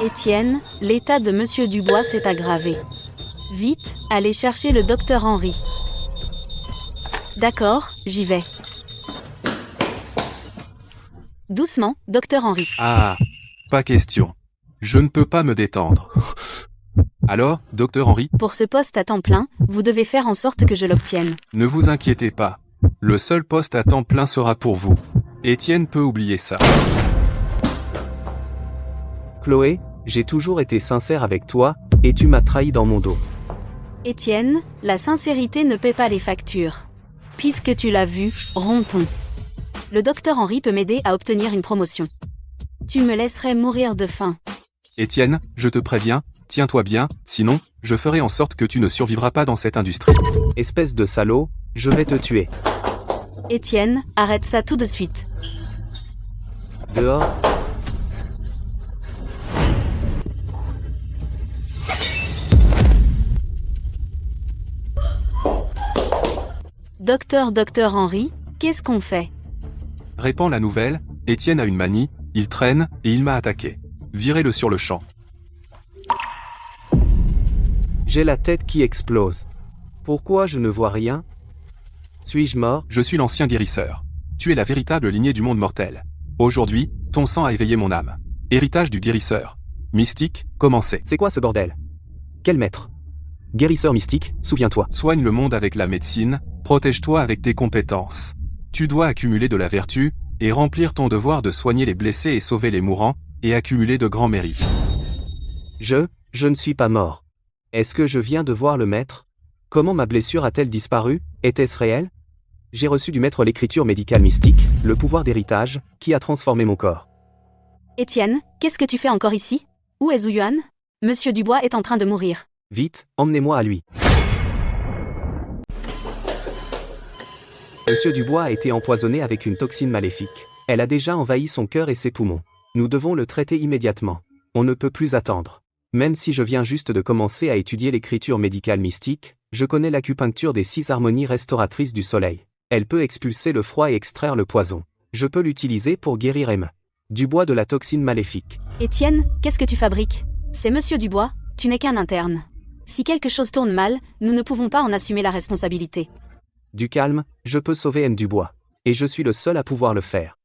Étienne, l'état de Monsieur Dubois s'est aggravé. Vite, allez chercher le docteur Henry. D'accord, j'y vais. Doucement, docteur Henry. Ah, pas question. Je ne peux pas me détendre. Alors, docteur Henry, Pour ce poste à temps plein, vous devez faire en sorte que je l'obtienne. ne vous inquiétez pas. Le seul poste à temps plein sera pour vous. Étienne peut oublier ça. Chloé, j'ai toujours été sincère avec toi, et tu m'as trahi dans mon dos. Étienne, la sincérité ne paie pas les factures. Puisque tu l'as vu, rompons. Le docteur Henry peut m'aider à obtenir une promotion. Tu me laisserais mourir de faim. Étienne, je te préviens, tiens-toi bien, sinon, je ferai en sorte que tu ne survivras pas dans cette industrie. Espèce de salaud, je vais te tuer. Étienne, arrête ça tout de suite. Dehors. Docteur Henry, qu'est-ce qu'on fait? Répand la nouvelle, Étienne a une manie, il traîne, et il m'a attaqué. Virez-le sur le champ. J'ai la tête qui explose. Pourquoi je ne vois rien? Suis-je mort? Je suis l'ancien guérisseur. Tu es la véritable lignée du monde mortel. Aujourd'hui, ton sang a éveillé mon âme. Héritage du guérisseur. Mystique, commencez. C'est quoi ce bordel? Quel maître? Guérisseur mystique, souviens-toi. Soigne le monde avec la médecine, protège-toi avec tes compétences. Tu dois accumuler de la vertu, et remplir ton devoir de soigner les blessés et sauver les mourants, et accumuler de grands mérites. Je ne suis pas mort. Est-ce que je viens de voir le maître? Comment ma blessure a-t-elle disparu? Était-ce réel? J'ai reçu du maître l'écriture médicale mystique, le pouvoir d'héritage, qui a transformé mon corps. Étienne, qu'est-ce que tu fais encore ici? Où est Zuyuan? Monsieur Dubois est en train de mourir. Vite, emmenez-moi à lui. Monsieur Dubois a été empoisonné avec une toxine maléfique. Elle a déjà envahi son cœur et ses poumons. Nous devons le traiter immédiatement. On ne peut plus attendre. Même si je viens juste de commencer à étudier l'écriture médicale mystique, je connais l'acupuncture des 6 harmonies restauratrices du soleil. Elle peut expulser le froid et extraire le poison. Je peux l'utiliser pour guérir M. Dubois de la toxine maléfique. Étienne, qu'est-ce que tu fabriques? C'est Monsieur Dubois, tu n'es qu'un interne. Si quelque chose tourne mal, nous ne pouvons pas en assumer la responsabilité. Du calme, je peux sauver M. Dubois. Et je suis le seul à pouvoir le faire.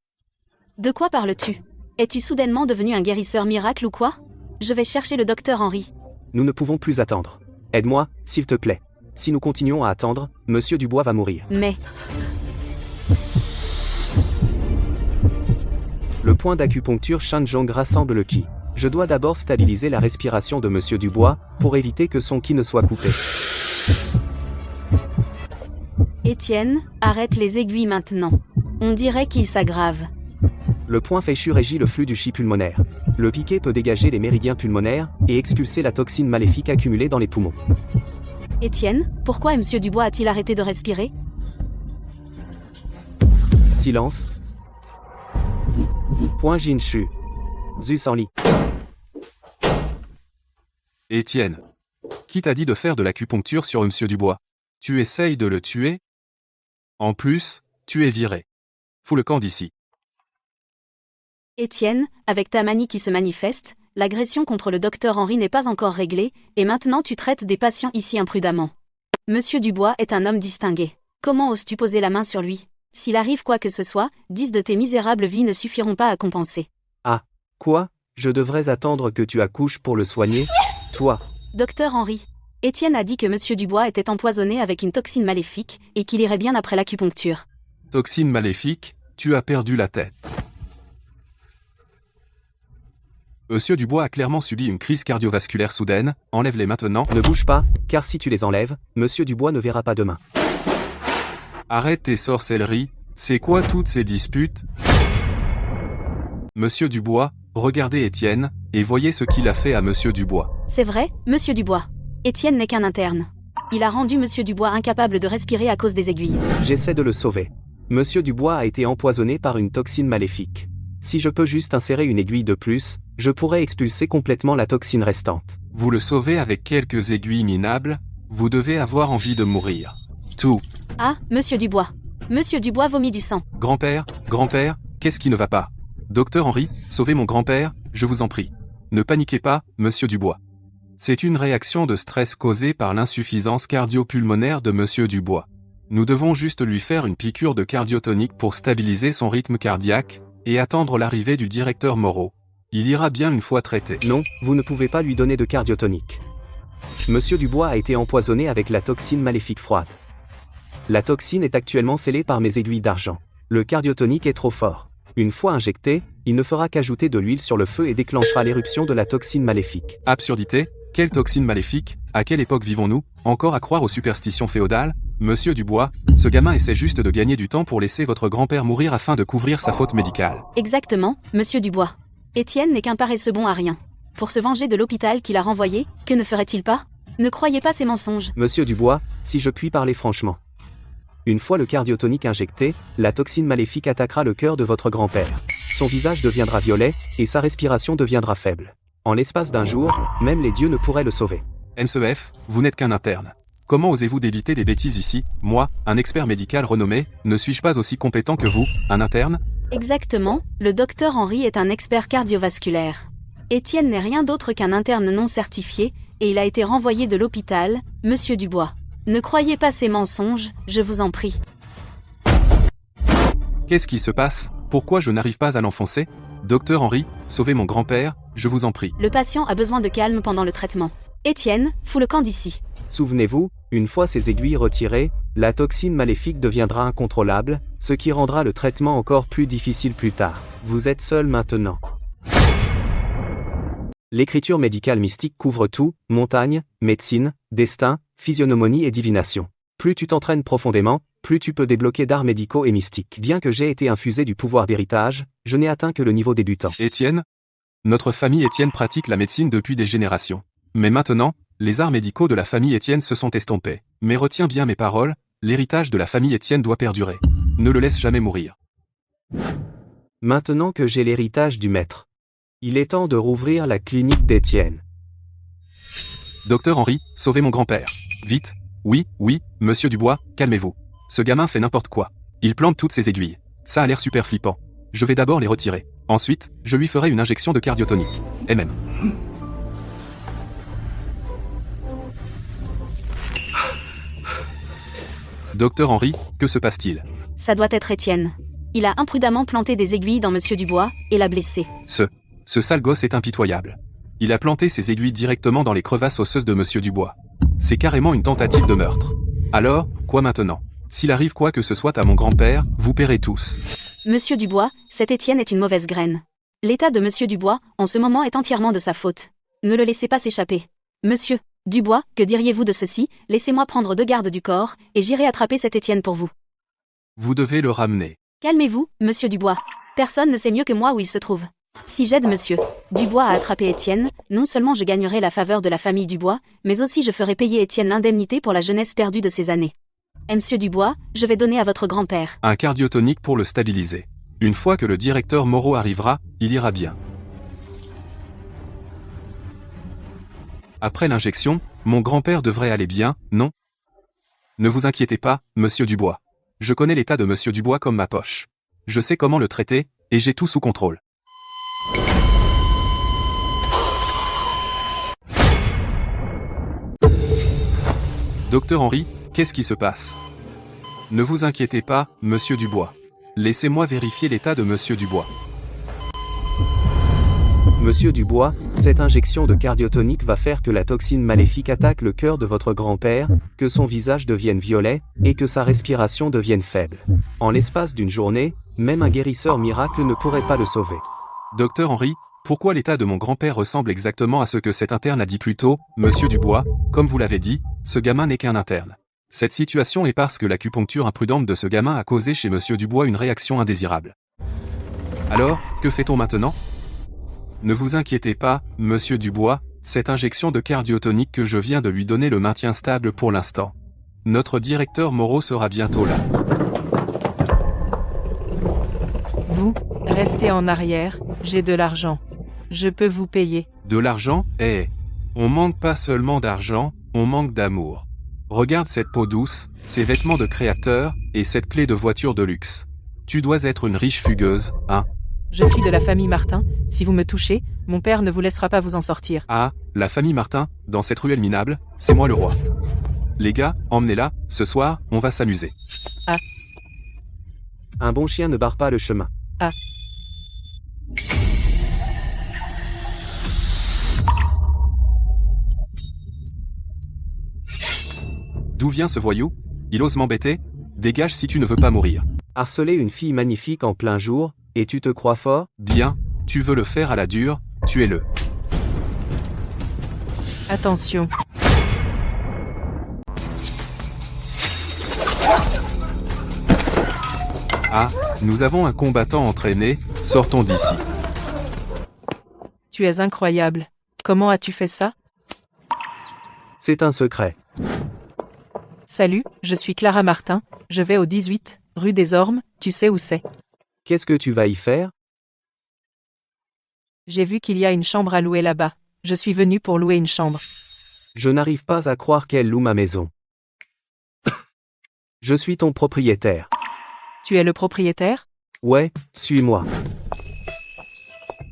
De quoi parles-tu? Es-tu soudainement devenu un guérisseur miracle ou quoi? Je vais chercher le docteur Henry. Nous ne pouvons plus attendre. Aide-moi, s'il te plaît. Si nous continuons à attendre, Monsieur Dubois va mourir. Mais, Le point d'acupuncture Shanjong rassemble le ki. Je dois d'abord stabiliser la respiration de Monsieur Dubois, pour éviter que son ki ne soit coupé. Étienne, arrête les aiguilles maintenant. On dirait qu'il s'aggrave. Le point Feichu régit le flux du chi pulmonaire. Le piquet peut dégager les méridiens pulmonaires, et expulser la toxine maléfique accumulée dans les poumons. Étienne, pourquoi Monsieur Dubois a-t-il arrêté de respirer? Silence. Point Jinshu. Zu Sanli. Étienne. Qui t'a dit de faire de l'acupuncture sur Monsieur Dubois? Tu essayes de le tuer? En plus, tu es viré. Fous le camp d'ici. Étienne, avec ta manie qui se manifeste, l'agression contre le docteur Henry n'est pas encore réglée, et maintenant tu traites des patients ici imprudemment. Monsieur Dubois est un homme distingué. Comment oses-tu poser la main sur lui? S'il arrive quoi que ce soit, 10 de tes misérables vies ne suffiront pas à compenser. Ah, quoi? Je devrais attendre que tu accouches pour le soigner? Toi. Docteur Henry. Étienne a dit que Monsieur Dubois était empoisonné avec une toxine maléfique, et qu'il irait bien après l'acupuncture. Toxine maléfique, tu as perdu la tête. Monsieur Dubois a clairement subi une crise cardiovasculaire soudaine, enlève-les maintenant. Ne bouge pas, car si tu les enlèves, Monsieur Dubois ne verra pas demain. Arrête tes sorcelleries, c'est quoi toutes ces disputes? Monsieur Dubois, regardez Étienne, et voyez ce qu'il a fait à Monsieur Dubois. C'est vrai, Monsieur Dubois. Étienne n'est qu'un interne. Il a rendu Monsieur Dubois incapable de respirer à cause des aiguilles. J'essaie de le sauver. Monsieur Dubois a été empoisonné par une toxine maléfique. Si je peux juste insérer une aiguille de plus, je pourrais expulser complètement la toxine restante. Vous le sauvez avec quelques aiguilles minables, vous devez avoir envie de mourir. Tout. Ah, Monsieur Dubois. Monsieur Dubois vomit du sang. Grand-père, qu'est-ce qui ne va pas? Docteur Henry, sauvez mon grand-père, je vous en prie. Ne paniquez pas, monsieur Dubois. C'est une réaction de stress causée par l'insuffisance cardio-pulmonaire de monsieur Dubois. Nous devons juste lui faire une piqûre de cardiotonique pour stabiliser son rythme cardiaque, et attendre l'arrivée du directeur Moreau. Il ira bien une fois traité. Non, vous ne pouvez pas lui donner de cardiotonique. Monsieur Dubois a été empoisonné avec la toxine maléfique froide. La toxine est actuellement scellée par mes aiguilles d'argent. Le cardiotonique est trop fort. Une fois injecté, il ne fera qu'ajouter de l'huile sur le feu et déclenchera l'éruption de la toxine maléfique. Absurdité, quelle toxine maléfique, à quelle époque vivons-nous, encore à croire aux superstitions féodales? Monsieur Dubois, ce gamin essaie juste de gagner du temps pour laisser votre grand-père mourir afin de couvrir sa faute médicale. Exactement, monsieur Dubois. Étienne n'est qu'un paresseux bon à rien. Pour se venger de l'hôpital qu'il a renvoyé, que ne ferait-il pas? Ne croyez pas ces mensonges. Monsieur Dubois, si je puis parler franchement. Une fois le cardiotonique injecté, la toxine maléfique attaquera le cœur de votre grand-père. Son visage deviendra violet, et sa respiration deviendra faible. En l'espace d'un jour, même les dieux ne pourraient le sauver. NCEF, vous n'êtes qu'un interne. Comment osez-vous débiter des bêtises ici? Moi, un expert médical renommé, ne suis-je pas aussi compétent que vous, un interne? Exactement, le docteur Henry est un expert cardiovasculaire. Étienne n'est rien d'autre qu'un interne non certifié, et il a été renvoyé de l'hôpital, monsieur Dubois. Ne croyez pas ces mensonges, je vous en prie. Qu'est-ce qui se passe? Pourquoi je n'arrive pas à l'enfoncer? Docteur Henry, sauvez mon grand-père, je vous en prie. Le patient a besoin de calme pendant le traitement. Étienne, fous le camp d'ici. Souvenez-vous, une fois ces aiguilles retirées, la toxine maléfique deviendra incontrôlable, ce qui rendra le traitement encore plus difficile plus tard. Vous êtes seul maintenant. L'écriture médicale mystique couvre tout, montagne, médecine, destin, physionomonie et divination. Plus tu t'entraînes profondément, plus tu peux débloquer d'arts médicaux et mystiques. Bien que j'ai été infusé du pouvoir d'héritage, je n'ai atteint que le niveau débutant. Étienne? Notre famille Étienne pratique la médecine depuis des générations. Mais maintenant, les arts médicaux de la famille Étienne se sont estompés. Mais retiens bien mes paroles, l'héritage de la famille Étienne doit perdurer. Ne le laisse jamais mourir. Maintenant que j'ai l'héritage du maître, il est temps de rouvrir la clinique d'Étienne. Docteur Henry, sauvez mon grand-père. Vite. Oui, monsieur Dubois, calmez-vous. Ce gamin fait n'importe quoi. Il plante toutes ses aiguilles. Ça a l'air super flippant. Je vais d'abord les retirer. Ensuite, je lui ferai une injection de cardiotonique. MM. Docteur Henry, que se passe-t-il? Ça doit être Étienne. Il a imprudemment planté des aiguilles dans monsieur Dubois, et l'a blessé. Ce sale gosse est impitoyable. Il a planté ses aiguilles directement dans les crevasses osseuses de monsieur Dubois. C'est carrément une tentative de meurtre. Alors, quoi maintenant? S'il arrive quoi que ce soit à mon grand-père, vous paierez tous. Monsieur Dubois, cet Étienne est une mauvaise graine. L'état de monsieur Dubois, en ce moment, est entièrement de sa faute. Ne le laissez pas s'échapper. Monsieur Dubois, que diriez-vous de ceci? Laissez-moi prendre 2 gardes du corps, et j'irai attraper cet Étienne pour vous. Vous devez le ramener. Calmez-vous, monsieur Dubois. Personne ne sait mieux que moi où il se trouve. Si j'aide monsieur Dubois à attraper Étienne, non seulement je gagnerai la faveur de la famille Dubois, mais aussi je ferai payer Étienne l'indemnité pour la jeunesse perdue de ces années. Monsieur Dubois, je vais donner à votre grand-père un cardiotonique pour le stabiliser. Une fois que le directeur Moreau arrivera, il ira bien. Après l'injection, mon grand-père devrait aller bien, non? Ne vous inquiétez pas, monsieur Dubois. Je connais l'état de monsieur Dubois comme ma poche. Je sais comment le traiter, et j'ai tout sous contrôle. Docteur Henry, qu'est-ce qui se passe? Ne vous inquiétez pas, monsieur Dubois. Laissez-moi vérifier l'état de monsieur Dubois. Monsieur Dubois, cette injection de cardiotonique va faire que la toxine maléfique attaque le cœur de votre grand-père, que son visage devienne violet, et que sa respiration devienne faible. En l'espace d'une journée, même un guérisseur miracle ne pourrait pas le sauver. Docteur Henry, pourquoi l'état de mon grand-père ressemble exactement à ce que cet interne a dit plus tôt? Monsieur Dubois, comme vous l'avez dit, ce gamin n'est qu'un interne. Cette situation est parce que l'acupuncture imprudente de ce gamin a causé chez monsieur Dubois une réaction indésirable. Alors, que fait-on maintenant? Ne vous inquiétez pas, monsieur Dubois, cette injection de cardiotonique que je viens de lui donner le maintient stable pour l'instant. Notre directeur Moreau sera bientôt là. Vous, restez en arrière, j'ai de l'argent. Je peux vous payer. De l'argent? On manque pas seulement d'argent, on manque d'amour. Regarde cette peau douce, ces vêtements de créateur, et cette clé de voiture de luxe. Tu dois être une riche fugueuse, hein? Je suis de la famille Martin, si vous me touchez, mon père ne vous laissera pas vous en sortir. Ah, la famille Martin, dans cette ruelle minable, c'est moi le roi. Les gars, emmenez-la, ce soir, on va s'amuser. Un bon chien ne barre pas le chemin. D'où vient ce voyou? Il ose m'embêter? Dégage si tu ne veux pas mourir. Harceler une fille magnifique en plein jour, et tu te crois fort? Bien, tu veux le faire à la dure, tuez-le. Attention. Ah, nous avons un combattant entraîné, sortons d'ici. Tu es incroyable. Comment as-tu fait ça? C'est un secret. Salut, je suis Clara Martin, je vais au 18, rue des Ormes, tu sais où c'est? Qu'est-ce que tu vas y faire? J'ai vu qu'il y a une chambre à louer là-bas. Je suis venu pour louer une chambre. Je n'arrive pas à croire qu'elle loue ma maison. Je suis ton propriétaire. Tu es le propriétaire? Ouais, suis-moi.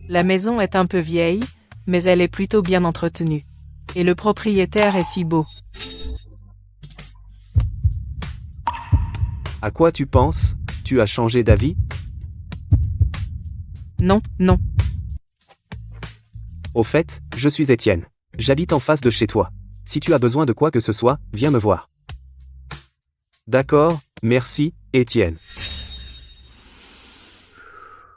La maison est un peu vieille, mais elle est plutôt bien entretenue. Et le propriétaire est si beau. À quoi tu penses? Tu as changé d'avis? Non, non. Au fait, je suis Étienne. J'habite en face de chez toi. Si tu as besoin de quoi que ce soit, viens me voir. D'accord, merci, Étienne.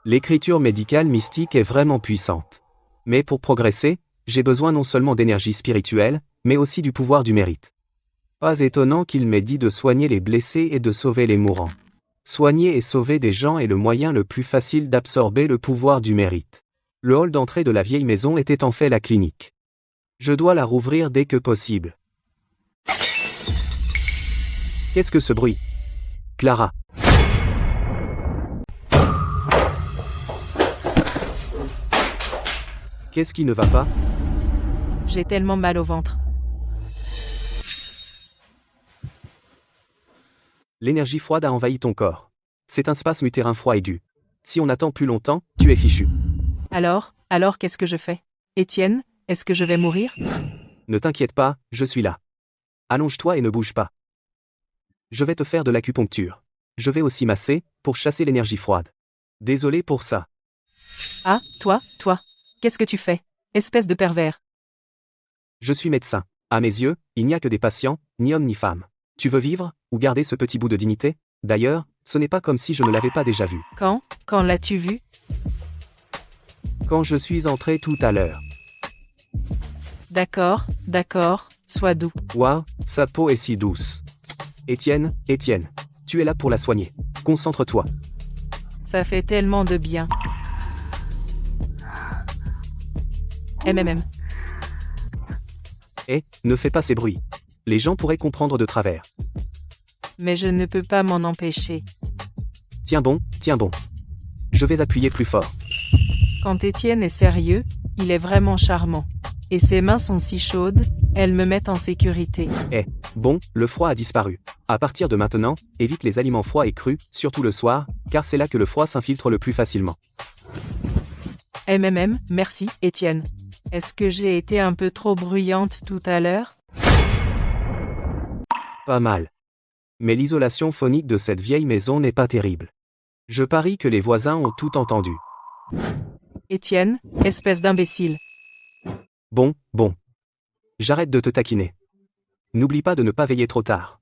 L'écriture médicale mystique est vraiment puissante. Mais pour progresser, j'ai besoin non seulement d'énergie spirituelle, mais aussi du pouvoir du mérite. Pas étonnant qu'il m'ait dit de soigner les blessés et de sauver les mourants. Soigner et sauver des gens est le moyen le plus facile d'absorber le pouvoir du mérite. Le hall d'entrée de la vieille maison était en fait la clinique. Je dois la rouvrir dès que possible. Qu'est-ce que ce bruit? Clara. Qu'est-ce qui ne va pas? J'ai tellement mal au ventre. L'énergie froide a envahi ton corps. C'est un spasme utérin froid aigu. Si on attend plus longtemps, tu es fichu. Alors qu'est-ce que je fais? Étienne, est-ce que je vais mourir? Ne t'inquiète pas, je suis là. Allonge-toi et ne bouge pas. Je vais te faire de l'acupuncture. Je vais aussi masser, pour chasser l'énergie froide. Désolé pour ça. Ah, toi, qu'est-ce que tu fais? Espèce de pervers. Je suis médecin. À mes yeux, il n'y a que des patients, ni hommes ni femmes. Tu veux vivre, ou garder ce petit bout de dignité? D'ailleurs, ce n'est pas comme si je ne l'avais pas déjà vu. Quand l'as-tu vu? Quand je suis entré tout à l'heure. D'accord, sois doux. Waouh, sa peau est si douce. Étienne, tu es là pour la soigner. Concentre-toi. Ça fait tellement de bien. Ne fais pas ces bruits. Les gens pourraient comprendre de travers. Mais je ne peux pas m'en empêcher. Tiens bon. Je vais appuyer plus fort. Quand Étienne est sérieux, il est vraiment charmant. Et ses mains sont si chaudes, elles me mettent en sécurité. Bon, le froid a disparu. À partir de maintenant, évite les aliments froids et crus, surtout le soir, car c'est là que le froid s'infiltre le plus facilement. Merci, Étienne. Est-ce que j'ai été un peu trop bruyante tout à l'heure? Pas mal. Mais l'isolation phonique de cette vieille maison n'est pas terrible. Je parie que les voisins ont tout entendu. Étienne, espèce d'imbécile. Bon. J'arrête de te taquiner. N'oublie pas de ne pas veiller trop tard.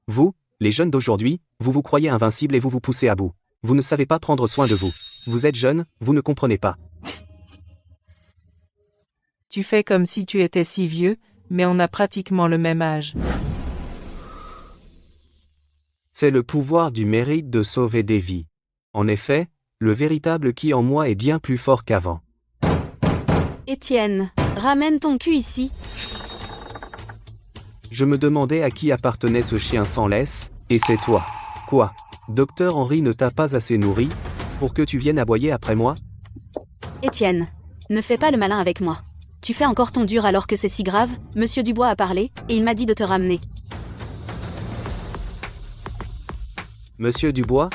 Vous, les jeunes d'aujourd'hui, vous vous croyez invincibles et vous vous poussez à bout. Vous ne savez pas prendre soin de vous. Vous êtes jeune, vous ne comprenez pas. Tu fais comme si tu étais si vieux, mais on a pratiquement le même âge. C'est le pouvoir du mérite de sauver des vies. En effet, le véritable qui en moi est bien plus fort qu'avant. Étienne, ramène ton cul ici. Je me demandais à qui appartenait ce chien sans laisse, et c'est toi. Quoi? Docteur Henry ne t'a pas assez nourri, pour que tu viennes aboyer après moi? Étienne, ne fais pas le malin avec moi. Tu fais encore ton dur alors que c'est si grave, Monsieur Dubois a parlé, et il m'a dit de te ramener. Monsieur Dubois?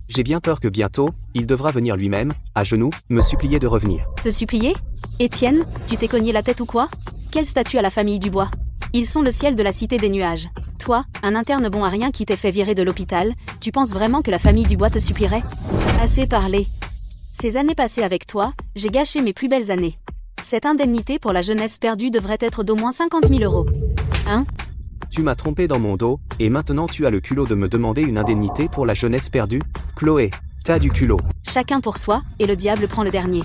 J'ai bien peur que bientôt, il devra venir lui-même, à genoux, me supplier de revenir. Te supplier? Étienne, tu t'es cogné la tête ou quoi? Quel statut à la famille Dubois? Ils sont le ciel de la cité des nuages. Toi, un interne bon à rien qui t'est fait virer de l'hôpital, tu penses vraiment que la famille Dubois te supplierait? Assez parlé. Ces années passées avec toi, j'ai gâché mes plus belles années. Cette indemnité pour la jeunesse perdue devrait être d'au moins 50 000 €. Hein? Tu m'as trompé dans mon dos, et maintenant tu as le culot de me demander une indemnité pour la jeunesse perdue? Chloé, t'as du culot. Chacun pour soi, et le diable prend le dernier.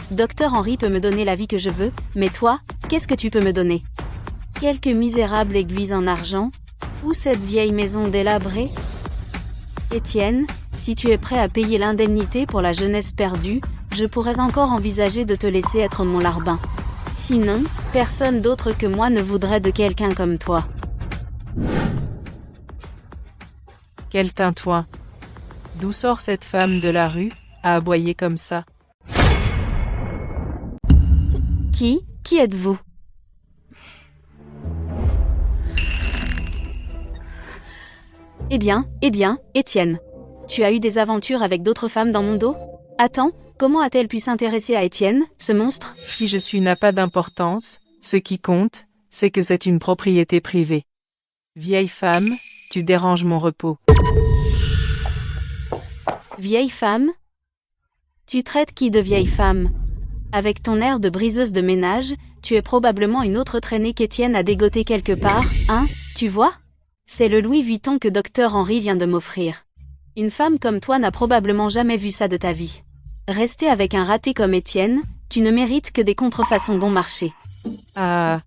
Docteur Henry peut me donner la vie que je veux, mais toi, qu'est-ce que tu peux me donner? Quelques misérables aiguilles en argent? Ou cette vieille maison délabrée? Étienne, si tu es prêt à payer l'indemnité pour la jeunesse perdue, je pourrais encore envisager de te laisser être mon larbin. Sinon, personne d'autre que moi ne voudrait de quelqu'un comme toi. Quel tintouin. D'où sort cette femme de la rue, à aboyer comme ça? Qui êtes-vous? Eh bien, Étienne. Tu as eu des aventures avec d'autres femmes dans mon dos? Attends, comment a-t-elle pu s'intéresser à Étienne, ce monstre? Qui je suis n'a pas d'importance, ce qui compte, c'est que c'est une propriété privée. Vieille femme, tu déranges mon repos. Vieille femme? Tu traites qui de vieille femme? Avec ton air de briseuse de ménage, tu es probablement une autre traînée qu'Étienne a dégotée quelque part, hein, tu vois? C'est le Louis Vuitton que Docteur Henry vient de m'offrir. Une femme comme toi n'a probablement jamais vu ça de ta vie. Rester avec un raté comme Étienne, tu ne mérites que des contrefaçons bon marché. Ah,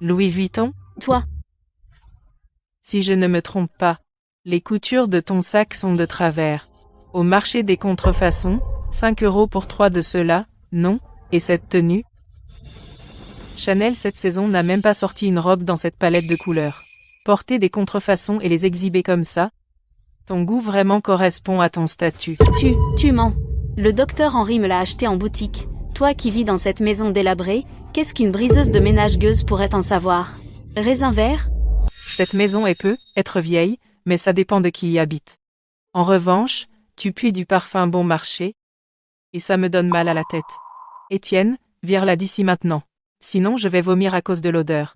Louis Vuitton? Toi, Si je ne me trompe pas, les coutures de ton sac sont de travers. Au marché des contrefaçons, 5 € pour 3 de ceux-là, non? Et cette tenue? Chanel cette saison n'a même pas sorti une robe dans cette palette de couleurs. Porter des contrefaçons et les exhiber comme ça? Ton goût vraiment correspond à ton statut. tu mens. Le docteur Henry me l'a acheté en boutique. Toi qui vis dans cette maison délabrée, qu'est-ce qu'une briseuse de ménage gueuse pourrait en savoir? Raisin vert? Cette maison est être vieille, mais ça dépend de qui y habite. En revanche, tu pues du parfum bon marché, et ça me donne mal à la tête. Étienne, vire-la d'ici maintenant. Sinon je vais vomir à cause de l'odeur.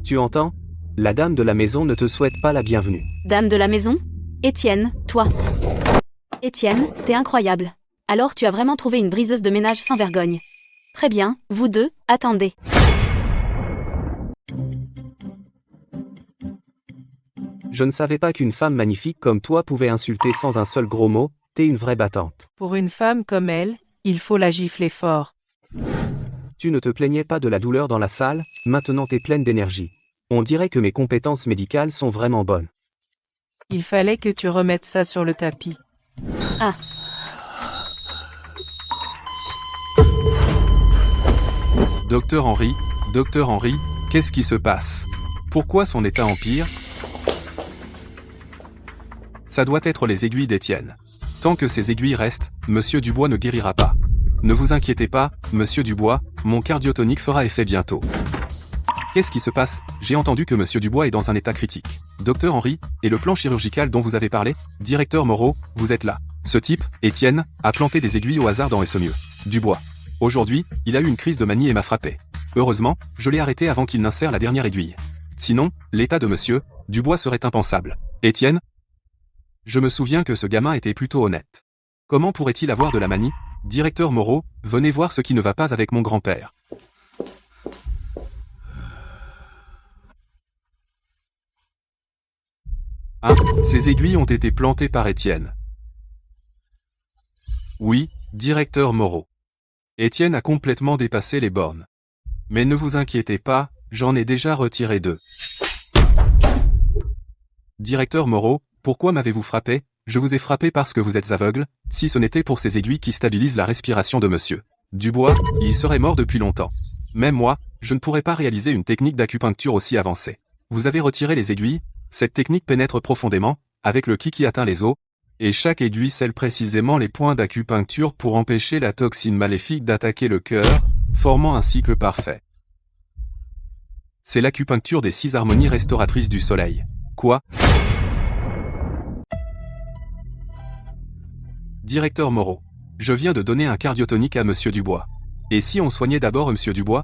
Tu entends? La dame de la maison ne te souhaite pas la bienvenue. Dame de la maison? Étienne, toi. Étienne, t'es incroyable. Alors tu as vraiment trouvé une briseuse de ménage sans vergogne. Très bien, vous deux, attendez. Je ne savais pas qu'une femme magnifique comme toi pouvait insulter sans un seul gros mot, t'es une vraie battante. Pour une femme comme elle, il faut la gifler fort. Tu ne te plaignais pas de la douleur dans la salle, maintenant t'es pleine d'énergie. On dirait que mes compétences médicales sont vraiment bonnes. Il fallait que tu remettes ça sur le tapis. Ah. Docteur Henry, qu'est-ce qui se passe? Pourquoi son état empire? Ça doit être les aiguilles d'Étienne. Tant que ces aiguilles restent, Monsieur Dubois ne guérira pas. Ne vous inquiétez pas, Monsieur Dubois, mon cardiotonique fera effet bientôt. Qu'est-ce qui se passe? J'ai entendu que Monsieur Dubois est dans un état critique. Docteur Henry, et le plan chirurgical dont vous avez parlé? Directeur Moreau, vous êtes là. Ce type, Étienne, a planté des aiguilles au hasard dans SMIeux. Dubois. Aujourd'hui, il a eu une crise de manie et m'a frappé. Heureusement, je l'ai arrêté avant qu'il n'insère la dernière aiguille. Sinon, l'état de Monsieur Dubois serait impensable. Étienne? Je me souviens que ce gamin était plutôt honnête. Comment pourrait-il avoir de la manie? Directeur Moreau, venez voir ce qui ne va pas avec mon grand-père. Ah, ces aiguilles ont été plantées par Étienne. Oui, directeur Moreau. Étienne a complètement dépassé les bornes. Mais ne vous inquiétez pas, j'en ai déjà retiré 2. Directeur Moreau, pourquoi m'avez-vous frappé? Je vous ai frappé parce que vous êtes aveugle, si ce n'était pour ces aiguilles qui stabilisent la respiration de Monsieur Dubois, il serait mort depuis longtemps. Même moi, je ne pourrais pas réaliser une technique d'acupuncture aussi avancée. Vous avez retiré les aiguilles? Cette technique pénètre profondément, avec le qui atteint les os, et chaque aiguille scelle précisément les points d'acupuncture pour empêcher la toxine maléfique d'attaquer le cœur, formant un cycle parfait. C'est l'acupuncture des 6 harmonies restauratrices du soleil. Quoi? Directeur Moreau. Je viens de donner un cardiotonique à Monsieur Dubois. Et si on soignait d'abord Monsieur Dubois?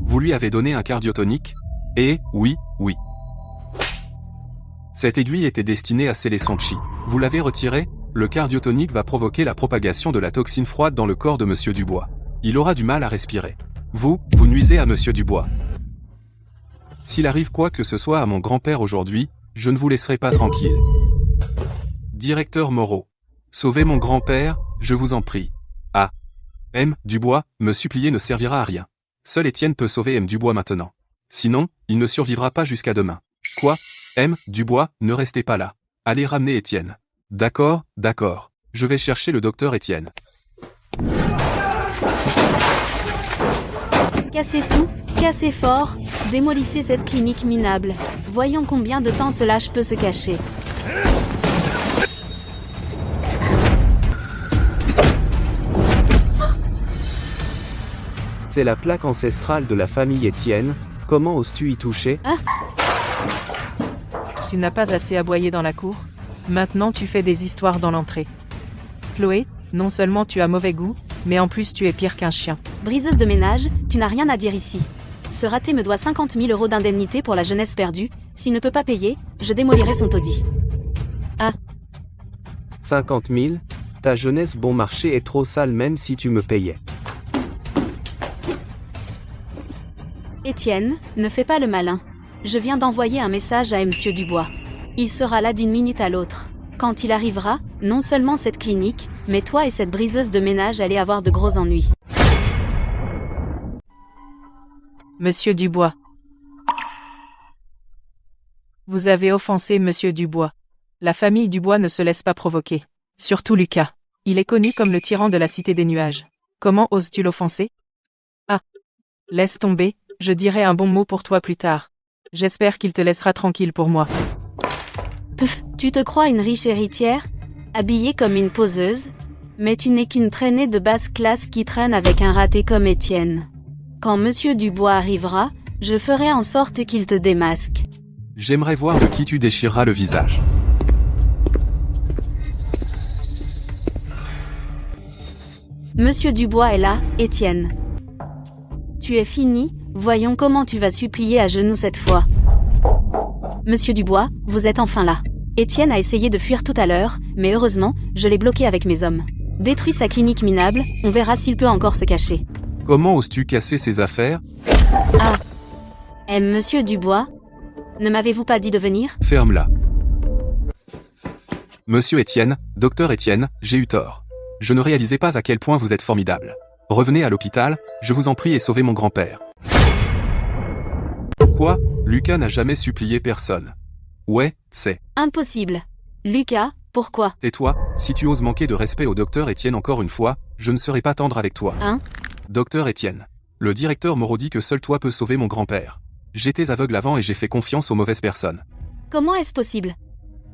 Vous lui avez donné un cardiotonique? Eh, oui, oui. Cette aiguille était destinée à sceller son chi. Vous l'avez retiré? Le cardiotonique va provoquer la propagation de la toxine froide dans le corps de Monsieur Dubois. Il aura du mal à respirer. Vous nuisez à Monsieur Dubois. S'il arrive quoi que ce soit à mon grand-père aujourd'hui, je ne vous laisserai pas tranquille. Directeur Moreau. Sauvez mon grand-père, je vous en prie. Ah. M. Dubois, me supplier ne servira à rien. Seul Étienne peut sauver M. Dubois maintenant. Sinon, il ne survivra pas jusqu'à demain. Quoi? M. Dubois, ne restez pas là. Allez ramener Étienne. D'accord, d'accord. Je vais chercher le docteur Étienne. Cassez tout, cassez fort, démolissez cette clinique minable. Voyons combien de temps ce lâche peut se cacher. C'est la plaque ancestrale de la famille Étienne, comment oses-tu y toucher? Tu n'as pas assez aboyé dans la cour? Maintenant tu fais des histoires dans l'entrée. Chloé, non seulement tu as mauvais goût, mais en plus tu es pire qu'un chien. Briseuse de ménage, tu n'as rien à dire ici. Ce raté me doit 50 000 € d'indemnité pour la jeunesse perdue. S'il ne peut pas payer, je démolirai son taudis. 50 000? Ta jeunesse bon marché est trop sale même si tu me payais. Étienne, ne fais pas le malin. Je viens d'envoyer un message à Monsieur Dubois. Il sera là d'une minute à l'autre. Quand il arrivera, non seulement cette clinique, mais toi et cette briseuse de ménage allez avoir de gros ennuis. Monsieur Dubois. Vous avez offensé Monsieur Dubois. La famille Dubois ne se laisse pas provoquer. Surtout Lucas. Il est connu comme le tyran de la Cité des Nuages. Comment oses-tu l'offenser? Laisse tomber, je dirai un bon mot pour toi plus tard. J'espère qu'il te laissera tranquille pour moi. Pff, tu te crois une riche héritière? Habillée comme une poseuse? Mais tu n'es qu'une traînée de basse classe qui traîne avec un raté comme Étienne. Quand Monsieur Dubois arrivera, je ferai en sorte qu'il te démasque. J'aimerais voir de qui tu déchireras le visage. Monsieur Dubois est là, Étienne. Tu es fini, voyons comment tu vas supplier à genoux cette fois. Monsieur Dubois, vous êtes enfin là. Étienne a essayé de fuir tout à l'heure, mais heureusement, je l'ai bloqué avec mes hommes. Détruis sa clinique minable, on verra s'il peut encore se cacher. Comment oses-tu casser ses affaires? Monsieur Dubois? Ne m'avez-vous pas dit de venir? Ferme-la. Monsieur Étienne, docteur Étienne, j'ai eu tort. Je ne réalisais pas à quel point vous êtes formidable. Revenez à l'hôpital, je vous en prie et sauvez mon grand-père. Quoi? Lucas n'a jamais supplié personne. Ouais, c'est Impossible. Lucas, pourquoi? Tais-toi, si tu oses manquer de respect au docteur Étienne encore une fois, je ne serai pas tendre avec toi. Docteur Étienne. Le directeur Moreau dit que seul toi peux sauver mon grand-père. J'étais aveugle avant et j'ai fait confiance aux mauvaises personnes. Comment est-ce possible?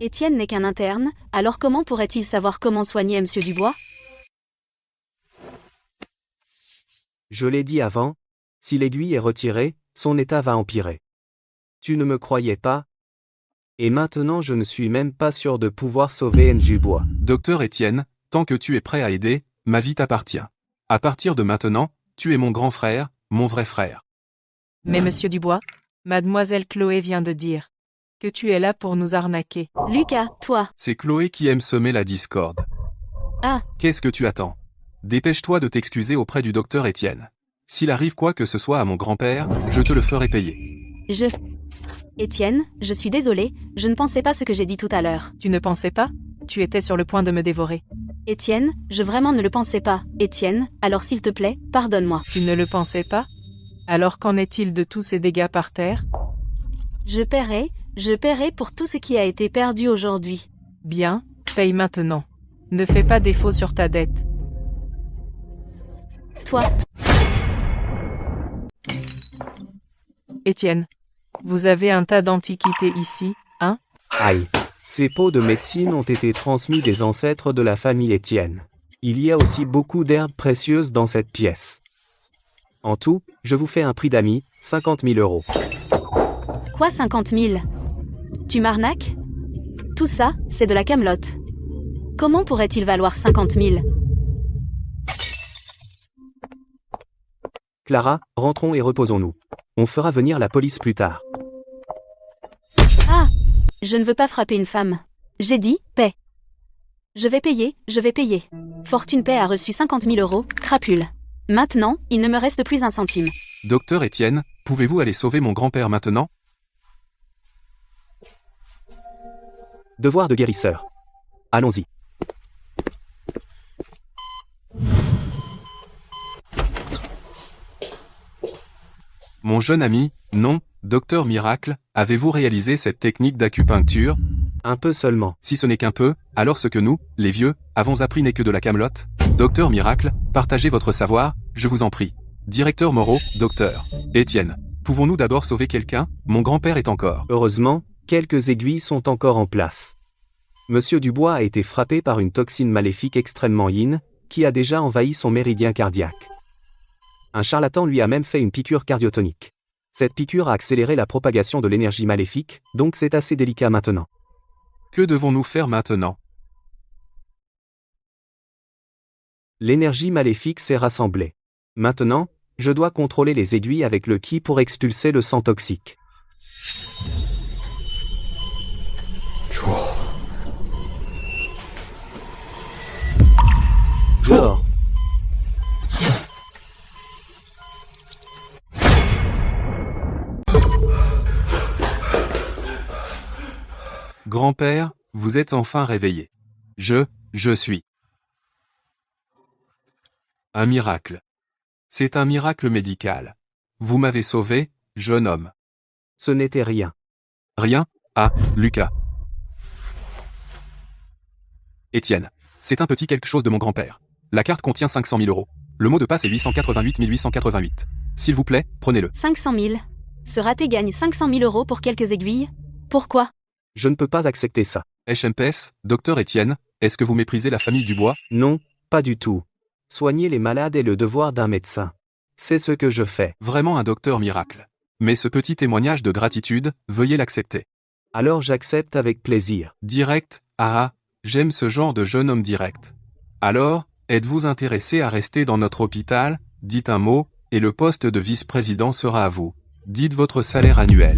Étienne n'est qu'un interne, alors comment pourrait-il savoir comment soigner Monsieur Dubois? Je l'ai dit avant, si l'aiguille est retirée, son état va empirer. Tu ne me croyais pas? Et maintenant je ne suis même pas sûr de pouvoir sauver M. Dubois. Docteur Étienne, tant que tu es prêt à aider, ma vie t'appartient. À partir de maintenant, tu es mon grand frère, mon vrai frère. Mais Monsieur Dubois, Mademoiselle Chloé vient de dire que tu es là pour nous arnaquer. Lucas, toi. C'est Chloé qui aime semer la discorde. Qu'est-ce que tu attends? Dépêche-toi de t'excuser auprès du docteur Étienne. S'il arrive quoi que ce soit à mon grand-père, je te le ferai payer. Étienne, je suis désolée, je ne pensais pas ce que j'ai dit tout à l'heure. Tu ne pensais pas? Tu étais sur le point de me dévorer. Étienne, je vraiment ne le pensais pas. Étienne, alors s'il te plaît, pardonne-moi. Tu ne le pensais pas? Alors qu'en est-il de tous ces dégâts par terre? Je paierai pour tout ce qui a été perdu aujourd'hui. Bien, paye maintenant. Ne fais pas défaut sur ta dette. Toi. Étienne, vous avez un tas d'antiquités ici, hein? Aïe. Ces pots de médecine ont été transmis des ancêtres de la famille Étienne. Il y a aussi beaucoup d'herbes précieuses dans cette pièce. En tout, je vous fais un prix d'amis, 50 000 €. Quoi 50 000? Tu m'arnaques? Tout ça, c'est de la camelote. Comment pourrait-il valoir 50 000? Clara, rentrons et reposons-nous. On fera venir la police plus tard. Ah! Je ne veux pas frapper une femme. J'ai dit, paie. Je vais payer, je vais payer. Fortune Paix a reçu 50 000 euros, crapule. Maintenant, il ne me reste plus un centime. Docteur Étienne, pouvez-vous aller sauver mon grand-père maintenant? Devoir de guérisseur. Allons-y. Mon jeune ami, non, docteur Miracle, avez-vous réalisé cette technique d'acupuncture? Un peu seulement. Si ce n'est qu'un peu, alors ce que nous, les vieux, avons appris n'est que de la camelote. Docteur Miracle, partagez votre savoir, je vous en prie. Directeur Moreau, docteur Étienne, pouvons-nous d'abord sauver quelqu'un? Mon grand-père est encore. Heureusement, quelques aiguilles sont encore en place. Monsieur Dubois a été frappé par une toxine maléfique extrêmement yin, qui a déjà envahi son méridien cardiaque. Un charlatan lui a même fait une piqûre cardiotonique. Cette piqûre a accéléré la propagation de l'énergie maléfique, donc c'est assez délicat maintenant. Que devons-nous faire maintenant? L'énergie maléfique s'est rassemblée. Maintenant, je dois contrôler les aiguilles avec le ki pour expulser le sang toxique. Dehors. Grand-père, vous êtes enfin réveillé. Je suis. Un miracle. C'est un miracle médical. Vous m'avez sauvé, jeune homme. Ce n'était rien. Rien? Ah, Lucas. Étienne. C'est un petit quelque chose de mon grand-père. La carte contient 500 000 euros. Le mot de passe est 888 888. S'il vous plaît, prenez-le. 500 000. Ce raté gagne 500 000 euros pour quelques aiguilles? Pourquoi? Je ne peux pas accepter ça. HMPS, docteur Étienne, est-ce que vous méprisez la famille Dubois? Non, pas du tout. Soigner les malades est le devoir d'un médecin. C'est ce que je fais. Vraiment un docteur miracle. Mais ce petit témoignage de gratitude, veuillez l'accepter. Alors j'accepte avec plaisir. Direct, j'aime ce genre de jeune homme direct. Alors, êtes-vous intéressé à rester dans notre hôpital? Dites un mot, et le poste de vice-président sera à vous. Dites votre salaire annuel.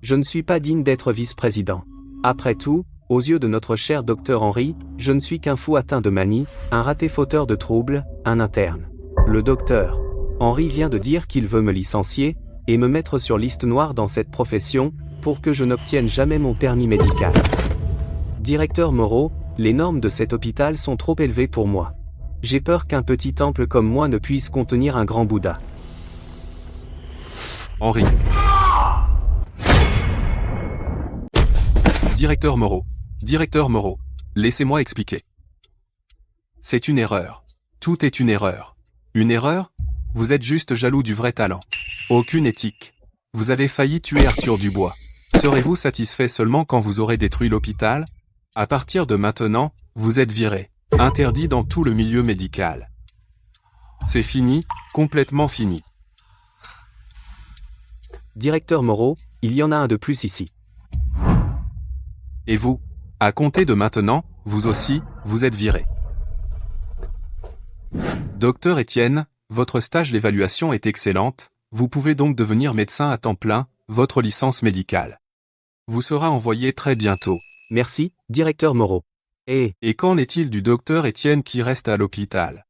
Je ne suis pas digne d'être vice-président. Après tout, aux yeux de notre cher docteur Henry, je ne suis qu'un fou atteint de manie, un raté fauteur de troubles, un interne. Le docteur Henry vient de dire qu'il veut me licencier, et me mettre sur liste noire dans cette profession, pour que je n'obtienne jamais mon permis médical. Directeur Moreau, les normes de cet hôpital sont trop élevées pour moi. J'ai peur qu'un petit temple comme moi ne puisse contenir un grand Bouddha. Henri. Directeur Moreau, laissez-moi expliquer. C'est une erreur. Tout est une erreur. Une erreur? Vous êtes juste jaloux du vrai talent. Aucune éthique. Vous avez failli tuer Arthur Dubois. Serez-vous satisfait seulement quand vous aurez détruit l'hôpital? À partir de maintenant, vous êtes viré. Interdit dans tout le milieu médical. C'est fini, complètement fini. Directeur Moreau, il y en a un de plus ici. Et vous? À compter de maintenant, vous aussi, vous êtes viré. Docteur Étienne, votre stage d'évaluation est excellente, vous pouvez donc devenir médecin à temps plein, votre licence médicale vous sera envoyée très bientôt. Merci, directeur Moreau. Et qu'en est-il du docteur Étienne qui reste à l'hôpital?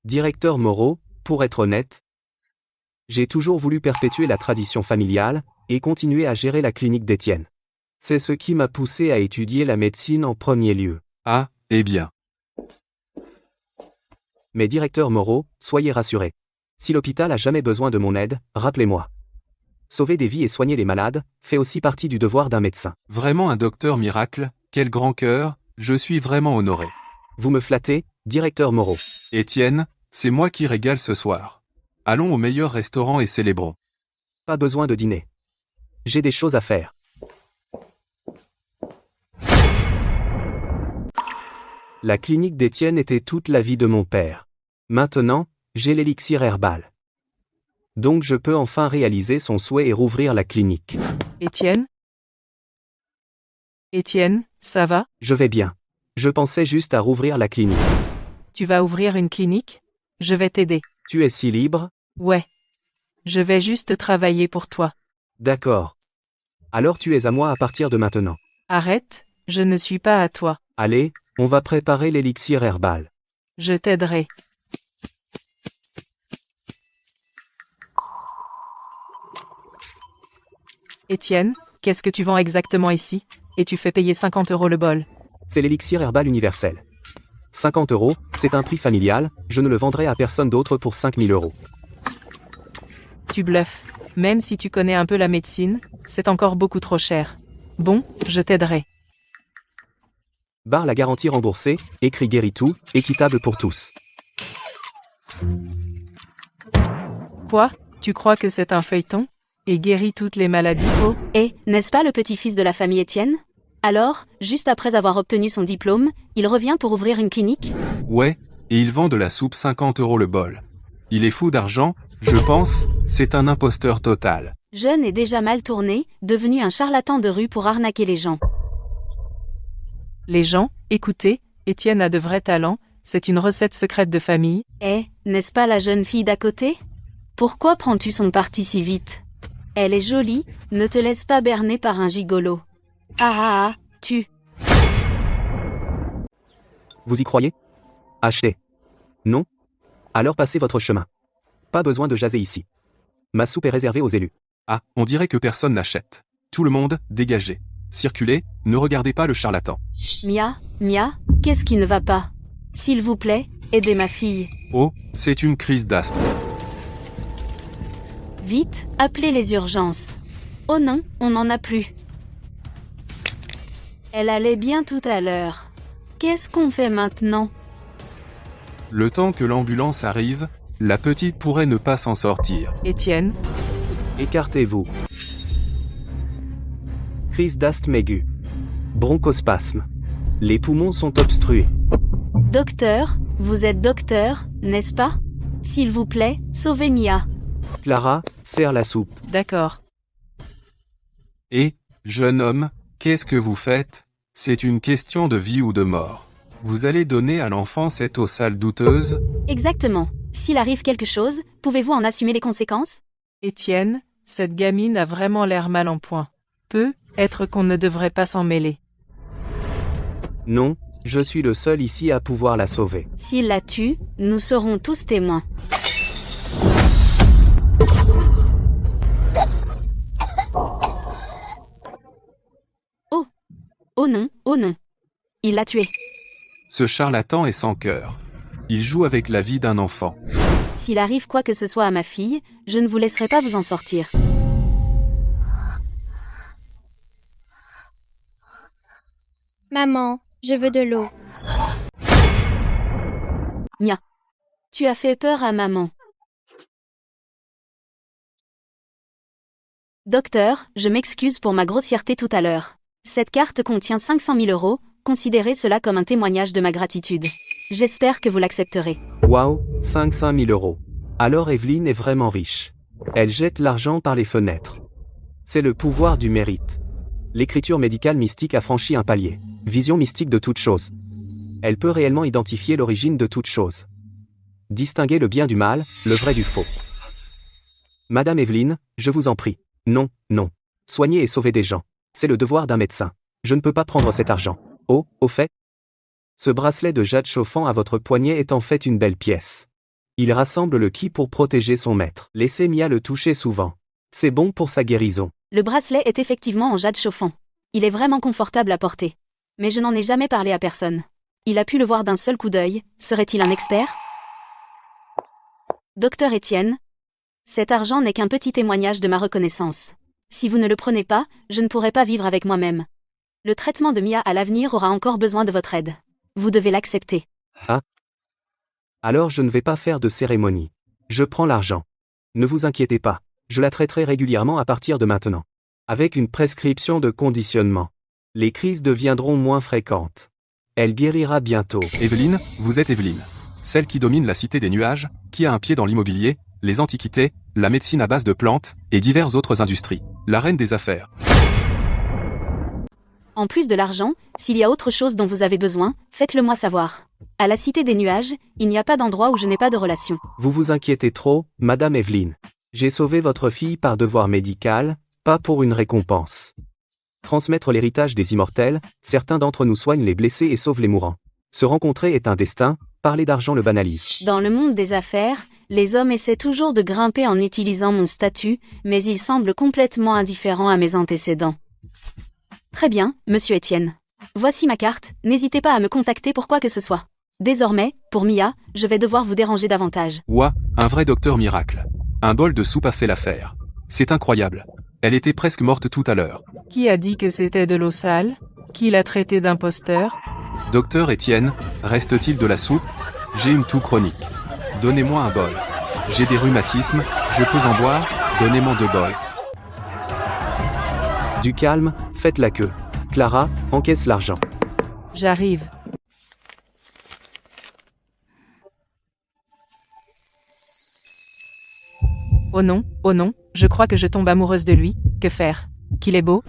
Directeur Moreau, pour être honnête, j'ai toujours voulu perpétuer la tradition familiale, et continuer à gérer la clinique d'Étienne. C'est ce qui m'a poussé à étudier la médecine en premier lieu. Ah, eh bien. Mais directeur Moreau, soyez rassuré. Si l'hôpital a jamais besoin de mon aide, rappelez-moi. Sauver des vies et soigner les malades, fait aussi partie du devoir d'un médecin. Vraiment un docteur miracle, quel grand cœur, je suis vraiment honoré. Vous me flattez, directeur Moreau. Étienne, c'est moi qui régale ce soir. Allons au meilleur restaurant et célébrons. Pas besoin de dîner. J'ai des choses à faire. La clinique d'Étienne était toute la vie de mon père. Maintenant, j'ai l'élixir herbal. Donc je peux enfin réaliser son souhait et rouvrir la clinique. Étienne? Étienne, ça va? Je vais bien. Je pensais juste à rouvrir la clinique. Tu vas ouvrir une clinique? Je vais t'aider. Tu es si libre? Ouais. Je vais juste travailler pour toi. D'accord. Alors tu es à moi à partir de maintenant. Arrête, je ne suis pas à toi. Allez, on va préparer l'élixir herbal. Je t'aiderai. Étienne, qu'est-ce que tu vends exactement ici? Et tu fais payer 50 € le bol. C'est l'élixir herbal universel. 50 €, c'est un prix familial, je ne le vendrai à personne d'autre pour 5000 €. Tu bluffes. Même si tu connais un peu la médecine, c'est encore beaucoup trop cher. Bon, je t'aiderai. Barre la garantie remboursée, écrit guérit tout, équitable pour tous. Quoi? Tu crois que c'est un feuilleton? Et guérit toutes les maladies? Oh, et, n'est-ce pas le petit-fils de la famille Étienne? Alors, juste après avoir obtenu son diplôme, il revient pour ouvrir une clinique? Ouais, et il vend de la soupe 50 € le bol. Il est fou d'argent, je pense, c'est un imposteur total. Jeune et déjà mal tourné, devenu un charlatan de rue pour arnaquer les gens. Les gens, écoutez, Étienne a de vrais talents, c'est une recette secrète de famille. Eh, n'est-ce pas la jeune fille d'à côté? Pourquoi prends-tu son parti si vite? Elle est jolie, ne te laisse pas berner par un gigolo. Tu. Vous y croyez? Achetez. Non? Alors passez votre chemin. Pas besoin de jaser ici. Ma soupe est réservée aux élus. Ah, on dirait que personne n'achète. Tout le monde, dégagez. Circulez, ne regardez pas le charlatan. Mia, qu'est-ce qui ne va pas? S'il vous plaît, aidez ma fille. Oh, c'est une crise d'asthme. Vite, appelez les urgences. Oh non, on n'en a plus. Elle allait bien tout à l'heure. Qu'est-ce qu'on fait maintenant? Le temps que l'ambulance arrive, la petite pourrait ne pas s'en sortir. Étienne, Écartez-vous. Crise d'asthme aigu. Bronchospasme. Les poumons sont obstrués. Docteur, vous êtes docteur, n'est-ce pas? S'il vous plaît, sauvez Mia. Clara, serre la soupe. d'accord. Et, jeune homme, qu'est-ce que vous faites? C'est une question de vie ou de mort. Vous allez donner à l'enfant cette eau sale douteuse? Exactement. S'il arrive quelque chose, pouvez-vous en assumer les conséquences? Étienne, cette gamine a vraiment l'air mal en point. Peut-être qu'on ne devrait pas s'en mêler. Non, je suis le seul ici à pouvoir la sauver. S'il la tue, nous serons tous témoins. Oh non. Il l'a tué. Ce charlatan est sans cœur. Il joue avec la vie d'un enfant. S'il arrive quoi que ce soit à ma fille, je ne vous laisserai pas vous en sortir. Maman, je veux de l'eau. Mia. Tu as fait peur à maman. Docteur, je m'excuse pour ma grossièreté tout à l'heure. Cette carte contient 500 000 €, considérez cela comme un témoignage de ma gratitude. J'espère que vous l'accepterez. Waouh, 500 000 €. Alors Evelyne est vraiment riche. Elle jette l'argent par les fenêtres. C'est le pouvoir du mérite. L'écriture médicale mystique a franchi un palier. Vision mystique de toute chose. Elle peut réellement identifier l'origine de toute chose. Distinguer le bien du mal, le vrai du faux. Madame Evelyne, je vous en prie. Non. Soigner et sauver des gens. C'est le devoir d'un médecin. Je ne peux pas prendre cet argent. Oh, au fait, ce bracelet de jade chauffant à votre poignet est en fait une belle pièce. Il rassemble le ki pour protéger son maître. Laissez Mia le toucher souvent. C'est bon pour sa guérison. Le bracelet est effectivement en jade chauffant. Il est vraiment confortable à porter. Mais je n'en ai jamais parlé à personne. Il a pu le voir d'un seul coup d'œil, serait-il un expert? Docteur Étienne, cet argent n'est qu'un petit témoignage de ma reconnaissance. Si vous ne le prenez pas, je ne pourrai pas vivre avec moi-même. Le traitement de Mia à l'avenir aura encore besoin de votre aide. Vous devez l'accepter. Ah. Alors je ne vais pas faire de cérémonie. Je prends l'argent. Ne vous inquiétez pas, je la traiterai régulièrement à partir de maintenant. Avec une prescription de conditionnement. Les crises deviendront moins fréquentes. Elle guérira bientôt. Evelyne, vous êtes Evelyne. Celle qui domine la cité des nuages, qui a un pied dans l'immobilier, les antiquités, la médecine à base de plantes, et diverses autres industries. La reine des affaires. En plus de l'argent, s'il y a autre chose dont vous avez besoin, faites-le moi savoir. À la Cité des Nuages, il n'y a pas d'endroit où je n'ai pas de relation. Vous vous inquiétez trop, Madame Evelyn. J'ai sauvé votre fille par devoir médical, pas pour une récompense. Transmettre l'héritage des immortels, certains d'entre nous soignent les blessés et sauvent les mourants. Se rencontrer est un destin, parler d'argent le banalise. Dans le monde des affaires, les hommes essaient toujours de grimper en utilisant mon statut, mais ils semblent complètement indifférents à mes antécédents. Très bien, monsieur Étienne. Voici ma carte, n'hésitez pas à me contacter pour quoi que ce soit. Désormais, pour Mia, je vais devoir vous déranger davantage. Ouah, un vrai docteur miracle. Un bol de soupe a fait l'affaire. C'est incroyable. Elle était presque morte tout à l'heure. Qui a dit que c'était de l'eau sale? Qui l'a traité d'imposteur? Docteur Étienne, reste-t-il de la soupe? J'ai une toux chronique. Donnez-moi un bol. J'ai des rhumatismes, je peux en boire, donnez-moi 2 bols. Du calme, faites la queue. Clara, encaisse l'argent. J'arrive. Oh non, je crois que je tombe amoureuse de lui. Que faire? Qu'il est beau?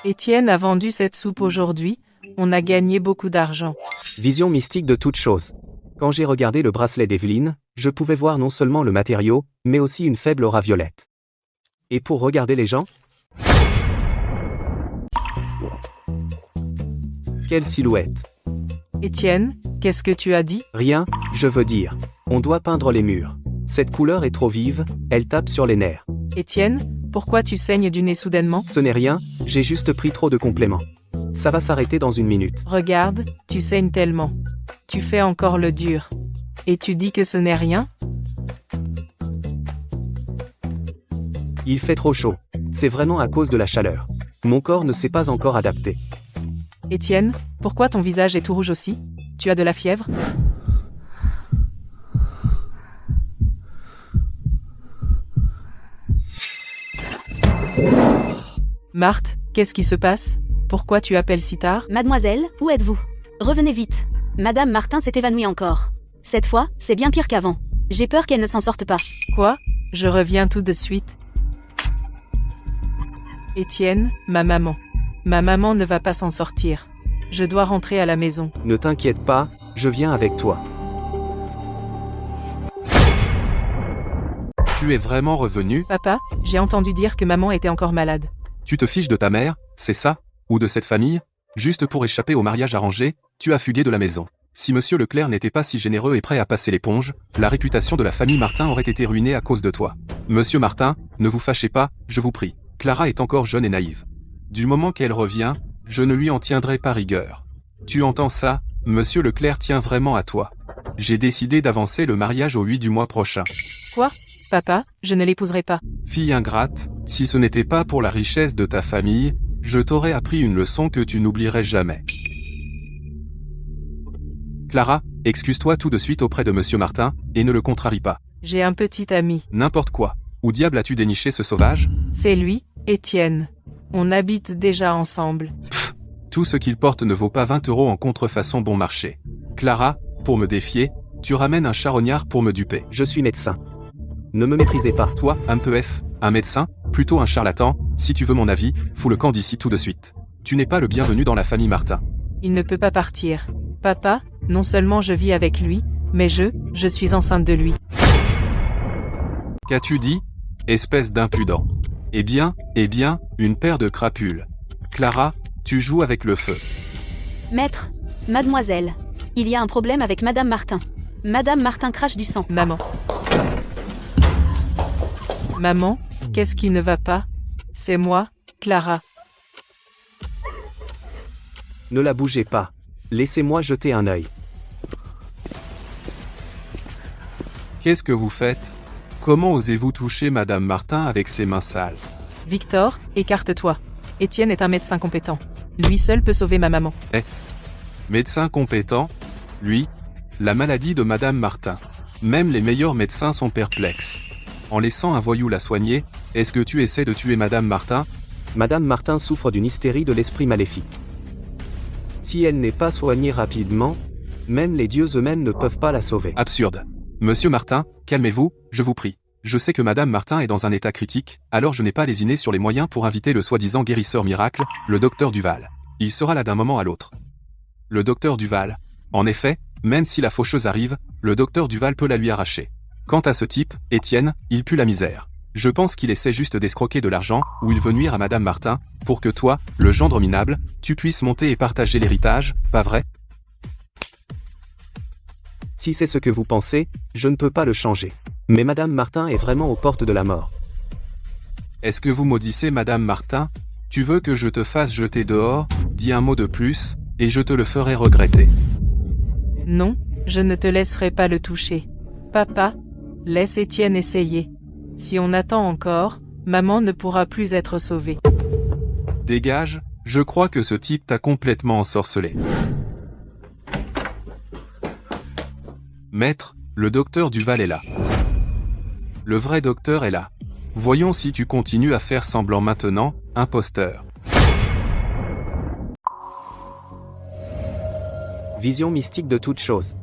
Étienne a vendu cette soupe aujourd'hui, on a gagné beaucoup d'argent. Vision mystique de toute chose. Quand j'ai regardé le bracelet d'Evelyne, je pouvais voir non seulement le matériau, mais aussi une faible aura violette. Et pour regarder les gens? Quelle silhouette! Étienne, qu'est-ce que tu as dit? Rien, je veux dire. On doit peindre les murs. Cette couleur est trop vive, elle tape sur les nerfs. Étienne, pourquoi tu saignes du nez soudainement? Ce n'est rien, j'ai juste pris trop de compléments. Ça va s'arrêter dans une minute. Regarde, tu saignes tellement. Tu fais encore le dur. Et tu dis que ce n'est rien? Il fait trop chaud. C'est vraiment à cause de la chaleur. Mon corps ne s'est pas encore adapté. Étienne, pourquoi ton visage est tout rouge aussi? Tu as de la fièvre? Marthe, qu'est-ce qui se passe? Pourquoi tu appelles si tard? Mademoiselle, où êtes-vous? Revenez vite. Madame Martin s'est évanouie encore. Cette fois, c'est bien pire qu'avant. J'ai peur qu'elle ne s'en sorte pas. Quoi? Je reviens tout de suite. Étienne, ma maman. Ma maman ne va pas s'en sortir. Je dois rentrer à la maison. Ne t'inquiète pas, je viens avec toi. Tu es vraiment revenu? Papa, j'ai entendu dire que maman était encore malade. Tu te fiches de ta mère, c'est ça? Ou de cette famille? Juste pour échapper au mariage arrangé, tu as fugué de la maison. Si monsieur Leclerc n'était pas si généreux et prêt à passer l'éponge, la réputation de la famille Martin aurait été ruinée à cause de toi. Monsieur Martin, ne vous fâchez pas, je vous prie. Clara est encore jeune et naïve. Du moment qu'elle revient, je ne lui en tiendrai pas rigueur. Tu entends ça? Monsieur Leclerc tient vraiment à toi. J'ai décidé d'avancer le mariage au 8 du mois prochain. Quoi? Papa, je ne l'épouserai pas. Fille ingrate, si ce n'était pas pour la richesse de ta famille, je t'aurais appris une leçon que tu n'oublierais jamais. Clara, excuse-toi tout de suite auprès de monsieur Martin, et ne le contrarie pas. J'ai un petit ami. N'importe quoi. Où diable as-tu déniché ce sauvage? C'est lui, Étienne. On habite déjà ensemble. Pfff, tout ce qu'il porte ne vaut pas 20 € en contrefaçon bon marché. Clara, pour me défier, tu ramènes un charognard pour me duper. Je suis médecin. Ne me méprisez pas. Toi, un peu F, un médecin, plutôt un charlatan, si tu veux mon avis, fous le camp d'ici tout de suite. Tu n'es pas le bienvenu dans la famille Martin. Il ne peut pas partir. Papa, non seulement je vis avec lui, mais je suis enceinte de lui. Qu'as-tu dit? Espèce d'impudent. Eh bien, une paire de crapules. Clara, tu joues avec le feu. Maître, mademoiselle, il y a un problème avec Madame Martin. Madame Martin crache du sang. Maman. Maman, qu'est-ce qui ne va pas? C'est moi, Clara. Ne la bougez pas. Laissez-moi jeter un œil. Qu'est-ce que vous faites? Comment osez-vous toucher Madame Martin avec ses mains sales? Victor, écarte-toi. Étienne est un médecin compétent. Lui seul peut sauver ma maman. Médecin compétent? Lui? La maladie de Madame Martin. Même les meilleurs médecins sont perplexes. En laissant un voyou la soigner, est-ce que tu essaies de tuer Madame Martin? Madame Martin souffre d'une hystérie de l'esprit maléfique. Si elle n'est pas soignée rapidement, même les dieux eux-mêmes ne peuvent pas la sauver. Absurde. Monsieur Martin, calmez-vous, je vous prie. Je sais que Madame Martin est dans un état critique, alors je n'ai pas lésiné sur les moyens pour inviter le soi-disant guérisseur miracle, le docteur Duval. Il sera là d'un moment à l'autre. Le docteur Duval. En effet, même si la faucheuse arrive, le docteur Duval peut la lui arracher. Quant à ce type, Étienne, il pue la misère. Je pense qu'il essaie juste d'escroquer de l'argent, ou il veut nuire à Madame Martin, pour que toi, le gendre minable, tu puisses monter et partager l'héritage, pas vrai? Si c'est ce que vous pensez, je ne peux pas le changer. Mais Madame Martin est vraiment aux portes de la mort. Est-ce que vous maudissez Madame Martin? Tu veux que je te fasse jeter dehors? Dis un mot de plus, et je te le ferai regretter. Non, je ne te laisserai pas le toucher. Papa, laisse Étienne essayer. Si on attend encore, maman ne pourra plus être sauvée. Dégage, je crois que ce type t'a complètement ensorcelé. Maître, le docteur Duval est là. Le vrai docteur est là. Voyons si tu continues à faire semblant maintenant, imposteur. Vision mystique de toute chose.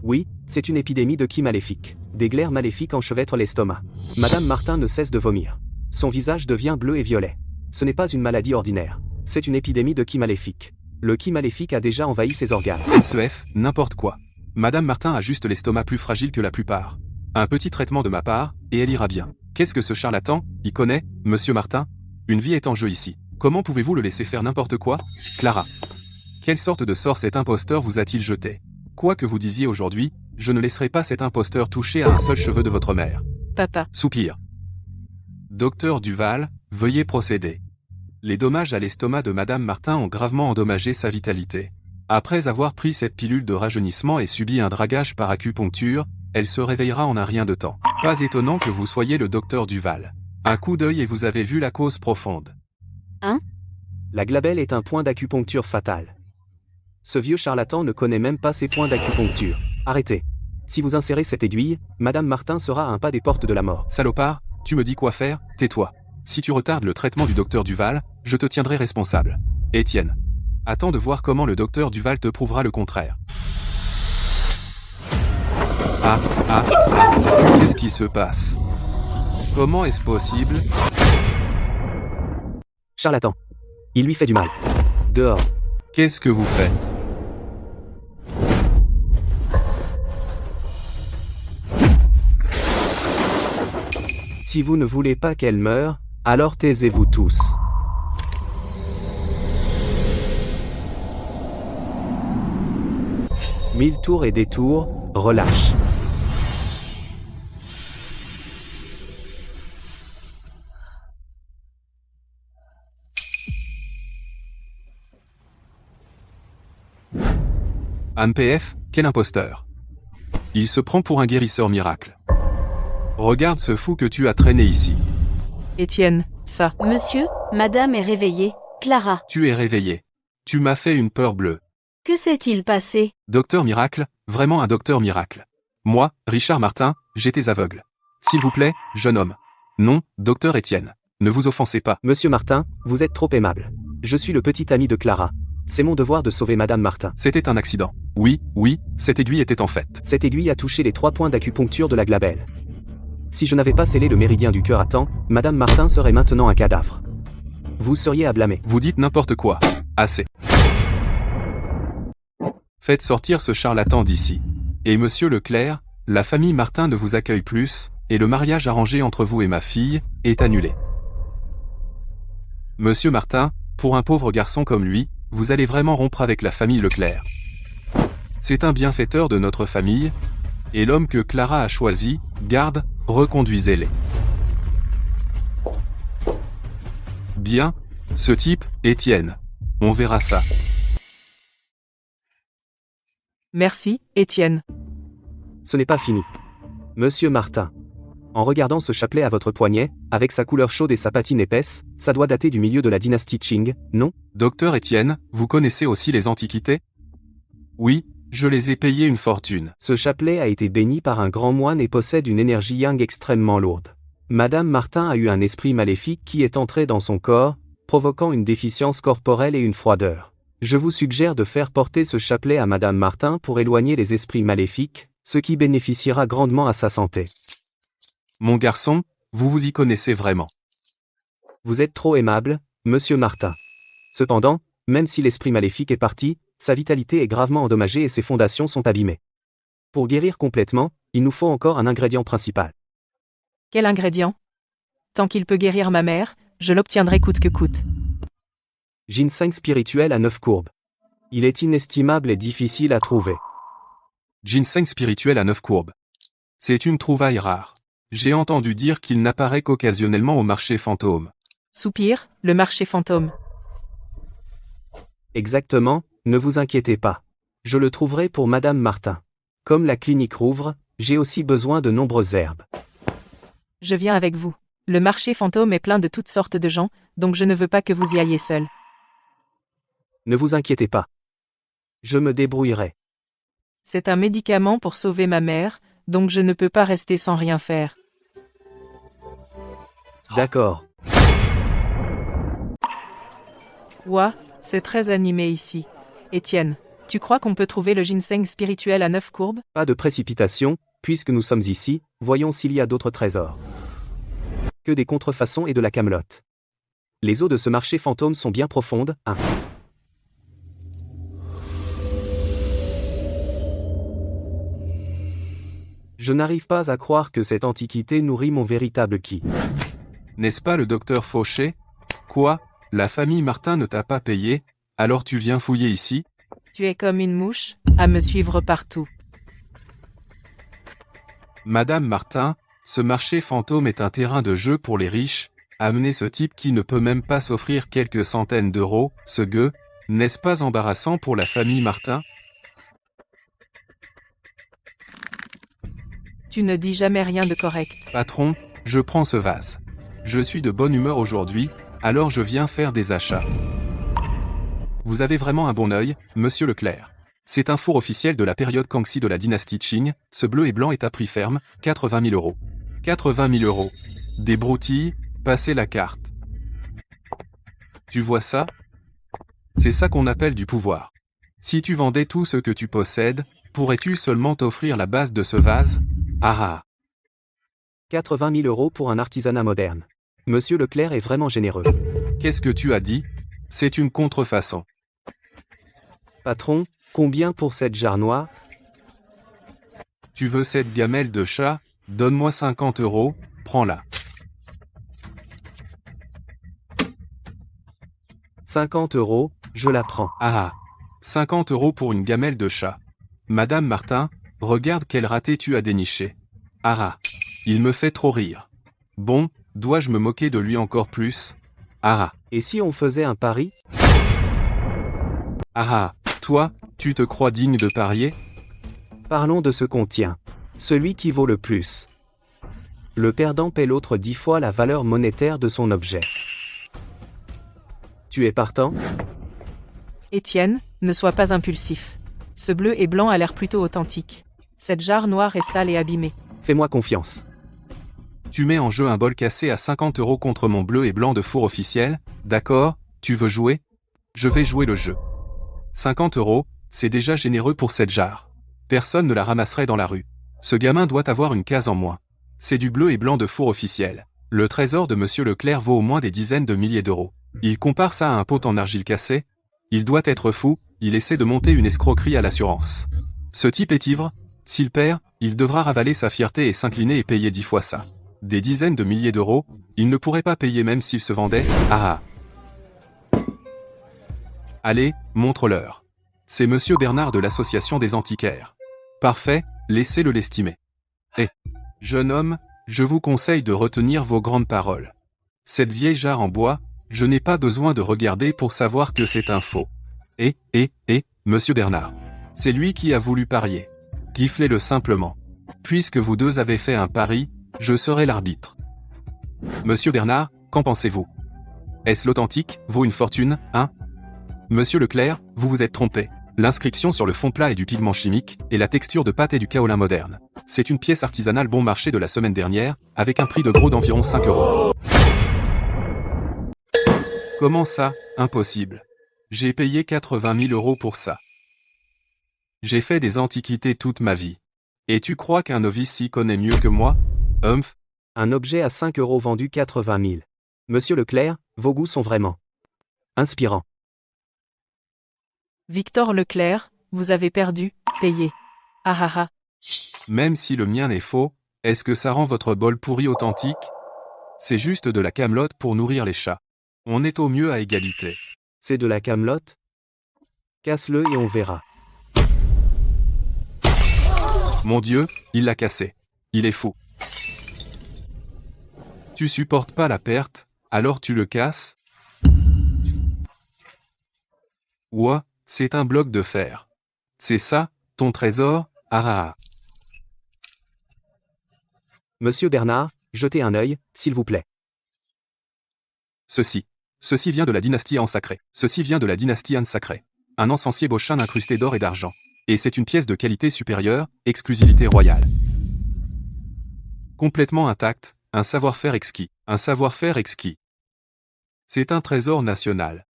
Oui, c'est une épidémie de qui maléfique. Des glaires maléfiques enchevêtrent l'estomac. Madame Martin ne cesse de vomir. Son visage devient bleu et violet. Ce n'est pas une maladie ordinaire. C'est une épidémie de qui maléfique. Le qui maléfique a déjà envahi ses organes. SEF, n'importe quoi. Madame Martin a juste l'estomac plus fragile que la plupart. Un petit traitement de ma part, et elle ira bien. Qu'est-ce que ce charlatan, y connaît, monsieur Martin? Une vie est en jeu ici. Comment pouvez-vous le laisser faire n'importe quoi? Clara. Quelle sorte de sort cet imposteur vous a-t-il jeté? Quoi que vous disiez aujourd'hui, je ne laisserai pas cet imposteur toucher à un seul cheveu de votre mère. Papa. Soupir. Docteur Duval, veuillez procéder. Les dommages à l'estomac de Madame Martin ont gravement endommagé sa vitalité. Après avoir pris cette pilule de rajeunissement et subi un dragage par acupuncture, elle se réveillera en un rien de temps. Pas étonnant que vous soyez le docteur Duval. Un coup d'œil et vous avez vu la cause profonde. Hein? La glabelle est un point d'acupuncture fatal. Ce vieux charlatan ne connaît même pas ses points d'acupuncture. Arrêtez. Si vous insérez cette aiguille, Madame Martin sera à un pas des portes de la mort. Salopard, tu me dis quoi faire? Tais-toi. Si tu retardes le traitement du docteur Duval, je te tiendrai responsable. Étienne. Attends de voir comment le docteur Duval te prouvera le contraire. Qu'est-ce qui se passe? Comment est-ce possible? Charlatan. Il lui fait du mal. Dehors. Qu'est-ce que vous faites? Si vous ne voulez pas qu'elle meure, alors taisez-vous tous. Mille tours et détours, relâche. Anne PF, quel imposteur. Il se prend pour un guérisseur miracle. Regarde ce fou que tu as traîné ici. Étienne, ça. Monsieur, madame est réveillée. Clara. Tu es réveillé. Tu m'as fait une peur bleue. Que s'est-il passé? Docteur miracle, vraiment un docteur miracle. Moi, Richard Martin, j'étais aveugle. S'il vous plaît, jeune homme. Non, docteur Étienne. Ne vous offensez pas. Monsieur Martin, vous êtes trop aimable. Je suis le petit ami de Clara. C'est mon devoir de sauver Madame Martin. C'était un accident. Oui, cette aiguille était en fait. Cette aiguille a touché les 3 points d'acupuncture de la glabelle. Si je n'avais pas scellé le méridien du cœur à temps, Madame Martin serait maintenant un cadavre. Vous seriez à blâmer. Vous dites n'importe quoi. Assez. Faites sortir ce charlatan d'ici. Et monsieur Leclerc, la famille Martin ne vous accueille plus, et le mariage arrangé entre vous et ma fille est annulé. Monsieur Martin, pour un pauvre garçon comme lui, vous allez vraiment rompre avec la famille Leclerc. C'est un bienfaiteur de notre famille, et l'homme que Clara a choisi, garde, reconduisez-les. Bien, ce type, Étienne. On verra ça. Merci, Étienne. Ce n'est pas fini. Monsieur Martin. En regardant ce chapelet à votre poignet, avec sa couleur chaude et sa patine épaisse, ça doit dater du milieu de la dynastie Qing, non? Docteur Étienne, vous connaissez aussi les antiquités? Oui, je les ai payées une fortune. Ce chapelet a été béni par un grand moine et possède une énergie yang extrêmement lourde. Madame Martin a eu un esprit maléfique qui est entré dans son corps, provoquant une déficience corporelle et une froideur. Je vous suggère de faire porter ce chapelet à Madame Martin pour éloigner les esprits maléfiques, ce qui bénéficiera grandement à sa santé. Mon garçon, vous vous y connaissez vraiment. Vous êtes trop aimable, monsieur Martin. Cependant, même si l'esprit maléfique est parti, sa vitalité est gravement endommagée et ses fondations sont abîmées. Pour guérir complètement, il nous faut encore un ingrédient principal. Quel ingrédient? Tant qu'il peut guérir ma mère, je l'obtiendrai coûte que coûte. Ginseng spirituel à 9 courbes. Il est inestimable et difficile à trouver. Ginseng spirituel à 9 courbes. C'est une trouvaille rare. J'ai entendu dire qu'il n'apparaît qu'occasionnellement au marché fantôme. Soupir, le marché fantôme. Exactement, ne vous inquiétez pas. Je le trouverai pour Madame Martin. Comme la clinique rouvre, j'ai aussi besoin de nombreuses herbes. Je viens avec vous. Le marché fantôme est plein de toutes sortes de gens, donc je ne veux pas que vous y alliez seul. Ne vous inquiétez pas. Je me débrouillerai. C'est un médicament pour sauver ma mère, donc je ne peux pas rester sans rien faire. D'accord. Ouah, c'est très animé ici. Étienne, tu crois qu'on peut trouver le ginseng spirituel à 9 courbes? Pas de précipitation, puisque nous sommes ici, voyons s'il y a d'autres trésors. Que des contrefaçons et de la camelote. Les eaux de ce marché fantôme sont bien profondes, hein. Je n'arrive pas à croire que cette antiquité nourrit mon véritable ki. N'est-ce pas le docteur Fauché? Quoi? La famille Martin ne t'a pas payé, alors tu viens fouiller ici? Tu es comme une mouche, à me suivre partout. Madame Martin, ce marché fantôme est un terrain de jeu pour les riches. Amener ce type qui ne peut même pas s'offrir quelques centaines d'euros, ce gueux, n'est-ce pas embarrassant pour la famille Martin? Tu ne dis jamais rien de correct. Patron, je prends ce vase. Je suis de bonne humeur aujourd'hui, alors je viens faire des achats. Vous avez vraiment un bon œil, monsieur Leclerc. C'est un four officiel de la période Kangxi de la dynastie Qing, ce bleu et blanc est à prix ferme, 80 000 euros. 80 000 euros. Des broutilles, passez la carte. Tu vois ça? C'est ça qu'on appelle du pouvoir. Si tu vendais tout ce que tu possèdes, pourrais-tu seulement t'offrir la base de ce vase? Ah ah. 80 000 euros pour un artisanat moderne. Monsieur Leclerc est vraiment généreux. Qu'est-ce que tu as dit? C'est une contrefaçon. Patron, combien pour cette jarre noire? Tu veux cette gamelle de chat? Donne-moi 50 euros, prends-la. 50 euros, je la prends. Ah ah. 50 euros pour une gamelle de chat. Madame Martin, regarde quel raté tu as déniché. Ah ah. Il me fait trop rire. Bon, dois-je me moquer de lui encore plus? Ah ah. Et si on faisait un pari? Ah ah. Toi, tu te crois digne de parier? Parlons de ce qu'on tient. Celui qui vaut le plus. Le perdant paie l'autre 10 fois la valeur monétaire de son objet. Tu es partant? Étienne, ne sois pas impulsif. Ce bleu et blanc a l'air plutôt authentique. Cette jarre noire est sale et abîmée. Fais-moi confiance. Tu mets en jeu un bol cassé à 50 euros contre mon bleu et blanc de four officiel, d'accord? Tu veux jouer? Je vais jouer le jeu. 50 euros, c'est déjà généreux pour cette jarre. Personne ne la ramasserait dans la rue. Ce gamin doit avoir une case en moins. C'est du bleu et blanc de four officiel. Le trésor de monsieur Leclerc vaut au moins des dizaines de milliers d'euros. Il compare ça à un pot en argile cassé. Il doit être fou, il essaie de monter une escroquerie à l'assurance. Ce type est ivre, s'il perd, il devra ravaler sa fierté et s'incliner et payer 10 fois ça. Des dizaines de milliers d'euros, il ne pourrait pas payer même s'il se vendait. Ah ah. Allez, montre-leur. C'est monsieur Bernard de l'association des antiquaires. Parfait, laissez-le l'estimer. Eh, jeune homme, je vous conseille de retenir vos grandes paroles. Cette vieille jarre en bois, je n'ai pas besoin de regarder pour savoir que c'est un faux. Monsieur Bernard. C'est lui qui a voulu parier. Giflez-le simplement. Puisque vous deux avez fait un pari, je serai l'arbitre. Monsieur Bernard, qu'en pensez-vous? Est-ce l'authentique, vaut une fortune, hein? Monsieur Leclerc, vous vous êtes trompé. L'inscription sur le fond plat est du pigment chimique, et la texture de pâte est du kaolin moderne. C'est une pièce artisanale bon marché de la semaine dernière, avec un prix de gros d'environ 5 euros. Comment ça, impossible? J'ai payé 80 000 euros pour ça. J'ai fait des antiquités toute ma vie. Et tu crois qu'un novice s'y connaît mieux que moi? Humph. Un objet à 5 € vendu 80 000. Monsieur Leclerc, vos goûts sont vraiment inspirants. Victor Leclerc, vous avez perdu, payez. Ah ah ah. Même si le mien est faux, est-ce que ça rend votre bol pourri authentique? C'est juste de la camelote pour nourrir les chats. On est au mieux à égalité. C'est de la camelote? Casse-le et on verra. Mon Dieu, il l'a cassé. Il est fou. Tu supportes pas la perte, alors tu le casses? Ouah, c'est un bloc de fer. C'est ça, ton trésor? Ah ah ah. Monsieur Bernard, jetez un œil, s'il vous plaît. Ceci vient de la dynastie Han Sacré. Ceci vient de la dynastie Han Sacré. Un encensier Boshin incrusté d'or et d'argent. Et c'est une pièce de qualité supérieure, exclusivité royale. Complètement intacte, un savoir-faire exquis. Un savoir-faire exquis. C'est un trésor national.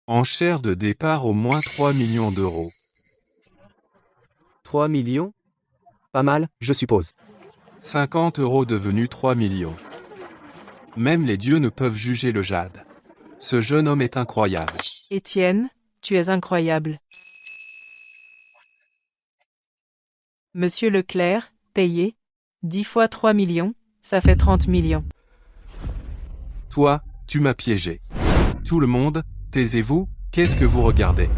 Enchère de départ au moins 3 millions d'euros. 3 millions? Pas mal, je suppose. 50 € devenus 3 millions. Même les dieux ne peuvent juger le jade. Ce jeune homme est incroyable. Étienne, tu es incroyable. Monsieur Leclerc, payez. 10 fois 3 millions, ça fait 30 millions. Toi, tu m'as piégé. Tout le monde, taisez-vous, qu'est-ce que vous regardez?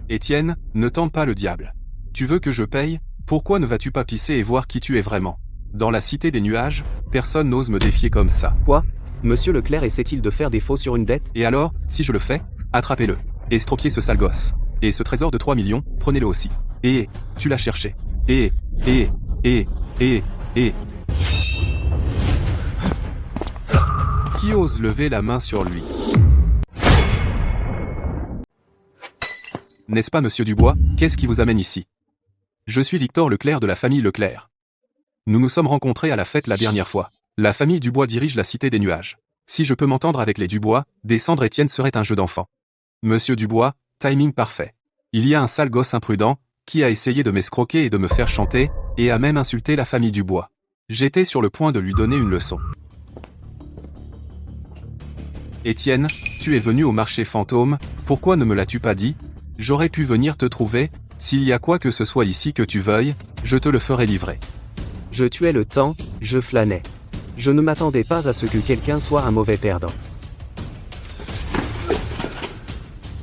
Étienne, ne tente pas le diable. Tu veux que je paye? Pourquoi ne vas-tu pas pisser et voir qui tu es vraiment? Dans la cité des nuages, personne n'ose me défier comme ça. Quoi? Monsieur Leclerc essaie-t-il de faire des faux sur une dette? Et alors, si je le fais, attrapez-le. Estropiez ce sale gosse. Et ce trésor de 3 millions, prenez-le aussi. Et, tu l'as cherché. Et. Qui ose lever la main sur lui? N'est-ce pas, monsieur Dubois? Qu'est-ce qui vous amène ici? Je suis Victor Leclerc de la famille Leclerc. Nous nous sommes rencontrés à la fête la dernière fois. La famille Dubois dirige la cité des nuages. Si je peux m'entendre avec les Dubois, descendre Étienne serait un jeu d'enfant. Monsieur Dubois, timing parfait. Il y a un sale gosse imprudent, qui a essayé de m'escroquer et de me faire chanter, et a même insulté la famille Dubois. J'étais sur le point de lui donner une leçon. Étienne, tu es venu au marché fantôme, pourquoi ne me l'as-tu pas dit? J'aurais pu venir te trouver, s'il y a quoi que ce soit ici que tu veuilles, je te le ferai livrer. Je tuais le temps, je flânais. Je ne m'attendais pas à ce que quelqu'un soit un mauvais perdant.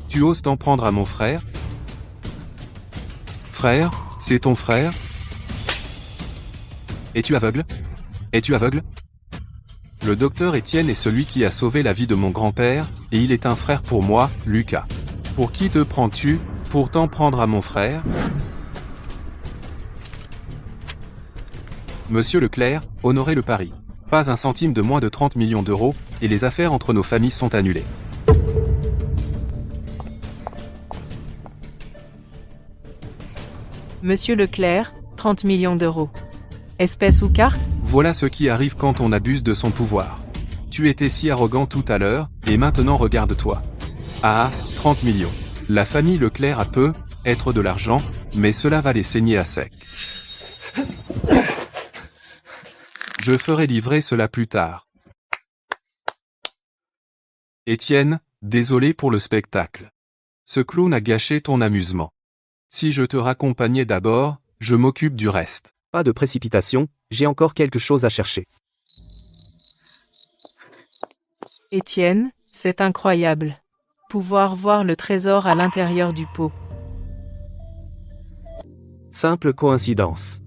Tu oses t'en prendre à mon frère? Frère, c'est ton frère? Es-tu aveugle? Es-tu aveugle? Le docteur Étienne est celui qui a sauvé la vie de mon grand-père, et il est un frère pour moi, Lucas. Pour qui te prends-tu, pour t'en prendre à mon frère? Monsieur Leclerc, honorez le pari. Pas un centime de moins de 30 millions d'euros, et les affaires entre nos familles sont annulées. Monsieur Leclerc, 30 millions d'euros. Espèce ou carte? Voilà ce qui arrive quand on abuse de son pouvoir. Tu étais si arrogant tout à l'heure, et maintenant regarde-toi. Ah, 30 millions. La famille Leclerc a peu, être de l'argent, mais cela va les saigner à sec. Je ferai livrer cela plus tard. Étienne, désolé pour le spectacle. Ce clown a gâché ton amusement. Si je te raccompagnais d'abord, je m'occupe du reste. Pas de précipitation, j'ai encore quelque chose à chercher. Étienne, c'est incroyable. Pouvoir voir le trésor à l'intérieur du pot. Simple coïncidence.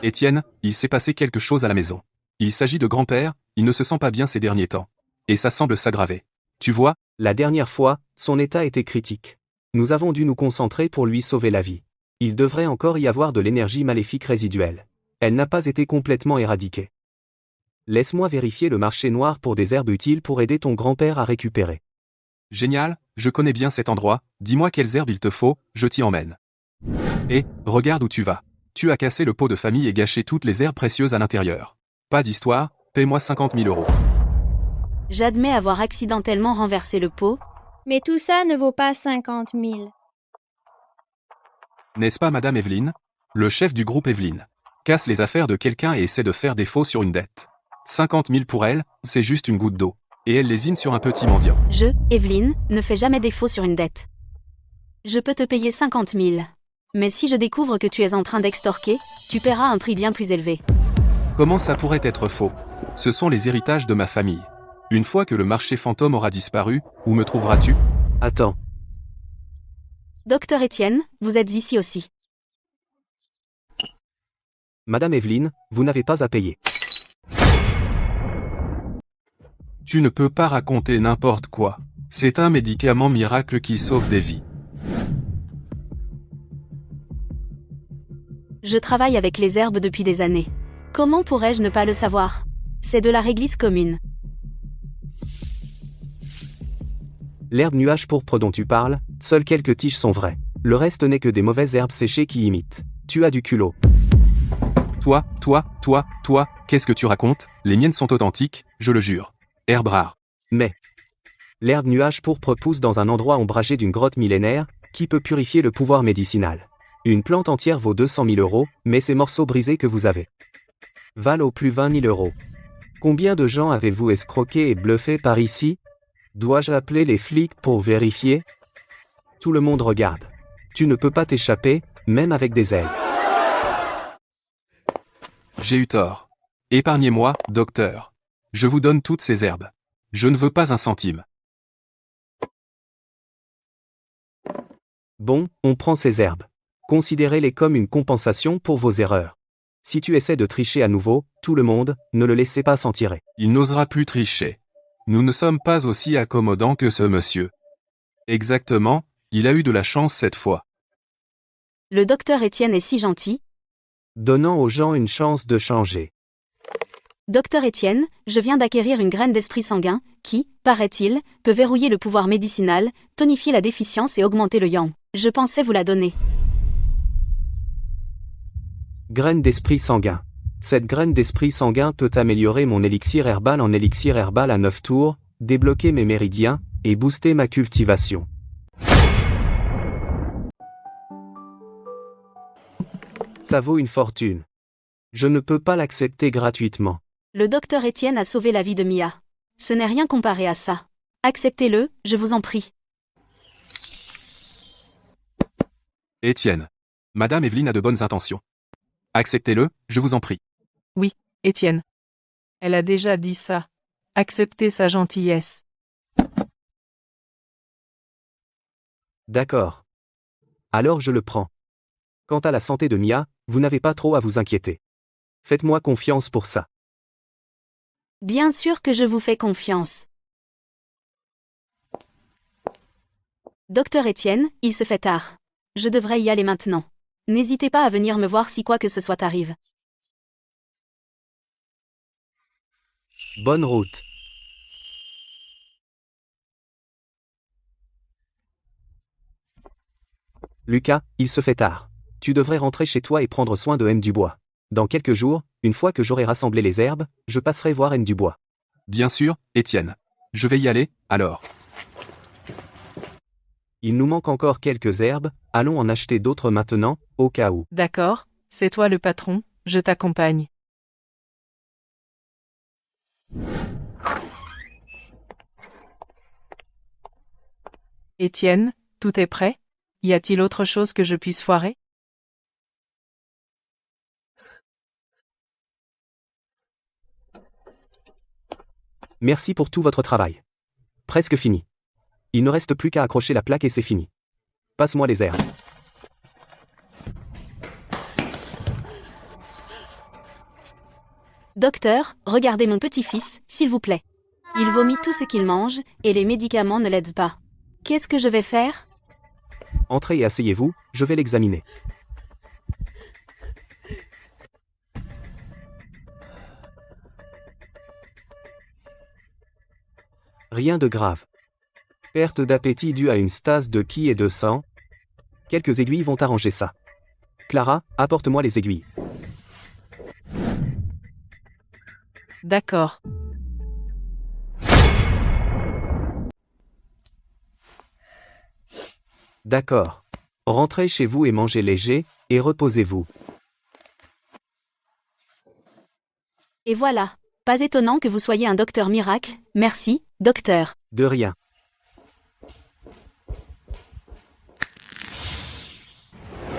Étienne, il s'est passé quelque chose à la maison. Il s'agit de grand-père, il ne se sent pas bien ces derniers temps. Et ça semble s'aggraver. Tu vois? La dernière fois, son état était critique. Nous avons dû nous concentrer pour lui sauver la vie. Il devrait encore y avoir de l'énergie maléfique résiduelle. Elle n'a pas été complètement éradiquée. Laisse-moi vérifier le marché noir pour des herbes utiles pour aider ton grand-père à récupérer. Génial, je connais bien cet endroit, dis-moi quelles herbes il te faut, je t'y emmène. Et, regarde où tu vas. Tu as cassé le pot de famille et gâché toutes les herbes précieuses à l'intérieur. Pas d'histoire, paie-moi 50 000 euros. J'admets avoir accidentellement renversé le pot. Mais tout ça ne vaut pas 50 000. N'est-ce pas Madame Evelyne? Le chef du groupe Evelyne casse les affaires de quelqu'un et essaie de faire défaut sur une dette. 50 000 pour elle, c'est juste une goutte d'eau. Et elle lésine sur un petit mendiant. Je, Evelyne, ne fais jamais défaut sur une dette. Je peux te payer 50 000. Mais si je découvre que tu es en train d'extorquer, tu paieras un prix bien plus élevé. Comment ça pourrait être faux? Ce sont les héritages de ma famille. Une fois que le marché fantôme aura disparu, où me trouveras-tu? Attends. Docteur Étienne, vous êtes ici aussi. Madame Evelyne, vous n'avez pas à payer. Tu ne peux pas raconter n'importe quoi. C'est un médicament miracle qui sauve des vies. Je travaille avec les herbes depuis des années. Comment pourrais-je ne pas le savoir? C'est de la réglisse commune. L'herbe nuage pourpre dont tu parles, seules quelques tiges sont vraies. Le reste n'est que des mauvaises herbes séchées qui imitent. Tu as du culot. Toi, qu'est-ce que tu racontes? Les miennes sont authentiques, je le jure. Herbe rare. Mais l'herbe nuage pourpre pousse dans un endroit ombragé d'une grotte millénaire, qui peut purifier le pouvoir médicinal. Une plante entière vaut 200 000 €, mais ces morceaux brisés que vous avez valent au plus 20 000 €. Combien de gens avez-vous escroqué et bluffé par ici? Dois-je appeler les flics pour vérifier? Tout le monde regarde. Tu ne peux pas t'échapper, même avec des ailes. J'ai eu tort. Épargnez-moi, docteur. Je vous donne toutes ces herbes. Je ne veux pas un centime. Bon, on prend ces herbes. Considérez-les comme une compensation pour vos erreurs. Si tu essaies de tricher à nouveau, tout le monde, ne le laissez pas s'en tirer. Il n'osera plus tricher. Nous ne sommes pas aussi accommodants que ce monsieur. Exactement, il a eu de la chance cette fois. Le docteur Étienne est si gentil. Donnant aux gens une chance de changer. Docteur Étienne, je viens d'acquérir une graine d'esprit sanguin, qui, paraît-il, peut verrouiller le pouvoir médicinal, tonifier la déficience et augmenter le yang. Je pensais vous la donner. Graine d'esprit sanguin. Cette graine d'esprit sanguin peut améliorer mon élixir herbal en élixir herbal à 9 tours, débloquer mes méridiens, et booster ma cultivation. Ça vaut une fortune. Je ne peux pas l'accepter gratuitement. Le docteur Étienne a sauvé la vie de Mia. Ce n'est rien comparé à ça. Acceptez-le, je vous en prie. Étienne. Madame Evelyne a de bonnes intentions. Acceptez-le, je vous en prie. Oui, Étienne. Elle a déjà dit ça. Acceptez sa gentillesse. D'accord. Alors je le prends. Quant à la santé de Mia, vous n'avez pas trop à vous inquiéter. Faites-moi confiance pour ça. Bien sûr que je vous fais confiance. Docteur Étienne, il se fait tard. Je devrais y aller maintenant. N'hésitez pas à venir me voir si quoi que ce soit arrive. Bonne route. Lucas, il se fait tard. Tu devrais rentrer chez toi et prendre soin de N. Dubois. Dans quelques jours, une fois que j'aurai rassemblé les herbes, je passerai voir N. Dubois. Bien sûr, Étienne. Je vais y aller, alors. Il nous manque encore quelques herbes, allons en acheter d'autres maintenant, au cas où. D'accord, c'est toi le patron, je t'accompagne. Étienne, tout est prêt? Y a-t-il autre chose que je puisse foirer? Merci pour tout votre travail. Presque fini. Il ne reste plus qu'à accrocher la plaque et c'est fini. Passe-moi les herbes. Docteur, regardez mon petit-fils, s'il vous plaît. Il vomit tout ce qu'il mange, et les médicaments ne l'aident pas. Qu'est-ce que je vais faire? Entrez et asseyez-vous, je vais l'examiner. Rien de grave. Perte d'appétit due à une stase de ki et de sang. Quelques aiguilles vont arranger ça. Clara, apporte-moi les aiguilles. D'accord. D'accord. Rentrez chez vous et mangez léger, et reposez-vous. Et voilà. Pas étonnant que vous soyez un docteur miracle. Merci, docteur. De rien.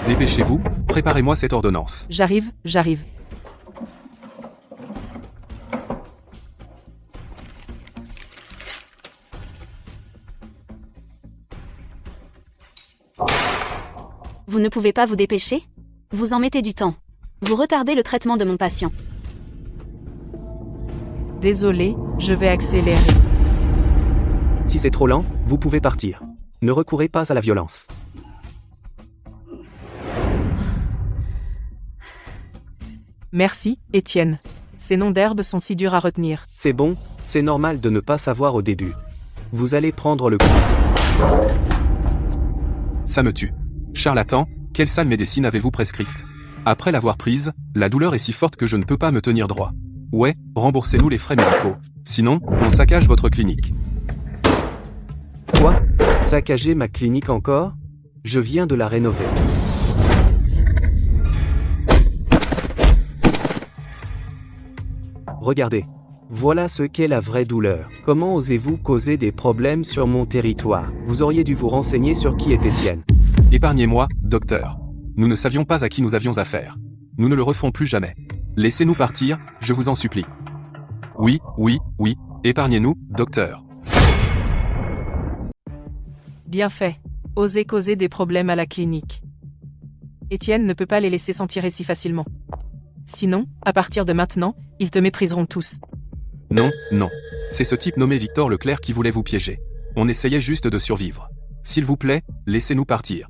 Dépêchez-vous, préparez-moi cette ordonnance. J'arrive. Vous ne pouvez pas vous dépêcher? Vous en mettez du temps. Vous retardez le traitement de mon patient. Désolé, je vais accélérer. Si c'est trop lent, vous pouvez partir. Ne recourez pas à la violence. Merci, Étienne. Ces noms d'herbes sont si durs à retenir. C'est bon, c'est normal de ne pas savoir au début. Vous allez prendre le coup. Ça me tue. Charlatan, quelle sale médecine avez-vous prescrite? Après l'avoir prise, la douleur est si forte que je ne peux pas me tenir droit. Ouais, remboursez-nous les frais médicaux. Sinon, on saccage votre clinique. Quoi? Saccager ma clinique encore? Je viens de la rénover. Regardez. Voilà ce qu'est la vraie douleur. Comment osez-vous causer des problèmes sur mon territoire? Vous auriez dû vous renseigner sur qui est Étienne. Épargnez-moi, docteur. Nous ne savions pas à qui nous avions affaire. Nous ne le referons plus jamais. Laissez-nous partir, je vous en supplie. Oui, épargnez-nous, docteur. Bien fait. Osez causer des problèmes à la clinique. Étienne ne peut pas les laisser s'en tirer si facilement. Sinon, à partir de maintenant, ils te mépriseront tous. Non. C'est ce type nommé Victor Leclerc qui voulait vous piéger. On essayait juste de survivre. S'il vous plaît, laissez-nous partir.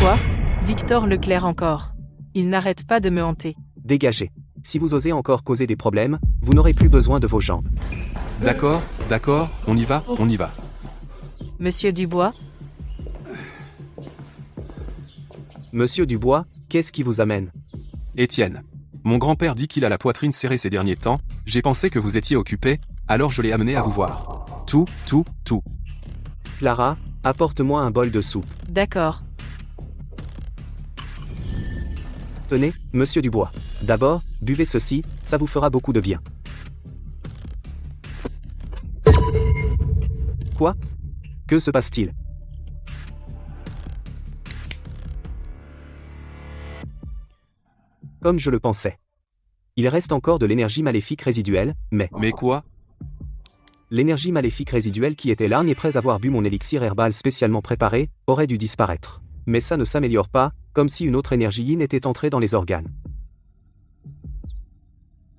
Quoi? Victor Leclerc encore. Il n'arrête pas de me hanter. Dégagez. Si vous osez encore causer des problèmes, vous n'aurez plus besoin de vos jambes. D'accord, on y va. Monsieur Dubois? Monsieur Dubois, qu'est-ce qui vous amène? Étienne. Mon grand-père dit qu'il a la poitrine serrée ces derniers temps, j'ai pensé que vous étiez occupé, alors je l'ai amené à vous voir. Tout. Clara, apporte-moi un bol de soupe. D'accord. Tenez, monsieur Dubois. D'abord, buvez ceci, ça vous fera beaucoup de bien. Quoi? Que se passe-t-il? Comme je le pensais. Il reste encore de l'énergie maléfique résiduelle, mais... Mais quoi? L'énergie maléfique résiduelle qui était là, après avoir bu mon élixir herbal spécialement préparé, aurait dû disparaître. Mais ça ne s'améliore pas, comme si une autre énergie yin était entrée dans les organes.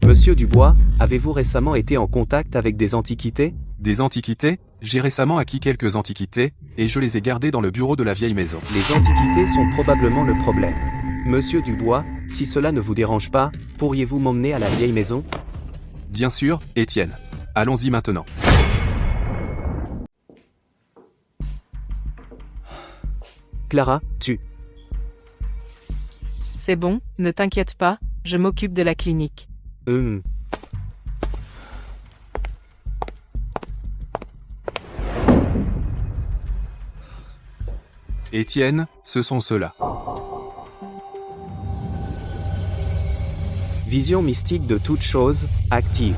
Monsieur Dubois, avez-vous récemment été en contact avec des antiquités? Des antiquités? J'ai récemment acquis quelques antiquités, et je les ai gardées dans le bureau de la vieille maison. Les antiquités sont probablement le problème. Monsieur Dubois, si cela ne vous dérange pas, pourriez-vous m'emmener à la vieille maison? Bien sûr, Étienne. Allons-y maintenant. Clara, tu... C'est bon, ne t'inquiète pas, je m'occupe de la clinique. Étienne, ce sont ceux-là. Vision mystique de toute chose, active.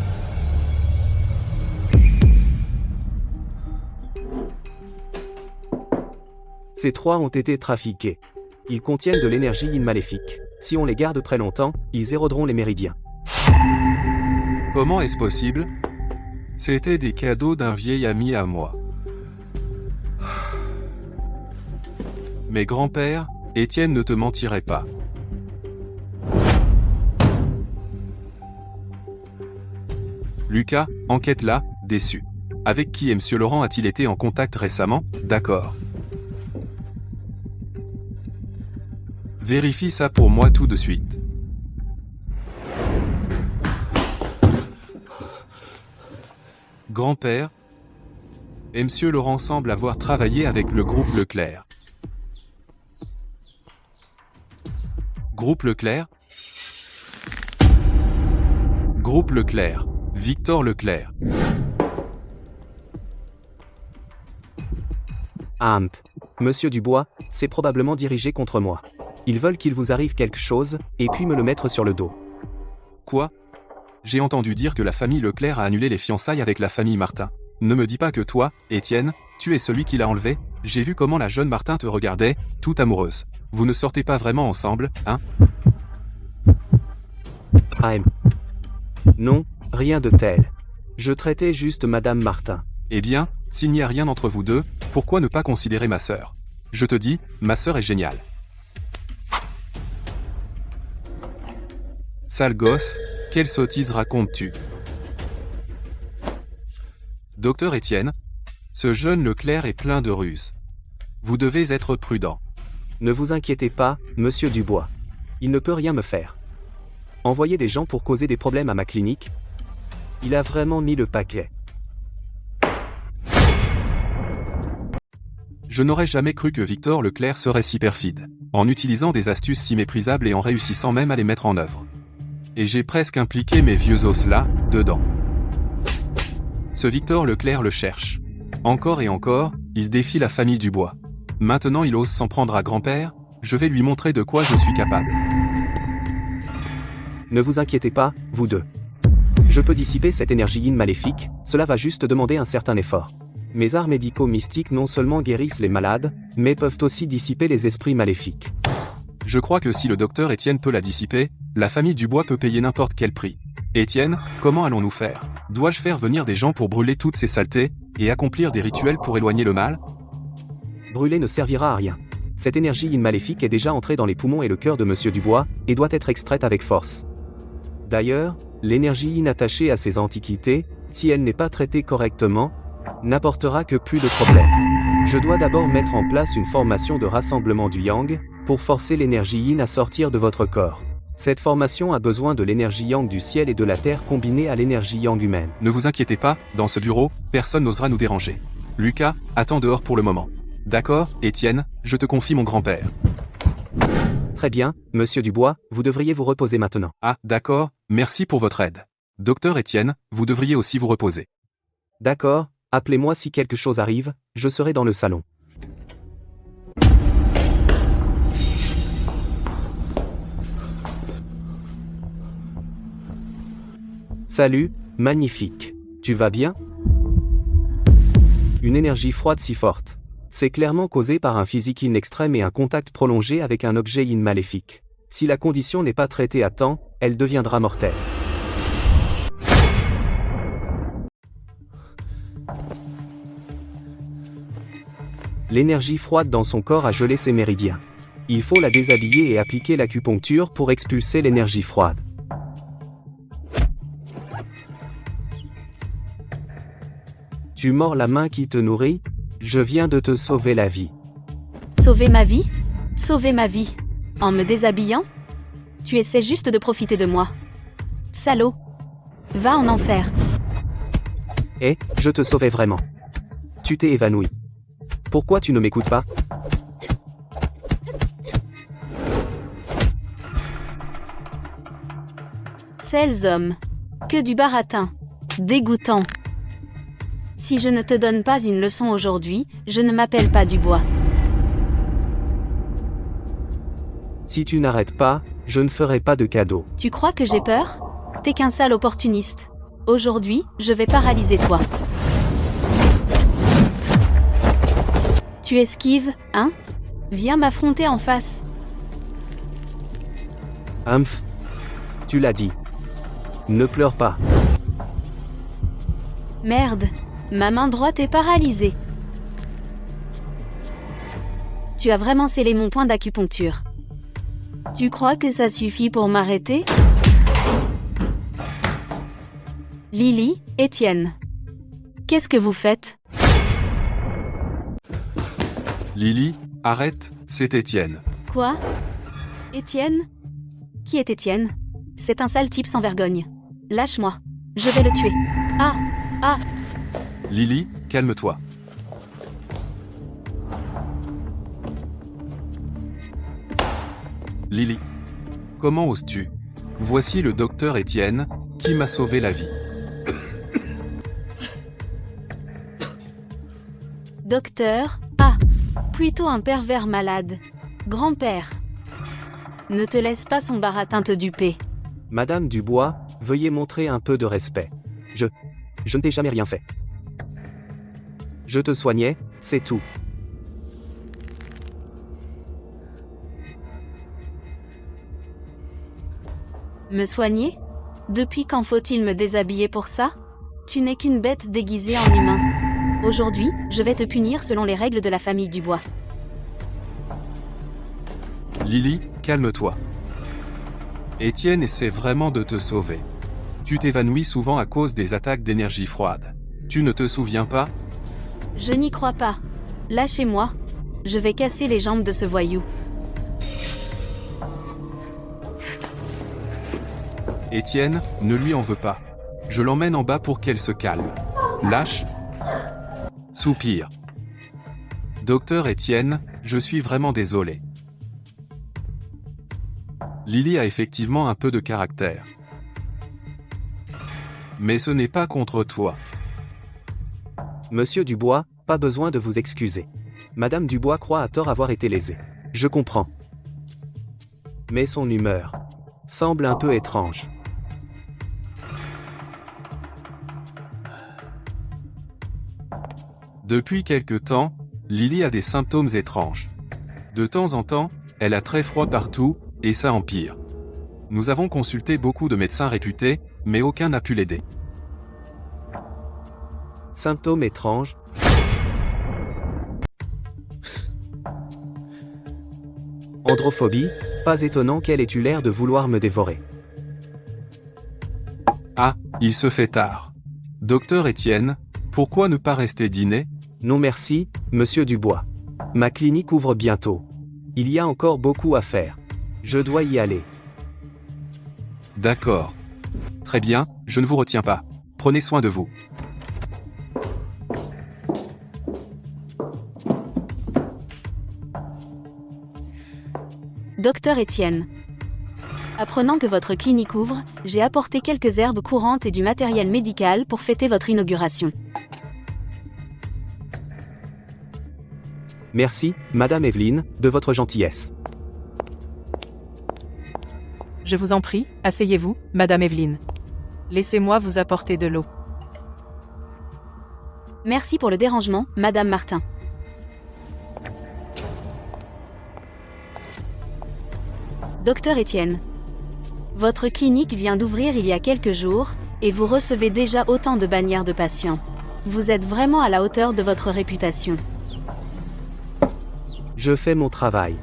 Ces trois ont été trafiqués. Ils contiennent de l'énergie yin maléfique. Si on les garde très longtemps, ils éroderont les méridiens. Comment est-ce possible? C'était des cadeaux d'un vieil ami à moi. Mais grand-père, Étienne ne te mentirait pas. Lucas, enquête là, déçu. Avec qui M. Laurent a-t-il été en contact récemment? D'accord. Vérifie ça pour moi tout de suite. Grand-père, M. Laurent semble avoir travaillé avec le groupe Leclerc. Groupe Leclerc? Groupe Leclerc. Victor Leclerc. Amp. Monsieur Dubois, c'est probablement dirigé contre moi. Ils veulent qu'il vous arrive quelque chose, et puis me le mettre sur le dos. Quoi? J'ai entendu dire que la famille Leclerc a annulé les fiançailles avec la famille Martin. Ne me dis pas que toi, Étienne, tu es celui qui l'a enlevé. J'ai vu comment la jeune Martin te regardait, toute amoureuse. Vous ne sortez pas vraiment ensemble, hein? Non, rien de tel. Je traitais juste Madame Martin. Eh bien, s'il n'y a rien entre vous deux, pourquoi ne pas considérer ma sœur? Je te dis, ma sœur est géniale. Sale gosse, quelle sottise racontes-tu? Docteur Étienne, ce jeune Leclerc est plein de ruses. Vous devez être prudent. Ne vous inquiétez pas, Monsieur Dubois. Il ne peut rien me faire. Envoyer des gens pour causer des problèmes à ma clinique? Il a vraiment mis le paquet. Je n'aurais jamais cru que Victor Leclerc serait si perfide, en utilisant des astuces si méprisables et en réussissant même à les mettre en œuvre. Et j'ai presque impliqué mes vieux os là, dedans. Ce Victor Leclerc le cherche. Encore et encore, il défie la famille Dubois. Maintenant il ose s'en prendre à grand-père, je vais lui montrer de quoi je suis capable. Ne vous inquiétez pas, vous deux. Je peux dissiper cette énergie yin maléfique, cela va juste demander un certain effort. Mes arts médicaux mystiques non seulement guérissent les malades, mais peuvent aussi dissiper les esprits maléfiques. Je crois que si le docteur Étienne peut la dissiper, la famille Dubois peut payer n'importe quel prix. Étienne, comment allons-nous faire? Dois-je faire venir des gens pour brûler toutes ces saletés, et accomplir des rituels pour éloigner le mal? Brûler ne servira à rien. Cette énergie yin maléfique est déjà entrée dans les poumons et le cœur de Monsieur Dubois, et doit être extraite avec force. D'ailleurs, l'énergie yin attachée à ces antiquités, si elle n'est pas traitée correctement, n'apportera que plus de problèmes. Je dois d'abord mettre en place une formation de rassemblement du yang, pour forcer l'énergie yin à sortir de votre corps. Cette formation a besoin de l'énergie yang du ciel et de la terre combinée à l'énergie yang humaine. Ne vous inquiétez pas, dans ce bureau, personne n'osera nous déranger. Lucas, attends dehors pour le moment. D'accord, Étienne, je te confie mon grand-père. Très bien, Monsieur Dubois, vous devriez vous reposer maintenant. Ah, d'accord, merci pour votre aide. Docteur Étienne, vous devriez aussi vous reposer. D'accord, appelez-moi si quelque chose arrive, je serai dans le salon. Salut, magnifique. Tu vas bien? Une énergie froide si forte. C'est clairement causé par un physique yin extrême et un contact prolongé avec un objet yin maléfique. Si la condition n'est pas traitée à temps, elle deviendra mortelle. L'énergie froide dans son corps a gelé ses méridiens. Il faut la déshabiller et appliquer l'acupuncture pour expulser l'énergie froide. Tu mords la main qui te nourrit? Je viens de te sauver la vie. Sauver ma vie? Sauver ma vie? En me déshabillant? Tu essaies juste de profiter de moi. Salaud. Va en enfer. Eh, je te sauvais vraiment. Tu t'es évanoui. Pourquoi tu ne m'écoutes pas? Sales hommes. Que du baratin. Dégoûtant. Si je ne te donne pas une leçon aujourd'hui, je ne m'appelle pas Dubois. Si tu n'arrêtes pas, je ne ferai pas de cadeau. Tu crois que j'ai peur? T'es qu'un sale opportuniste. Aujourd'hui, je vais paralyser toi. Tu esquives, hein? Viens m'affronter en face. Humph. Tu l'as dit. Ne pleure pas. Merde. Ma main droite est paralysée. Tu as vraiment scellé mon point d'acupuncture. Tu crois que ça suffit pour m'arrêter? Lily, Étienne. Qu'est-ce que vous faites? Lily, arrête, c'est Étienne. Quoi? Étienne? Qui est Étienne? C'est un sale type sans vergogne. Lâche-moi. Je vais le tuer. Ah! Ah! Lily, calme-toi. Lily. Comment oses-tu? Voici le docteur Étienne, qui m'a sauvé la vie. Docteur, ah! Plutôt un pervers malade. Grand-père. Ne te laisse pas son baratin te duper. Madame Dubois, veuillez montrer un peu de respect. Je ne t'ai jamais rien fait. Je te soignais, c'est tout. Me soigner? Depuis quand faut-il me déshabiller pour ça? Tu n'es qu'une bête déguisée en humain. Aujourd'hui, je vais te punir selon les règles de la famille Dubois. Lily, calme-toi. Étienne essaie vraiment de te sauver. Tu t'évanouis souvent à cause des attaques d'énergie froide. Tu ne te souviens pas? Je n'y crois pas. Lâchez-moi. Je vais casser les jambes de ce voyou. Étienne, ne lui en veux pas. Je l'emmène en bas pour qu'elle se calme. Lâche. Soupire. Docteur Étienne, je suis vraiment désolé. Lily a effectivement un peu de caractère. Mais ce n'est pas contre toi. Monsieur Dubois, pas besoin de vous excuser. Madame Dubois croit à tort avoir été lésée. Je comprends. Mais son humeur semble un peu étrange. Depuis quelque temps, Lily a des symptômes étranges. De temps en temps, elle a très froid partout, et ça empire. Nous avons consulté beaucoup de médecins réputés, mais aucun n'a pu l'aider. Symptômes étranges. Androphobie, pas étonnant qu'elle ait eu l'air de vouloir me dévorer. Ah, il se fait tard. Docteur Étienne, pourquoi ne pas rester dîner? Non merci, monsieur Dubois. Ma clinique ouvre bientôt. Il y a encore beaucoup à faire. Je dois y aller. D'accord. Très bien, je ne vous retiens pas. Prenez soin de vous. Docteur Étienne. Apprenant que votre clinique ouvre, j'ai apporté quelques herbes courantes et du matériel médical pour fêter votre inauguration. Merci, Madame Evelyne, de votre gentillesse. Je vous en prie, asseyez-vous, Madame Evelyne. Laissez-moi vous apporter de l'eau. Merci pour le dérangement, Madame Martin. Docteur Étienne. Votre clinique vient d'ouvrir il y a quelques jours, et vous recevez déjà autant de bannières de patients. Vous êtes vraiment à la hauteur de votre réputation. Je fais mon travail.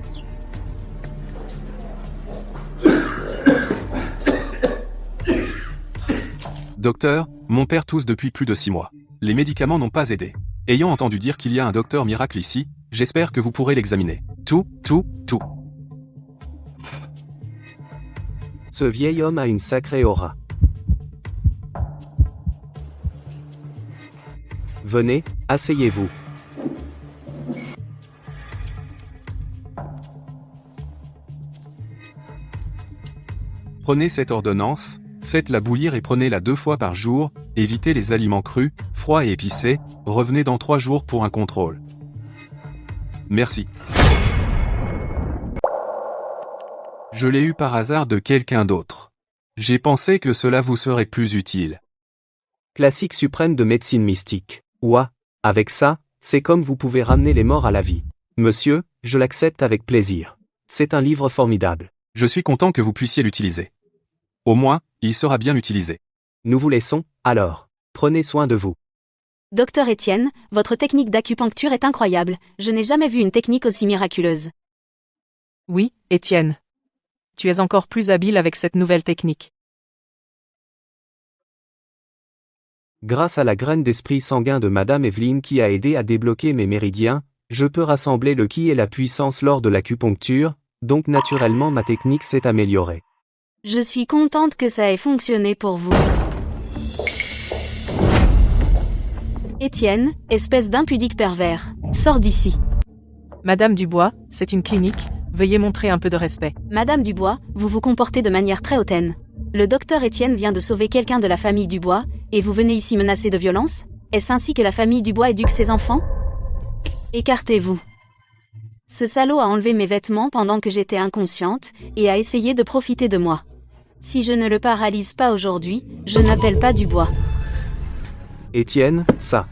Docteur, mon père tousse depuis plus de 6 mois. Les médicaments n'ont pas aidé. Ayant entendu dire qu'il y a un docteur miracle ici, j'espère que vous pourrez l'examiner. Tout. Ce vieil homme a une sacrée aura. Venez, asseyez-vous. Prenez cette ordonnance, faites-la bouillir et prenez-la 2 fois par jour, évitez les aliments crus, froids et épicés, revenez dans 3 jours pour un contrôle. Merci. Je l'ai eu par hasard de quelqu'un d'autre. J'ai pensé que cela vous serait plus utile. Classique suprême de médecine mystique. Ouah, avec ça, c'est comme vous pouvez ramener les morts à la vie. Monsieur, je l'accepte avec plaisir. C'est un livre formidable. Je suis content que vous puissiez l'utiliser. Au moins, il sera bien utilisé. Nous vous laissons, alors. Prenez soin de vous. Docteur Étienne, votre technique d'acupuncture est incroyable. Je n'ai jamais vu une technique aussi miraculeuse. Oui, Étienne. Tu es encore plus habile avec cette nouvelle technique. Grâce à la graine d'esprit sanguin de Madame Evelyne qui a aidé à débloquer mes méridiens, je peux rassembler le ki et la puissance lors de l'acupuncture, donc naturellement ma technique s'est améliorée. Je suis contente que ça ait fonctionné pour vous. Étienne, espèce d'impudique pervers, sors d'ici. Madame Dubois, c'est une clinique, veuillez montrer un peu de respect. Madame Dubois, vous vous comportez de manière très hautaine. Le docteur Étienne vient de sauver quelqu'un de la famille Dubois, et vous venez ici menacer de violence? Est-ce ainsi que la famille Dubois éduque ses enfants? Écartez-vous. Ce salaud a enlevé mes vêtements pendant que j'étais inconsciente, et a essayé de profiter de moi. Si je ne le paralyse pas aujourd'hui, je n'appelle pas Dubois. Étienne, ça.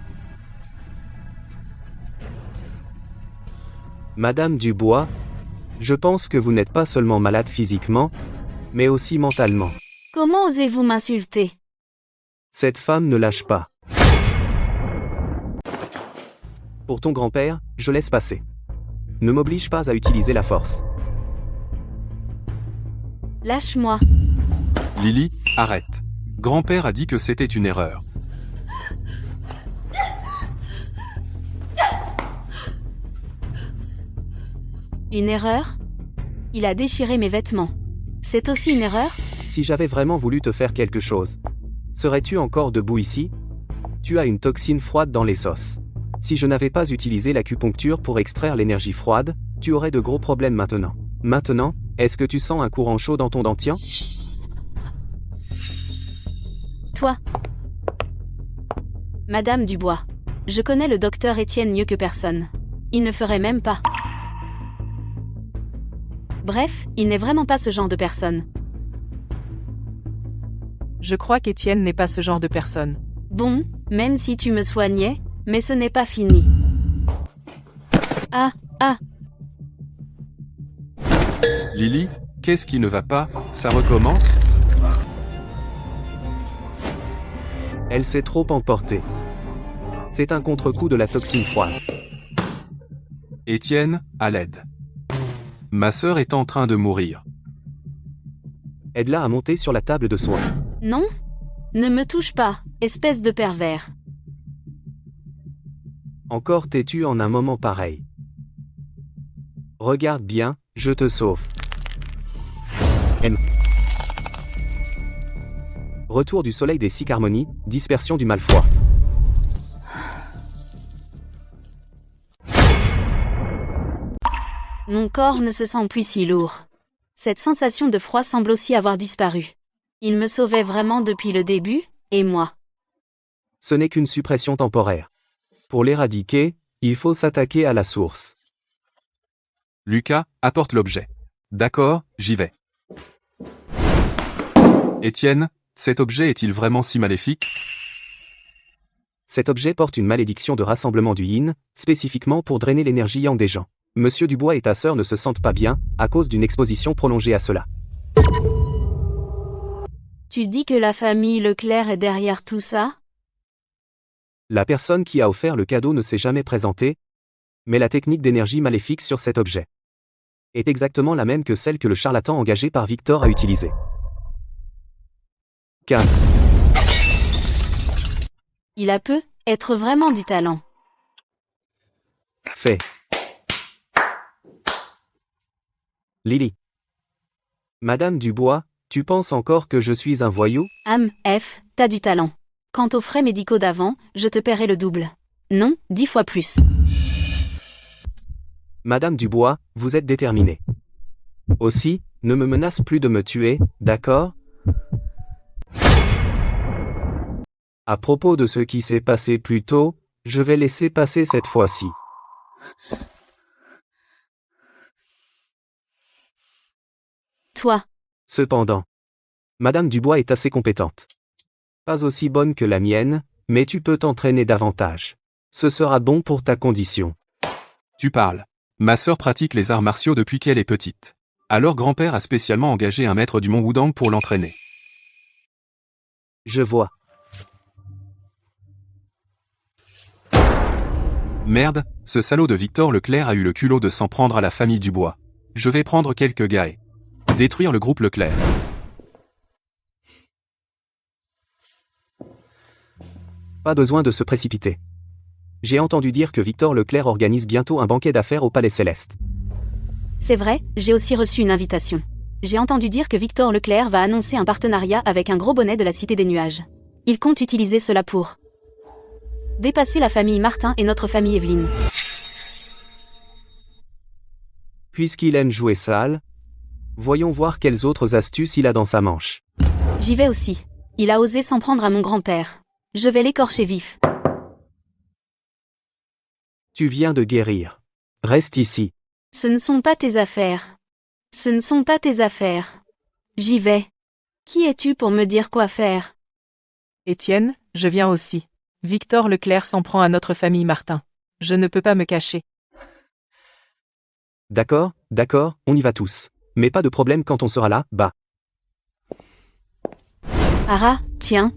Madame Dubois, je pense que vous n'êtes pas seulement malade physiquement, mais aussi mentalement. Comment osez-vous m'insulter? Cette femme ne lâche pas. Pour ton grand-père, je laisse passer. Ne m'oblige pas à utiliser la force. Lâche-moi. Lily, arrête. Grand-père a dit que c'était une erreur. Une erreur? Il a déchiré mes vêtements. C'est aussi une erreur? Si j'avais vraiment voulu te faire quelque chose, serais-tu encore debout ici? Tu as une toxine froide dans les os. Si je n'avais pas utilisé l'acupuncture pour extraire l'énergie froide, tu aurais de gros problèmes maintenant. Maintenant, est-ce que tu sens un courant chaud dans ton dentier? Toi. Madame Dubois. Je connais le docteur Étienne mieux que personne. Il ne ferait même pas. Bref, il n'est vraiment pas ce genre de personne. Je crois qu'Étienne n'est pas ce genre de personne. Bon, même si tu me soignais, mais ce n'est pas fini. Ah. Lily, qu'est-ce qui ne va pas? Ça recommence? Elle s'est trop emportée. C'est un contre-coup de la toxine froide. Étienne, à l'aide. Ma sœur est en train de mourir. Aide-la à monter sur la table de soins. Non? Ne me touche pas, espèce de pervers. Encore têtu en un moment pareil. Regarde bien, je te sauve. Retour du soleil des 6 harmonies, dispersion du mal-froid. Mon corps ne se sent plus si lourd. Cette sensation de froid semble aussi avoir disparu. Il me sauvait vraiment depuis le début, et moi. Ce n'est qu'une suppression temporaire. Pour l'éradiquer, il faut s'attaquer à la source. Lucas, apporte l'objet. D'accord, j'y vais. Étienne, cet objet est-il vraiment si maléfique? Cet objet porte une malédiction de rassemblement du yin, spécifiquement pour drainer l'énergie yang des gens. Monsieur Dubois et ta sœur ne se sentent pas bien, à cause d'une exposition prolongée à cela. Tu dis que la famille Leclerc est derrière tout ça? La personne qui a offert le cadeau ne s'est jamais présentée, mais la technique d'énergie maléfique sur cet objet est exactement la même que celle que le charlatan engagé par Victor a utilisée. Casse. Il a peut être vraiment du talent. Fait. Lily. Madame Dubois, tu penses encore que je suis un voyou? T'as du talent. Quant aux frais médicaux d'avant, je te paierai le double. Non, 10 fois plus. Madame Dubois, vous êtes déterminée. Aussi, ne me menace plus de me tuer, d'accord? À propos de ce qui s'est passé plus tôt, je vais laisser passer cette fois-ci. Toi. Cependant, Madame Dubois est assez compétente. Pas aussi bonne que la mienne, mais tu peux t'entraîner davantage. Ce sera bon pour ta condition. Tu parles. Ma sœur pratique les arts martiaux depuis qu'elle est petite. Alors grand-père a spécialement engagé un maître du Mont Wudang pour l'entraîner. Je vois. Merde, ce salaud de Victor Leclerc a eu le culot de s'en prendre à la famille Dubois. Je vais prendre quelques gars et détruire le groupe Leclerc. Pas besoin de se précipiter. J'ai entendu dire que Victor Leclerc organise bientôt un banquet d'affaires au Palais Céleste. C'est vrai, j'ai aussi reçu une invitation. J'ai entendu dire que Victor Leclerc va annoncer un partenariat avec un gros bonnet de la Cité des Nuages. Il compte utiliser cela pour dépasser la famille Martin et notre famille Evelyne. Puisqu'il aime jouer sale, voyons voir quelles autres astuces il a dans sa manche. J'y vais aussi. Il a osé s'en prendre à mon grand-père. Je vais l'écorcher vif. Tu viens de guérir. Reste ici. Ce ne sont pas tes affaires. Ce ne sont pas tes affaires. J'y vais. Qui es-tu pour me dire quoi faire? Étienne, je viens aussi. Victor Leclerc s'en prend à notre famille Martin. Je ne peux pas me cacher. D'accord, on y va tous. Mais pas de problème quand on sera là, bah. Ah, tiens.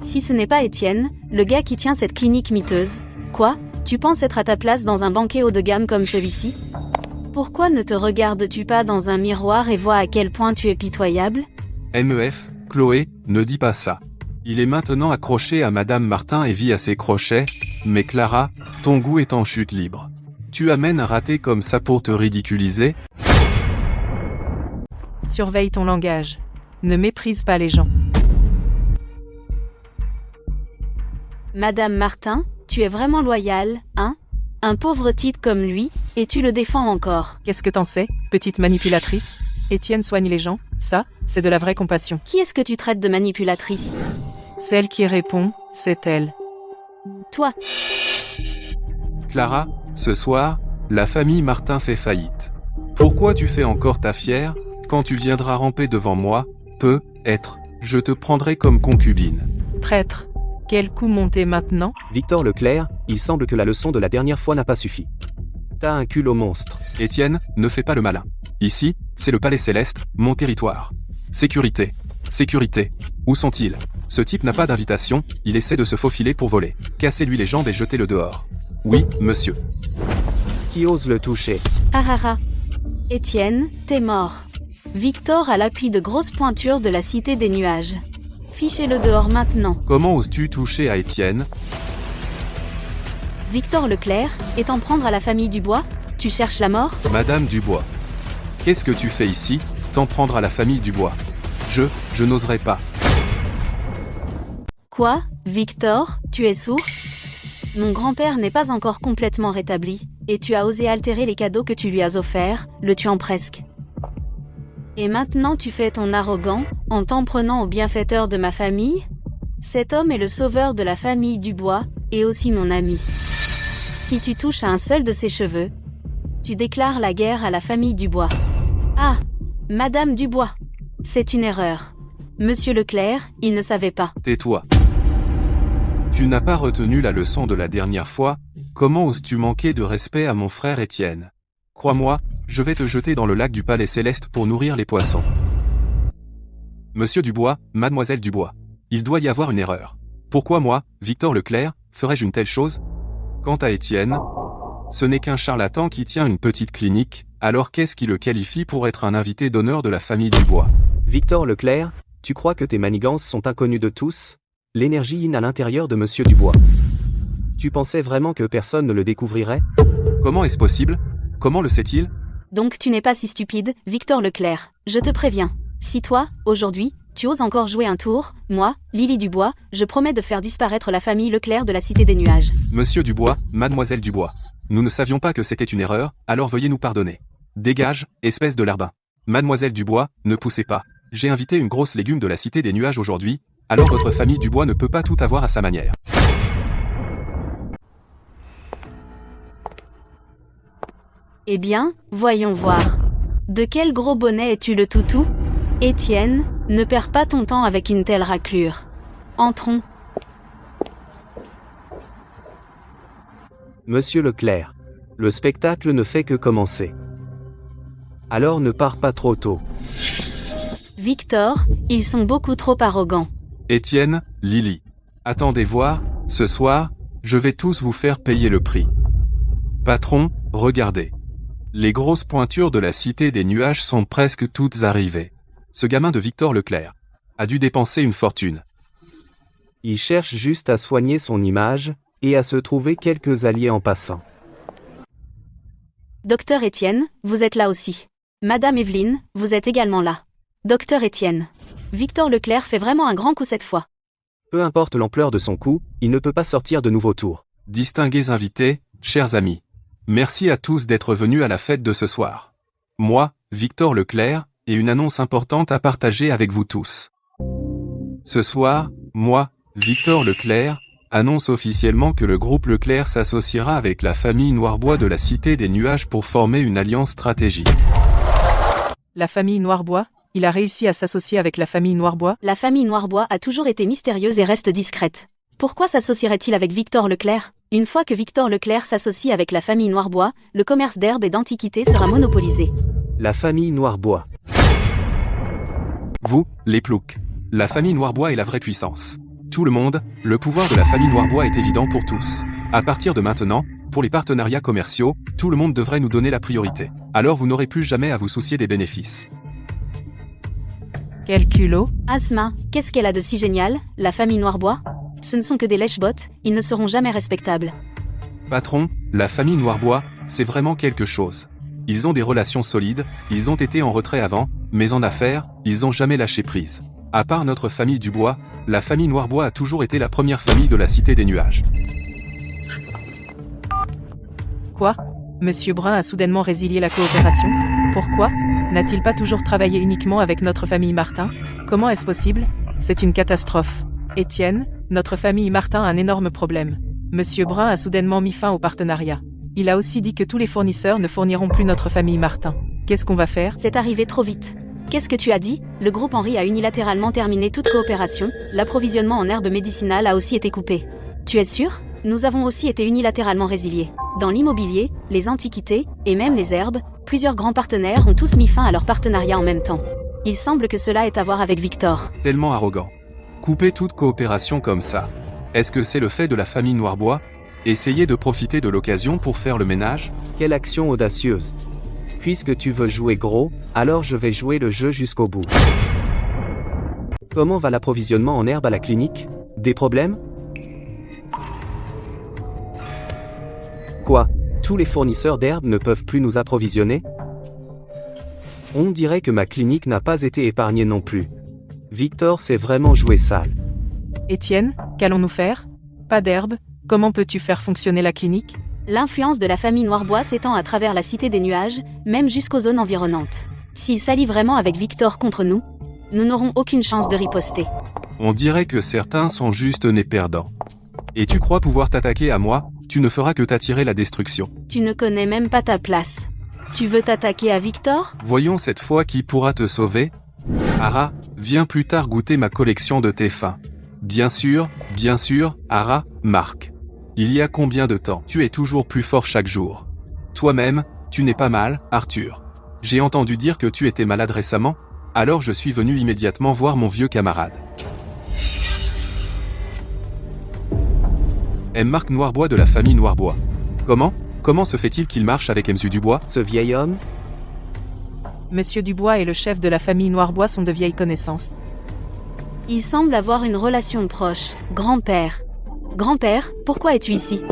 Si ce n'est pas Étienne, le gars qui tient cette clinique miteuse, quoi? Tu penses être à ta place dans un banquet haut de gamme comme celui-ci? Pourquoi ne te regardes-tu pas dans un miroir et vois à quel point tu es pitoyable? MEF, Chloé, ne dis pas ça. Il est maintenant accroché à Madame Martin et vit à ses crochets, mais Clara, ton goût est en chute libre. Tu amènes un raté comme ça pour te ridiculiser? Surveille ton langage. Ne méprise pas les gens. Madame Martin, tu es vraiment loyale, hein? Un pauvre type comme lui, et tu le défends encore. Qu'est-ce que t'en sais, petite manipulatrice? Étienne soigne les gens, ça, c'est de la vraie compassion. Qui est-ce que tu traites de manipulatrice? Celle qui répond, c'est elle. Toi. Clara, ce soir, la famille Martin fait faillite. Pourquoi tu fais encore ta fière? Quand tu viendras ramper devant moi, peut-être, je te prendrai comme concubine. Traître. Quel coup monter maintenant? Victor Leclerc, il semble que la leçon de la dernière fois n'a pas suffi. T'as un culot monstre. Étienne, ne fais pas le malin. Ici, c'est le palais céleste, mon territoire. Sécurité. Où sont-ils? Ce type n'a pas d'invitation, il essaie de se faufiler pour voler. Cassez-lui les jambes et jetez-le dehors. Oui, monsieur. Qui ose le toucher? Ah. Étienne, t'es mort. Victor a l'appui de grosses pointures de la cité des nuages. Fichez-le dehors maintenant. Comment oses-tu toucher à Étienne? Victor Leclerc, et t'en prendre à la famille Dubois? Tu cherches la mort? Madame Dubois. Qu'est-ce que tu fais ici? T'en prendre à la famille Dubois. Je n'oserais pas. Quoi? Victor, tu es sourd? Mon grand-père n'est pas encore complètement rétabli, et tu as osé altérer les cadeaux que tu lui as offerts, le tuant presque. Et maintenant tu fais ton arrogant, en t'en prenant au bienfaiteur de ma famille? Cet homme est le sauveur de la famille Dubois, et aussi mon ami. Si tu touches à un seul de ses cheveux, tu déclares la guerre à la famille Dubois. Ah, Madame Dubois, c'est une erreur. Monsieur Leclerc, il ne savait pas. Tais-toi. Tu n'as pas retenu la leçon de la dernière fois, comment oses-tu manquer de respect à mon frère Étienne? Crois-moi, je vais te jeter dans le lac du Palais Céleste pour nourrir les poissons. Monsieur Dubois, Mademoiselle Dubois. Il doit y avoir une erreur. Pourquoi moi, Victor Leclerc, ferais-je une telle chose? Quant à Étienne, ce n'est qu'un charlatan qui tient une petite clinique, alors qu'est-ce qui le qualifie pour être un invité d'honneur de la famille Dubois? Victor Leclerc, tu crois que tes manigances sont inconnues de tous? L'énergie yin à l'intérieur de Monsieur Dubois. Tu pensais vraiment que personne ne le découvrirait? Comment est-ce possible? Comment le sait-il? Donc tu n'es pas si stupide, Victor Leclerc, je te préviens. Si toi, aujourd'hui, tu oses encore jouer un tour, moi, Lily Dubois, je promets de faire disparaître la famille Leclerc de la Cité des Nuages. Monsieur Dubois, Mademoiselle Dubois. Nous ne savions pas que c'était une erreur, alors veuillez nous pardonner. Dégage, espèce de larbin. Mademoiselle Dubois, ne poussez pas. J'ai invité une grosse légume de la Cité des Nuages aujourd'hui, alors votre famille Dubois ne peut pas tout avoir à sa manière. Eh bien, voyons voir. De quel gros bonnet es-tu le toutou? Étienne, ne perds pas ton temps avec une telle raclure. Entrons. Monsieur Leclerc, le spectacle ne fait que commencer. Alors ne pars pas trop tôt. Victor, ils sont beaucoup trop arrogants. Étienne, Lily. Attendez voir, ce soir, je vais tous vous faire payer le prix. Patron, regardez. Les grosses pointures de la Cité des Nuages sont presque toutes arrivées. Ce gamin de Victor Leclerc a dû dépenser une fortune. Il cherche juste à soigner son image, et à se trouver quelques alliés en passant. Docteur Étienne, vous êtes là aussi. Madame Evelyne, vous êtes également là. Docteur Étienne. Victor Leclerc fait vraiment un grand coup cette fois. Peu importe l'ampleur de son coup, il ne peut pas sortir de nouveaux tours. Distingués invités, chers amis. Merci à tous d'être venus à la fête de ce soir. Moi, Victor Leclerc, ai une annonce importante à partager avec vous tous. Ce soir, moi, Victor Leclerc, annonce officiellement que le groupe Leclerc s'associera avec la famille Noirbois de la Cité des Nuages pour former une alliance stratégique. La famille Noirbois, il a réussi à s'associer avec la famille Noirbois? La famille Noirbois a toujours été mystérieuse et reste discrète. Pourquoi s'associerait-il avec Victor Leclerc? Une fois que Victor Leclerc s'associe avec la famille Noirbois, le commerce d'herbes et d'antiquités sera monopolisé. La famille Noirbois. Vous, les ploucs. La famille Noirbois est la vraie puissance. Tout le monde, le pouvoir de la famille Noirbois est évident pour tous. À partir de maintenant, pour les partenariats commerciaux, tout le monde devrait nous donner la priorité. Alors vous n'aurez plus jamais à vous soucier des bénéfices. Quel culot? Asma, qu'est-ce qu'elle a de si génial, la famille Noirbois? Ce ne sont que des lèche-bottes, ils ne seront jamais respectables. Patron, la famille Noirbois, c'est vraiment quelque chose. Ils ont des relations solides, ils ont été en retrait avant, mais en affaires, ils ont jamais lâché prise. À part notre famille Dubois, la famille Noirbois a toujours été la première famille de la Cité des Nuages. Quoi? Monsieur Brun a soudainement résilié la coopération? Pourquoi? N'a-t-il pas toujours travaillé uniquement avec notre famille Martin? Comment est-ce possible? C'est une catastrophe. Étienne, notre famille Martin a un énorme problème. Monsieur Brun a soudainement mis fin au partenariat. Il a aussi dit que tous les fournisseurs ne fourniront plus notre famille Martin. Qu'est-ce qu'on va faire? C'est arrivé trop vite. Qu'est-ce que tu as dit? Le groupe Henry a unilatéralement terminé toute coopération, l'approvisionnement en herbes médicinales a aussi été coupé. Tu es sûr? Nous avons aussi été unilatéralement résiliés. Dans l'immobilier, les antiquités, et même les herbes, plusieurs grands partenaires ont tous mis fin à leur partenariat en même temps. Il semble que cela ait à voir avec Victor. Tellement arrogant. Couper toute coopération comme ça. Est-ce que c'est le fait de la famille Noirbois? Essayer de profiter de l'occasion pour faire le ménage? Quelle action audacieuse. Puisque tu veux jouer gros, alors je vais jouer le jeu jusqu'au bout. Comment va l'approvisionnement en herbe à la clinique? Des problèmes? Quoi? Tous les fournisseurs d'herbes ne peuvent plus nous approvisionner? On dirait que ma clinique n'a pas été épargnée non plus. Victor s'est vraiment joué sale. Étienne, qu'allons-nous faire? Pas d'herbe, comment peux-tu faire fonctionner la clinique? L'influence de la famille Noirbois s'étend à travers la Cité des Nuages, même jusqu'aux zones environnantes. S'il s'allie vraiment avec Victor contre nous, nous n'aurons aucune chance de riposter. On dirait que certains sont juste nés perdants. Et tu crois pouvoir t'attaquer à moi? Tu ne feras que t'attirer la destruction. Tu ne connais même pas ta place. Tu veux t'attaquer à Victor? Voyons cette fois qui pourra te sauver. Ara, viens plus tard goûter ma collection de thé fin. Bien sûr, Ara, Marc. Il y a combien de temps? Tu es toujours plus fort chaque jour. Toi-même, tu n'es pas mal, Arthur. J'ai entendu dire que tu étais malade récemment, alors je suis venu immédiatement voir mon vieux camarade. M. Marc Noirbois de la famille Noirbois. Comment se fait-il qu'il marche avec Mzu Dubois? Ce vieil homme? Monsieur Dubois et le chef de la famille Noirbois sont de vieilles connaissances. Ils semblent avoir une relation proche. Grand-père. Grand-père, pourquoi es-tu ici?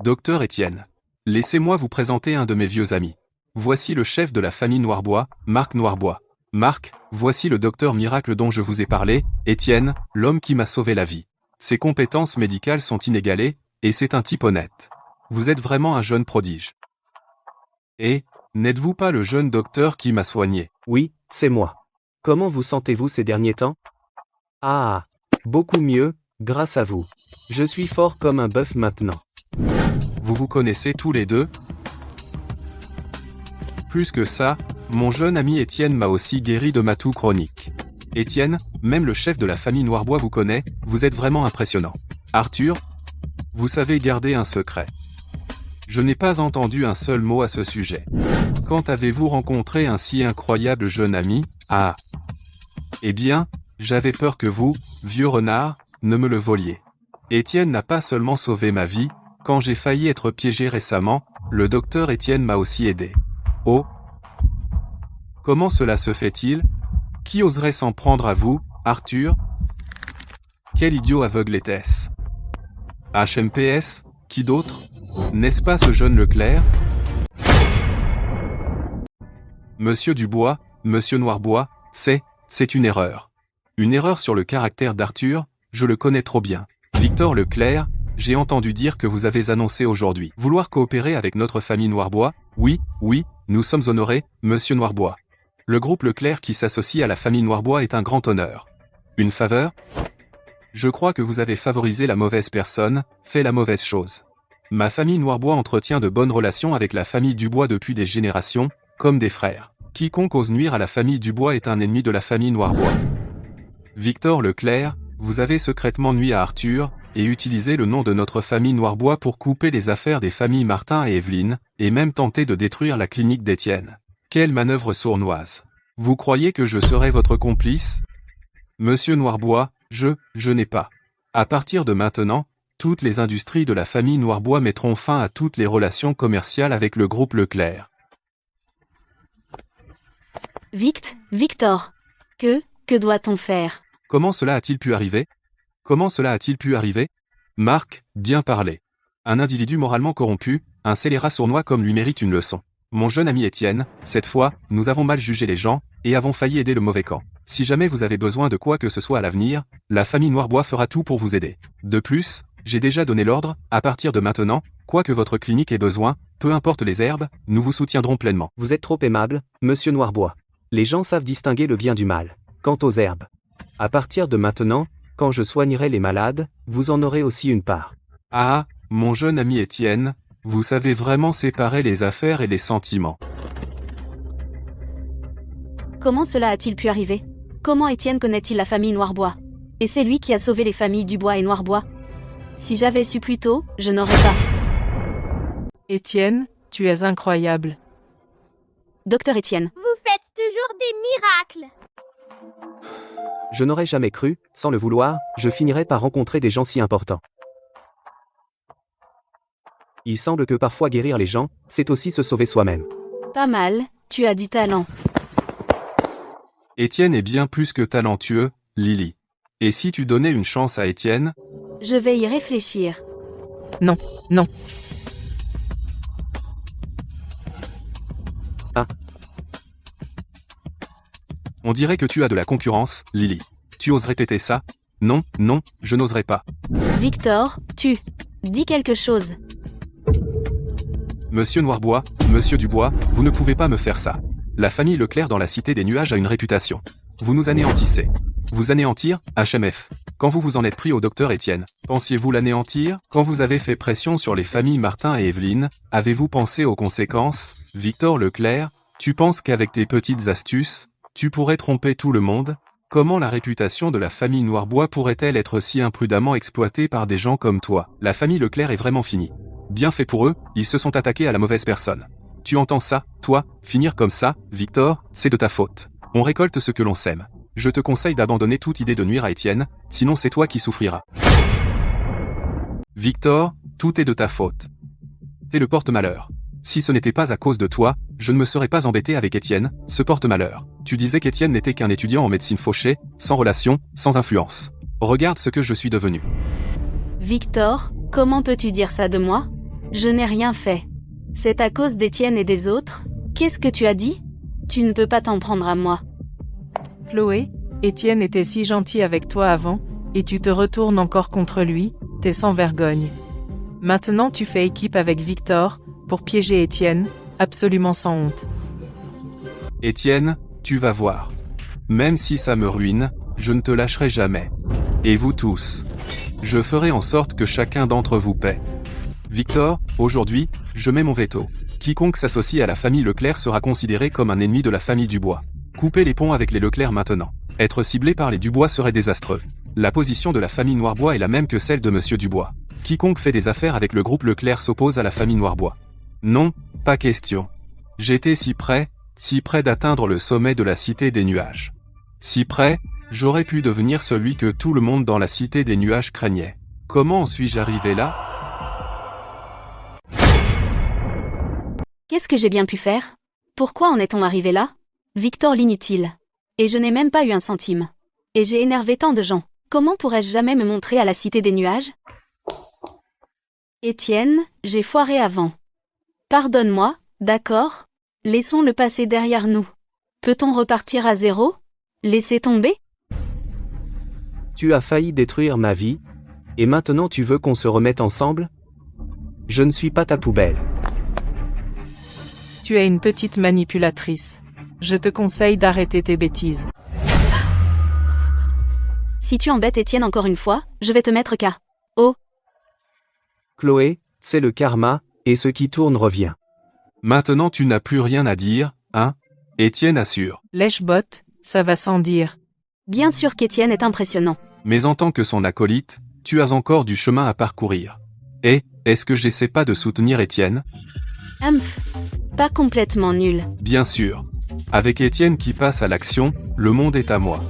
Docteur Étienne. Laissez-moi vous présenter un de mes vieux amis. Voici le chef de la famille Noirbois, Marc Noirbois. Marc, voici le docteur miracle dont je vous ai parlé, Étienne, l'homme qui m'a sauvé la vie. Ses compétences médicales sont inégalées, et c'est un type honnête. Vous êtes vraiment un jeune prodige. Et, n'êtes-vous pas le jeune docteur qui m'a soigné? Oui, c'est moi. Comment vous sentez-vous ces derniers temps? Ah, beaucoup mieux, grâce à vous. Je suis fort comme un bœuf maintenant. Vous vous connaissez tous les deux? Plus que ça, mon jeune ami Étienne m'a aussi guéri de ma toux chronique. Étienne, même le chef de la famille Noirbois vous connaît, vous êtes vraiment impressionnant. Arthur, vous savez garder un secret. Je n'ai pas entendu un seul mot à ce sujet. Quand avez-vous rencontré un si incroyable jeune ami? Ah. Eh bien, j'avais peur que vous, vieux renard, ne me le voliez. Étienne n'a pas seulement sauvé ma vie, quand j'ai failli être piégé récemment, le docteur Étienne m'a aussi aidé. Oh. Comment cela se fait-il? Qui oserait s'en prendre à vous, Arthur? Quel idiot aveugle était-ce? HMPS, qui d'autre? N'est-ce pas ce jeune Leclerc? Monsieur Dubois, Monsieur Noirbois, c'est une erreur. Une erreur sur le caractère d'Arthur, je le connais trop bien. Victor Leclerc, j'ai entendu dire que vous avez annoncé aujourd'hui vouloir coopérer avec notre famille Noirbois. Oui, nous sommes honorés, Monsieur Noirbois. Le groupe Leclerc qui s'associe à la famille Noirbois est un grand honneur. Une faveur? Je crois que vous avez favorisé la mauvaise personne, fait la mauvaise chose. Ma famille Noirbois entretient de bonnes relations avec la famille Dubois depuis des générations, comme des frères. Quiconque ose nuire à la famille Dubois est un ennemi de la famille Noirbois. Victor Leclerc, vous avez secrètement nui à Arthur, et utilisé le nom de notre famille Noirbois pour couper les affaires des familles Martin et Evelyne, et même tenté de détruire la clinique d'Étienne. Quelle manœuvre sournoise. Vous croyez que je serai votre complice? Monsieur Noirbois, je n'ai pas. À partir de maintenant, toutes les industries de la famille Noirbois mettront fin à toutes les relations commerciales avec le groupe Leclerc. Victor. Que doit-on faire? Comment cela a-t-il pu arriver? Comment cela a-t-il pu arriver? Marc, bien parlé. Un individu moralement corrompu, un scélérat sournois comme lui mérite une leçon. Mon jeune ami Étienne, cette fois, nous avons mal jugé les gens, et avons failli aider le mauvais camp. Si jamais vous avez besoin de quoi que ce soit à l'avenir, la famille Noirbois fera tout pour vous aider. De plus, j'ai déjà donné l'ordre, à partir de maintenant, quoi que votre clinique ait besoin, peu importe les herbes, nous vous soutiendrons pleinement. Vous êtes trop aimable, monsieur Noirbois. Les gens savent distinguer le bien du mal. Quant aux herbes, à partir de maintenant, quand je soignerai les malades, vous en aurez aussi une part. Ah, mon jeune ami Étienne, vous savez vraiment séparer les affaires et les sentiments. Comment cela a-t-il pu arriver? Comment Étienne connaît-il la famille Noirbois? Et c'est lui qui a sauvé les familles Dubois et Noirbois? Si j'avais su plus tôt, je n'aurais pas. Étienne, tu es incroyable. Docteur Étienne. Vous faites toujours des miracles. Je n'aurais jamais cru, sans le vouloir, je finirais par rencontrer des gens si importants. Il semble que parfois guérir les gens, c'est aussi se sauver soi-même. Pas mal, tu as du talent. Étienne est bien plus que talentueux, Lily. Et si tu donnais une chance à Étienne? Je vais y réfléchir. Non. On dirait que tu as de la concurrence, Lily. Tu oses répéter ça? Non, je n'oserais pas. Victor, tu dis quelque chose. Monsieur Noirbois, Monsieur Dubois, vous ne pouvez pas me faire ça. La famille Leclerc dans la Cité des Nuages a une réputation. Vous nous anéantissez. Vous anéantir, HMF. Quand vous vous en êtes pris au docteur Étienne, pensiez-vous l'anéantir? Quand vous avez fait pression sur les familles Martin et Evelyne, avez-vous pensé aux conséquences? Victor Leclerc, tu penses qu'avec tes petites astuces, tu pourrais tromper tout le monde? Comment la réputation de la famille Noirbois pourrait-elle être si imprudemment exploitée par des gens comme toi? La famille Leclerc est vraiment finie. Bien fait pour eux, ils se sont attaqués à la mauvaise personne. Tu entends ça, toi, finir comme ça, Victor, c'est de ta faute. On récolte ce que l'on sème. Je te conseille d'abandonner toute idée de nuire à Étienne, sinon c'est toi qui souffriras. Victor, tout est de ta faute. T'es le porte-malheur. Si ce n'était pas à cause de toi, je ne me serais pas embêté avec Étienne, ce porte-malheur. Tu disais qu'Étienne n'était qu'un étudiant en médecine fauché, sans relation, sans influence. Regarde ce que je suis devenu. Victor, comment peux-tu dire ça de moi? Je n'ai rien fait. C'est à cause d'Étienne et des autres? Qu'est-ce que tu as dit? Tu ne peux pas t'en prendre à moi. Chloé, Étienne était si gentil avec toi avant, et tu te retournes encore contre lui, t'es sans vergogne. Maintenant tu fais équipe avec Victor, pour piéger Étienne, absolument sans honte. Étienne, tu vas voir. Même si ça me ruine, je ne te lâcherai jamais. Et vous tous. Je ferai en sorte que chacun d'entre vous paie. Victor, aujourd'hui, je mets mon veto. Quiconque s'associe à la famille Leclerc sera considéré comme un ennemi de la famille Dubois. Couper les ponts avec les Leclerc maintenant. Être ciblé par les Dubois serait désastreux. La position de la famille Noirbois est la même que celle de Monsieur Dubois. Quiconque fait des affaires avec le groupe Leclerc s'oppose à la famille Noirbois. Non, pas question. J'étais si près d'atteindre le sommet de la Cité des Nuages. Si près, j'aurais pu devenir celui que tout le monde dans la Cité des Nuages craignait. Comment en suis-je arrivé là? Qu'est-ce que j'ai bien pu faire? Pourquoi en est-on arrivé là? Victor l'inutile. Et je n'ai même pas eu un centime. Et j'ai énervé tant de gens. Comment pourrais-je jamais me montrer à la Cité des Nuages? Étienne, j'ai foiré avant. Pardonne-moi, d'accord? Laissons le passé derrière nous. Peut-on repartir à zéro? Laisser tomber? Tu as failli détruire ma vie, et maintenant tu veux qu'on se remette ensemble? Je ne suis pas ta poubelle. Tu es une petite manipulatrice. Je te conseille d'arrêter tes bêtises. Si tu embêtes Étienne encore une fois, je vais te mettre KO. Chloé, c'est le karma, et ce qui tourne revient. Maintenant tu n'as plus rien à dire, hein? Étienne assure. Lèche-bot, ça va sans dire. Bien sûr qu'Étienne est impressionnant. Mais en tant que son acolyte, tu as encore du chemin à parcourir. Et, est-ce que j'essaie pas de soutenir Étienne? Humph. Pas complètement nul. Bien sûr. Avec Étienne qui passe à l'action, le monde est à moi.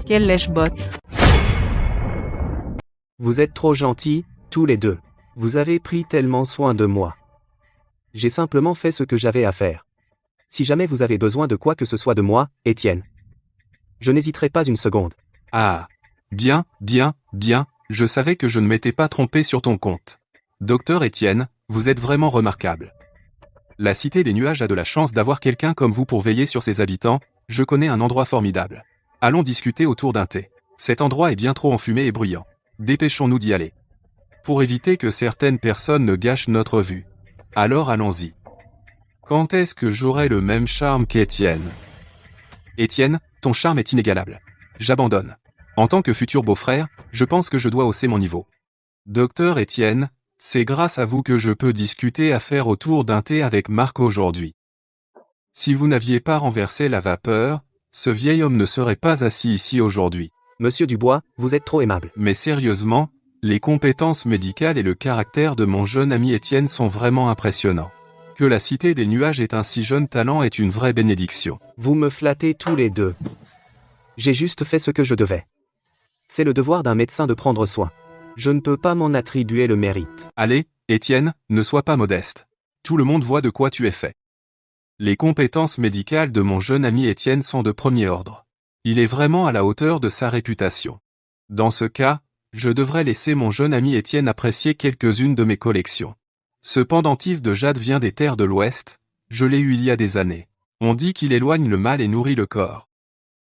Quel lèche-bot. Vous êtes trop gentils, tous les deux. Vous avez pris tellement soin de moi. J'ai simplement fait ce que j'avais à faire. Si jamais vous avez besoin de quoi que ce soit de moi, Étienne, je n'hésiterai pas une seconde. Ah. Bien, bien, bien, je savais que je ne m'étais pas trompé sur ton compte. Docteur Étienne, vous êtes vraiment remarquable. La Cité des Nuages a de la chance d'avoir quelqu'un comme vous pour veiller sur ses habitants, je connais un endroit formidable. Allons discuter autour d'un thé. Cet endroit est bien trop enfumé et bruyant. Dépêchons-nous d'y aller. Pour éviter que certaines personnes ne gâchent notre vue. Alors allons-y. Quand est-ce que j'aurai le même charme qu'Étienne? Étienne, ton charme est inégalable. J'abandonne. En tant que futur beau-frère, je pense que je dois hausser mon niveau. Docteur Étienne, c'est grâce à vous que je peux discuter affaires autour d'un thé avec Marc aujourd'hui. Si vous n'aviez pas renversé la vapeur, ce vieil homme ne serait pas assis ici aujourd'hui. Monsieur Dubois, vous êtes trop aimable. Mais sérieusement, les compétences médicales et le caractère de mon jeune ami Étienne sont vraiment impressionnants. Que la Cité des Nuages ait un si jeune talent est une vraie bénédiction. Vous me flattez tous les deux. J'ai juste fait ce que je devais. C'est le devoir d'un médecin de prendre soin. Je ne peux pas m'en attribuer le mérite. Allez, Étienne, ne sois pas modeste. Tout le monde voit de quoi tu es fait. Les compétences médicales de mon jeune ami Étienne sont de premier ordre. Il est vraiment à la hauteur de sa réputation. Dans ce cas, je devrais laisser mon jeune ami Étienne apprécier quelques-unes de mes collections. Ce pendentif de jade vient des terres de l'Ouest, je l'ai eu il y a des années. On dit qu'il éloigne le mal et nourrit le corps.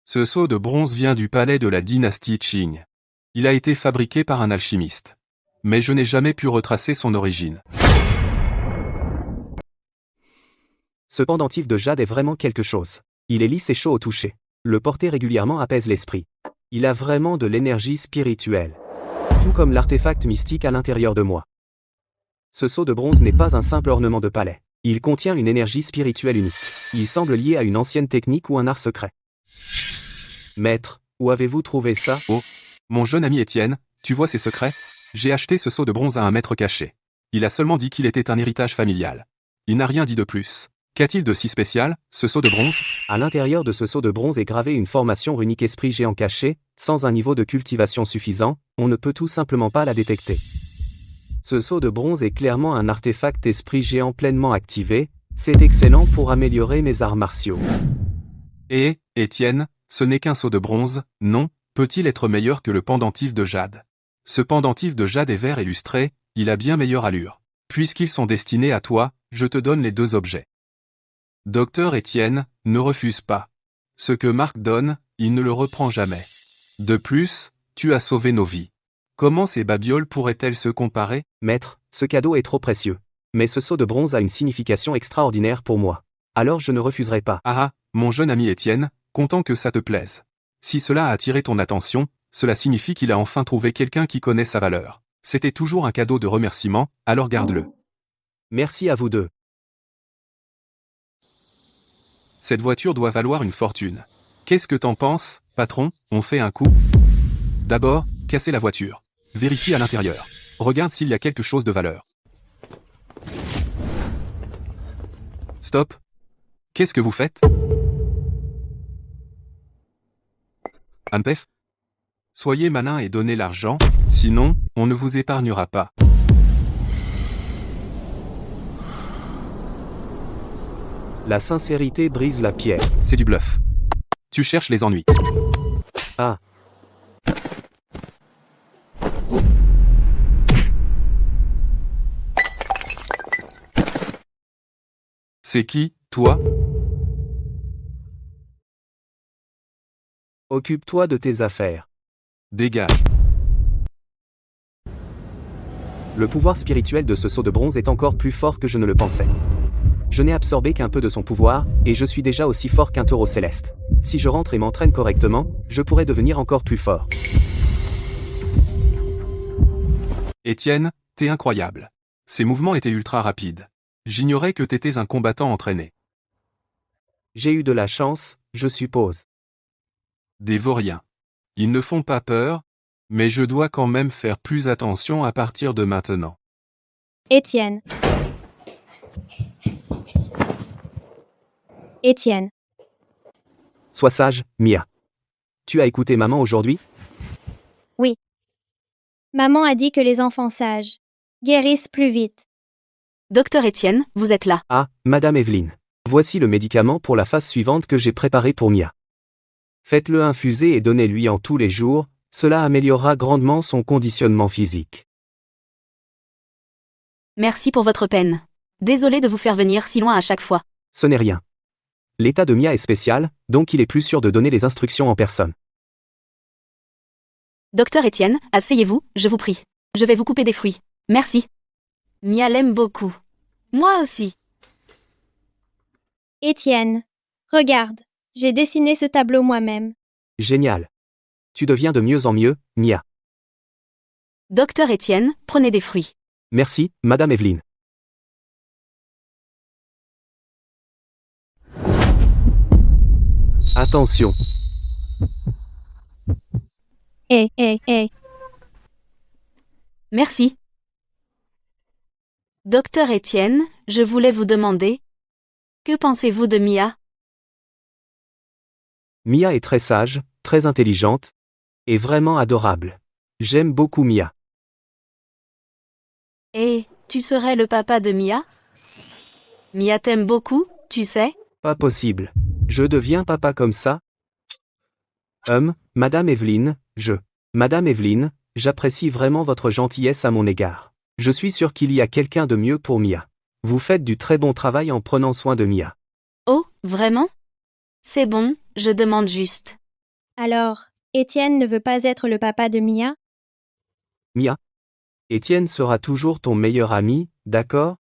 Ce sceau de bronze vient du palais de la dynastie Qing. Il a été fabriqué par un alchimiste. Mais je n'ai jamais pu retracer son origine. Ce pendentif de jade est vraiment quelque chose. Il est lisse et chaud au toucher. Le porter régulièrement apaise l'esprit. Il a vraiment de l'énergie spirituelle. Tout comme l'artefact mystique à l'intérieur de moi. Ce sceau de bronze n'est pas un simple ornement de palais. Il contient une énergie spirituelle unique. Il semble lié à une ancienne technique ou un art secret. Maître, où avez-vous trouvé ça? Oh, mon jeune ami Étienne, tu vois ses secrets? J'ai acheté ce sceau de bronze à un maître caché. Il a seulement dit qu'il était un héritage familial. Il n'a rien dit de plus. Qu'a-t-il de si spécial, ce sceau de bronze? À l'intérieur de ce sceau de bronze est gravée une formation runique esprit géant caché, sans un niveau de cultivation suffisant, on ne peut tout simplement pas la détecter. Ce sceau de bronze est clairement un artefact esprit géant pleinement activé, c'est excellent pour améliorer mes arts martiaux. Et, Étienne, ce n'est qu'un sceau de bronze, non, peut-il être meilleur que le pendentif de jade? Ce pendentif de jade est vert et lustré, il a bien meilleure allure. Puisqu'ils sont destinés à toi, je te donne les deux objets. Docteur Étienne, ne refuse pas. Ce que Marc donne, il ne le reprend jamais. De plus, tu as sauvé nos vies. Comment ces babioles pourraient-elles se comparer? Maître, ce cadeau est trop précieux. Mais ce sceau de bronze a une signification extraordinaire pour moi. Alors je ne refuserai pas. Ah, mon jeune ami Étienne, content que ça te plaise. Si cela a attiré ton attention, cela signifie qu'il a enfin trouvé quelqu'un qui connaît sa valeur. C'était toujours un cadeau de remerciement, alors garde-le. Merci à vous deux. Cette voiture doit valoir une fortune. Qu'est-ce que t'en penses, patron? On fait un coup? D'abord, casser la voiture. Vérifie à l'intérieur. Regarde s'il y a quelque chose de valeur. Stop. Qu'est-ce que vous faites? Ampef? Soyez malin et donnez l'argent, sinon, on ne vous épargnera pas. La sincérité brise la pierre. C'est du bluff. Tu cherches les ennuis. Ah. C'est qui, toi? Occupe-toi de tes affaires. Dégage. Le pouvoir spirituel de ce sceau de bronze est encore plus fort que je ne le pensais. Je n'ai absorbé qu'un peu de son pouvoir, et je suis déjà aussi fort qu'un taureau céleste. Si je rentre et m'entraîne correctement, je pourrais devenir encore plus fort. Étienne, t'es incroyable. Ces mouvements étaient ultra rapides. J'ignorais que t'étais un combattant entraîné. J'ai eu de la chance, je suppose. Des vauriens. Ils ne font pas peur, mais je dois quand même faire plus attention à partir de maintenant. Étienne. Étienne. Sois sage, Mia. Tu as écouté maman aujourd'hui? Maman a dit que les enfants sages guérissent plus vite. Docteur Étienne, vous êtes là. Ah, Madame Evelyne. Voici le médicament pour la phase suivante que j'ai préparé pour Mia. Faites-le infuser et donnez-lui en tous les jours, cela améliorera grandement son conditionnement physique. Merci pour votre peine. Désolé de vous faire venir si loin à chaque fois. Ce n'est rien. L'état de Mia est spécial, donc il est plus sûr de donner les instructions en personne. Docteur Étienne, asseyez-vous, je vous prie. Je vais vous couper des fruits. Merci. Mia l'aime beaucoup. Moi aussi. Étienne. Regarde, j'ai dessiné ce tableau moi-même. Génial. Tu deviens de mieux en mieux, Mia. Docteur Étienne, prenez des fruits. Merci, Madame Evelyne. Attention. Eh. Merci. Docteur Étienne, je voulais vous demander, que pensez-vous de Mia? Mia est très sage, très intelligente, et vraiment adorable. J'aime beaucoup Mia. Et, tu serais le papa de Mia? Mia t'aime beaucoup, tu sais? Pas possible. Je deviens papa comme ça? Madame Evelyne, Madame Evelyne, j'apprécie vraiment votre gentillesse à mon égard. Je suis sûr qu'il y a quelqu'un de mieux pour Mia. Vous faites du très bon travail en prenant soin de Mia. Oh, vraiment? C'est bon, je demande juste. Alors, Étienne ne veut pas être le papa de Mia? Mia? Étienne sera toujours ton meilleur ami, d'accord?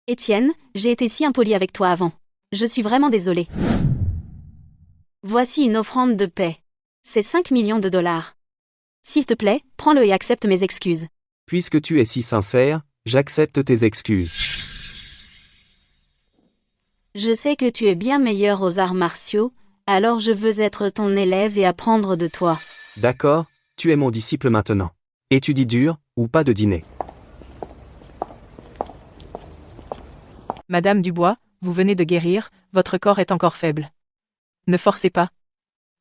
Étienne, j'ai été si impoli avec toi avant. Je suis vraiment désolée. Voici une offrande de paix. C'est 5 millions de dollars. S'il te plaît, prends-le et accepte mes excuses. Puisque tu es si sincère, j'accepte tes excuses. Je sais que tu es bien meilleur aux arts martiaux, alors je veux être ton élève et apprendre de toi. D'accord, tu es mon disciple maintenant. Étudie dur, ou pas de dîner. Madame Dubois, vous venez de guérir, votre corps est encore faible. Ne forcez pas.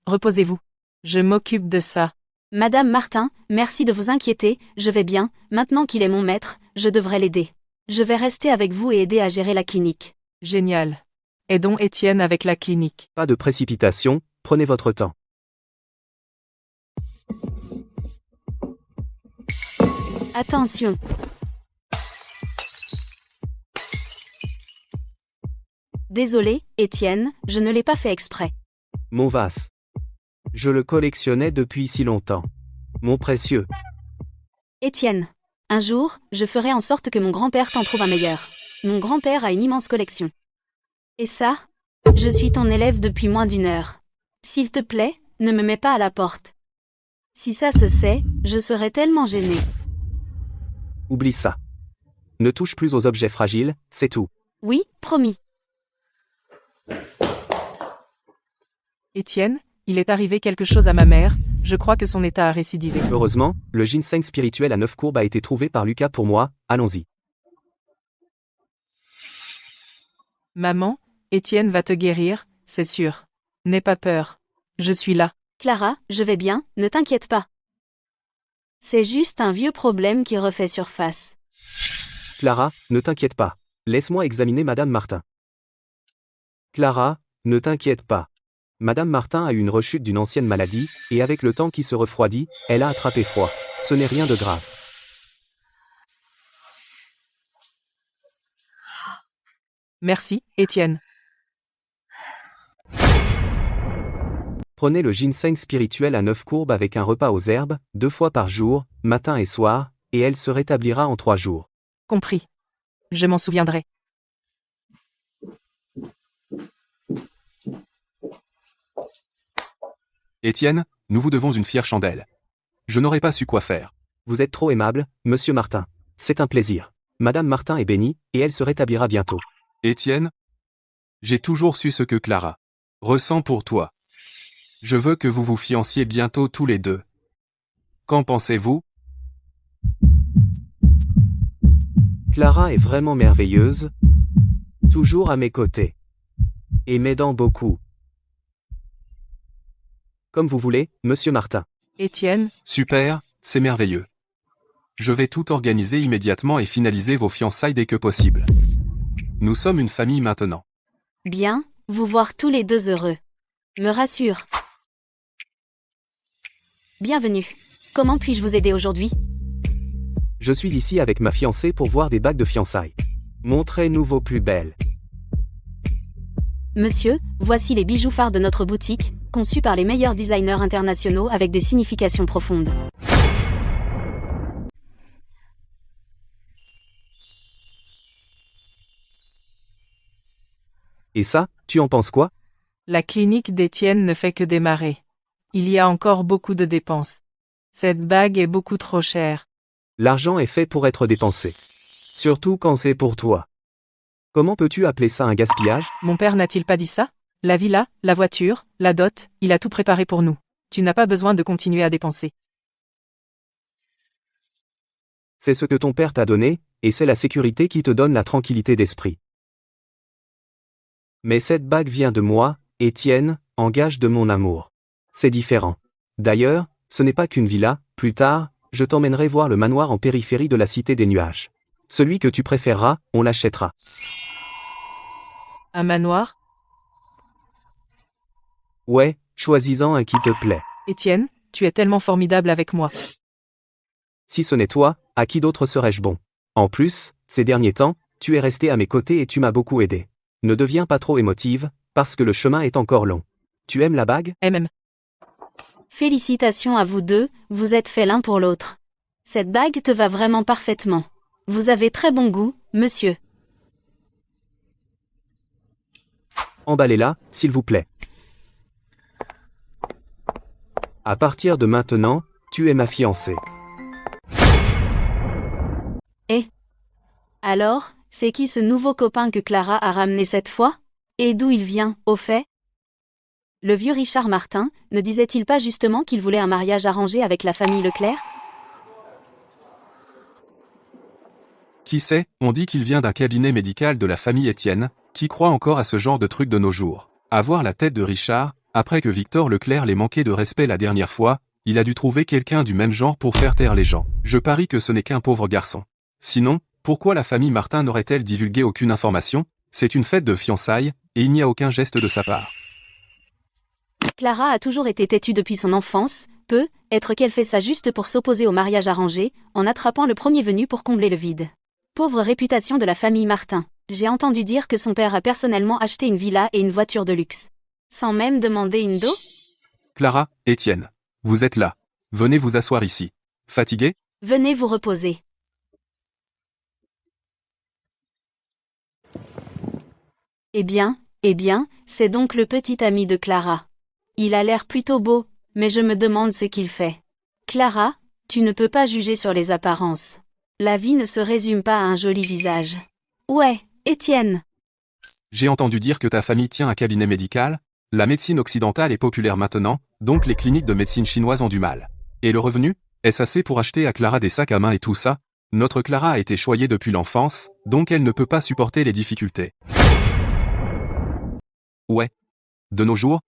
Reposez-vous. Je m'occupe de ça. Madame Martin, merci de vous inquiéter, je vais bien, maintenant qu'il est mon maître, je devrais l'aider. Je vais rester avec vous et aider à gérer la clinique. Génial. Aidons Étienne avec la clinique. Pas de précipitation, prenez votre temps. Attention. Désolé, Étienne, je ne l'ai pas fait exprès. Mon vase. Je le collectionnais depuis si longtemps. Mon précieux. Étienne. Un jour, je ferai en sorte que mon grand-père t'en trouve un meilleur. Mon grand-père a une immense collection. Et ça? Je suis ton élève depuis moins d'1 heure. S'il te plaît, ne me mets pas à la porte. Si ça se sait, je serai tellement gênée. Oublie ça. Ne touche plus aux objets fragiles, c'est tout. Oui, promis. Étienne, il est arrivé quelque chose à ma mère, je crois que son état a récidivé. Heureusement, le ginseng spirituel à 9 courbes a été trouvé par Lucas pour moi, allons-y. Maman, Étienne va te guérir, c'est sûr. N'aie pas peur. Je suis là. Clara, je vais bien, ne t'inquiète pas. C'est juste un vieux problème qui refait surface. Clara, ne t'inquiète pas. Laisse-moi examiner Madame Martin. Clara, ne t'inquiète pas. Madame Martin a eu une rechute d'une ancienne maladie, et avec le temps qui se refroidit, elle a attrapé froid. Ce n'est rien de grave. Merci, Étienne. Prenez le ginseng spirituel à 9 courbes avec un repas aux herbes, 2 fois par jour, matin et soir, et elle se rétablira en 3 jours. Compris. Je m'en souviendrai. Étienne, nous vous devons une fière chandelle. Je n'aurais pas su quoi faire. Vous êtes trop aimable, monsieur Martin. C'est un plaisir. Madame Martin est bénie, et elle se rétablira bientôt. Étienne, j'ai toujours su ce que Clara ressent pour toi. Je veux que vous vous fianciez bientôt tous les deux. Qu'en pensez-vous? Clara est vraiment merveilleuse, toujours à mes côtés, et m'aidant beaucoup. Comme vous voulez, monsieur Martin. Étienne, Super, c'est merveilleux. Je vais tout organiser immédiatement et finaliser vos fiançailles dès que possible. Nous sommes une famille maintenant. Bien, vous voir tous les deux heureux. Me rassure. Bienvenue. Comment puis-je vous aider aujourd'hui? Je suis ici avec ma fiancée pour voir des bagues de fiançailles. Montrez-nous vos plus belles. Monsieur, voici les bijoux phares de notre boutique, conçus par les meilleurs designers internationaux avec des significations profondes. Et ça, tu en penses quoi? la clinique d'Étienne ne fait que démarrer. Il y a encore beaucoup de dépenses. Cette bague est beaucoup trop chère. L'argent est fait pour être dépensé. Surtout quand c'est pour toi. Comment peux-tu appeler ça un gaspillage? Mon père n'a-t-il pas dit ça? La villa, la voiture, la dot, il a tout préparé pour nous. Tu n'as pas besoin de continuer à dépenser. C'est ce que ton père t'a donné, et c'est la sécurité qui te donne la tranquillité d'esprit. Mais cette bague vient de moi, Étienne, en gage de mon amour. C'est différent. D'ailleurs, ce n'est pas qu'une villa, plus tard, je t'emmènerai voir le manoir en périphérie de la Cité des Nuages. Celui que tu préféreras, on l'achètera. Un manoir? Ouais, choisis-en un qui te plaît. Étienne, tu es tellement formidable avec moi. Si ce n'est toi, à qui d'autre serais-je bon? En plus, ces derniers temps, tu es resté à mes côtés et tu m'as beaucoup aidé. Ne deviens pas trop émotive, parce que le chemin est encore long. Tu aimes la bague? Félicitations à vous deux, vous êtes faits l'un pour l'autre. Cette bague te va vraiment parfaitement. Vous avez très bon goût, monsieur. Emballez-la, s'il vous plaît. À partir de maintenant, tu es ma fiancée. Alors, c'est qui ce nouveau copain que Clara a ramené cette fois? Et d'où il vient, au fait? Le vieux Richard Martin, ne disait-il pas justement qu'il voulait un mariage arrangé avec la famille Leclerc? Qui sait, on dit qu'il vient d'un cabinet médical de la famille Étienne, qui croit encore à ce genre de truc de nos jours. À voir la tête de Richard, après que Victor Leclerc l'ait manqué de respect la dernière fois, il a dû trouver quelqu'un du même genre pour faire taire les gens. Je parie que ce n'est qu'un pauvre garçon. Sinon, pourquoi la famille Martin n'aurait-elle divulgué aucune information? C'est une fête de fiançailles, et il n'y a aucun geste de sa part. Clara a toujours été têtue depuis son enfance, peut-être qu'elle fait ça juste pour s'opposer au mariage arrangé, en attrapant le premier venu pour combler le vide. Pauvre réputation de la famille Martin. J'ai entendu dire que son père a personnellement acheté une villa et une voiture de luxe. Sans même demander une dot? Clara, Étienne. Vous êtes là. Venez vous asseoir ici. Fatigué? Venez vous reposer. Eh bien, c'est donc le petit ami de Clara. Il a l'air plutôt beau, mais je me demande ce qu'il fait. Clara, tu ne peux pas juger sur les apparences. La vie ne se résume pas à un joli visage. Ouais, Étienne. J'ai entendu dire que ta famille tient un cabinet médical. La médecine occidentale est populaire maintenant, donc les cliniques de médecine chinoise ont du mal. Et le revenu? Est-ce assez pour acheter à Clara des sacs à main et tout ça? Notre Clara a été choyée depuis l'enfance, donc elle ne peut pas supporter les difficultés. Ouais. De nos jours,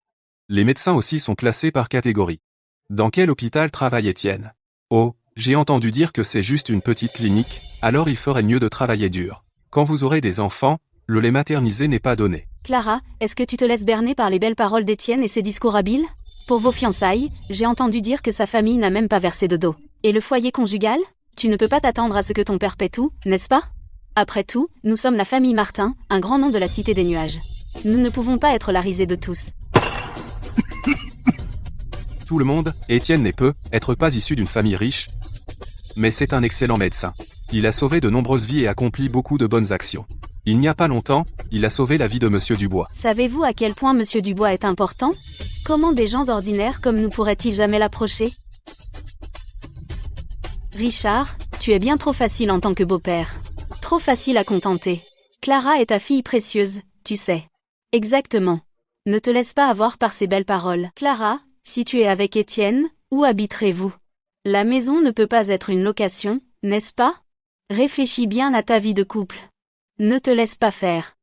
les médecins aussi sont classés par catégorie. Dans quel hôpital travaille Étienne? Oh, j'ai entendu dire que c'est juste une petite clinique, alors il ferait mieux de travailler dur. Quand vous aurez des enfants, le lait maternisé n'est pas donné. Clara, est-ce que tu te laisses berner par les belles paroles d'Étienne et ses discours habiles? Pour vos fiançailles, j'ai entendu dire que sa famille n'a même pas versé de dot. Et le foyer conjugal? Tu ne peux pas t'attendre à ce que ton père paie tout, n'est-ce pas? Après tout, nous sommes la famille Martin, un grand nom de la Cité des Nuages. Nous ne pouvons pas être la risée de tous. Tout le monde, Étienne ne peut être pas issu d'une famille riche. Mais c'est un excellent médecin. Il a sauvé de nombreuses vies et accompli beaucoup de bonnes actions. Il n'y a pas longtemps, il a sauvé la vie de Monsieur Dubois. Savez-vous à quel point Monsieur Dubois est important? Comment des gens ordinaires comme nous pourraient-ils jamais l'approcher? Richard, tu es bien trop facile en tant que beau-père. Trop facile à contenter. Clara est ta fille précieuse, tu sais. Exactement. Ne te laisse pas avoir par ces belles paroles. Clara, si tu es avec Étienne, où habiterez-vous? La maison ne peut pas être une location, n'est-ce pas? Réfléchis bien à ta vie de couple. Ne te laisse pas faire.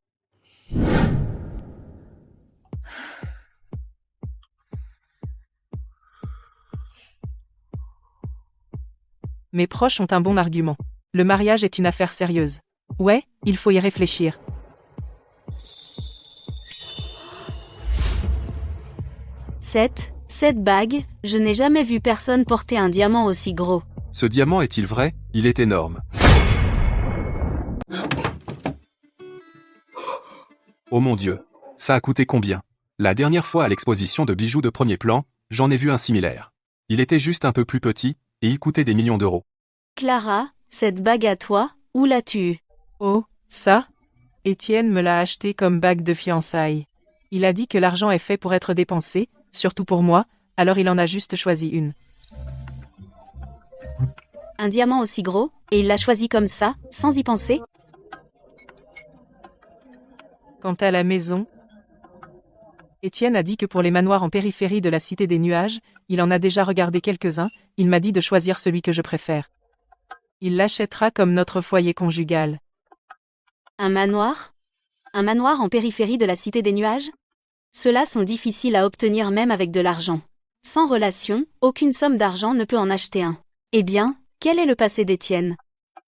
Mes proches ont un bon argument. Le mariage est une affaire sérieuse. Ouais, il faut y réfléchir. Cette bague, je n'ai jamais vu personne porter un diamant aussi gros. Ce diamant est-il vrai? Il est énorme. Oh mon Dieu. Ça a coûté combien? La dernière fois à l'exposition de bijoux de premier plan, j'en ai vu un similaire. Il était juste un peu plus petit, et il coûtait des millions d'euros. Clara, cette bague à toi, où l'as-tu eue? Oh, ça? Étienne me l'a acheté comme bague de fiançailles. Il a dit que l'argent est fait pour être dépensé, surtout pour moi, alors il en a juste choisi une. Un diamant aussi gros, et il l'a choisi comme ça, sans y penser? Quant à la maison, Étienne a dit que pour les manoirs en périphérie de la Cité des Nuages, il en a déjà regardé quelques-uns, il m'a dit de choisir celui que je préfère. Il l'achètera comme notre foyer conjugal. Un manoir? Un manoir en périphérie de la Cité des Nuages? Ceux-là sont difficiles à obtenir même avec de l'argent. Sans relation, aucune somme d'argent ne peut en acheter un. Eh bien, quel est le passé d'Étienne?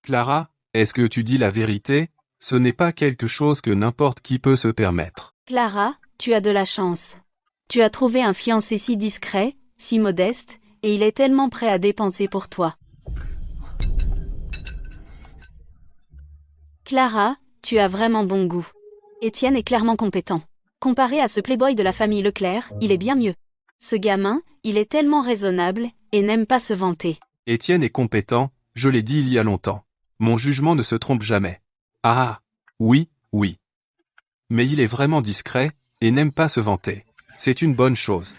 Clara, est-ce que tu dis la vérité? Ce n'est pas quelque chose que n'importe qui peut se permettre. Clara, tu as de la chance. Tu as trouvé un fiancé si discret, si modeste, et il est tellement prêt à dépenser pour toi. Clara, tu as vraiment bon goût. Étienne est clairement compétent. Comparé à ce playboy de la famille Leclerc, il est bien mieux. Ce gamin, il est tellement raisonnable, et n'aime pas se vanter. Étienne est compétent, je l'ai dit il y a longtemps. Mon jugement ne se trompe jamais. Ah, oui. Mais il est vraiment discret, et n'aime pas se vanter. C'est une bonne chose.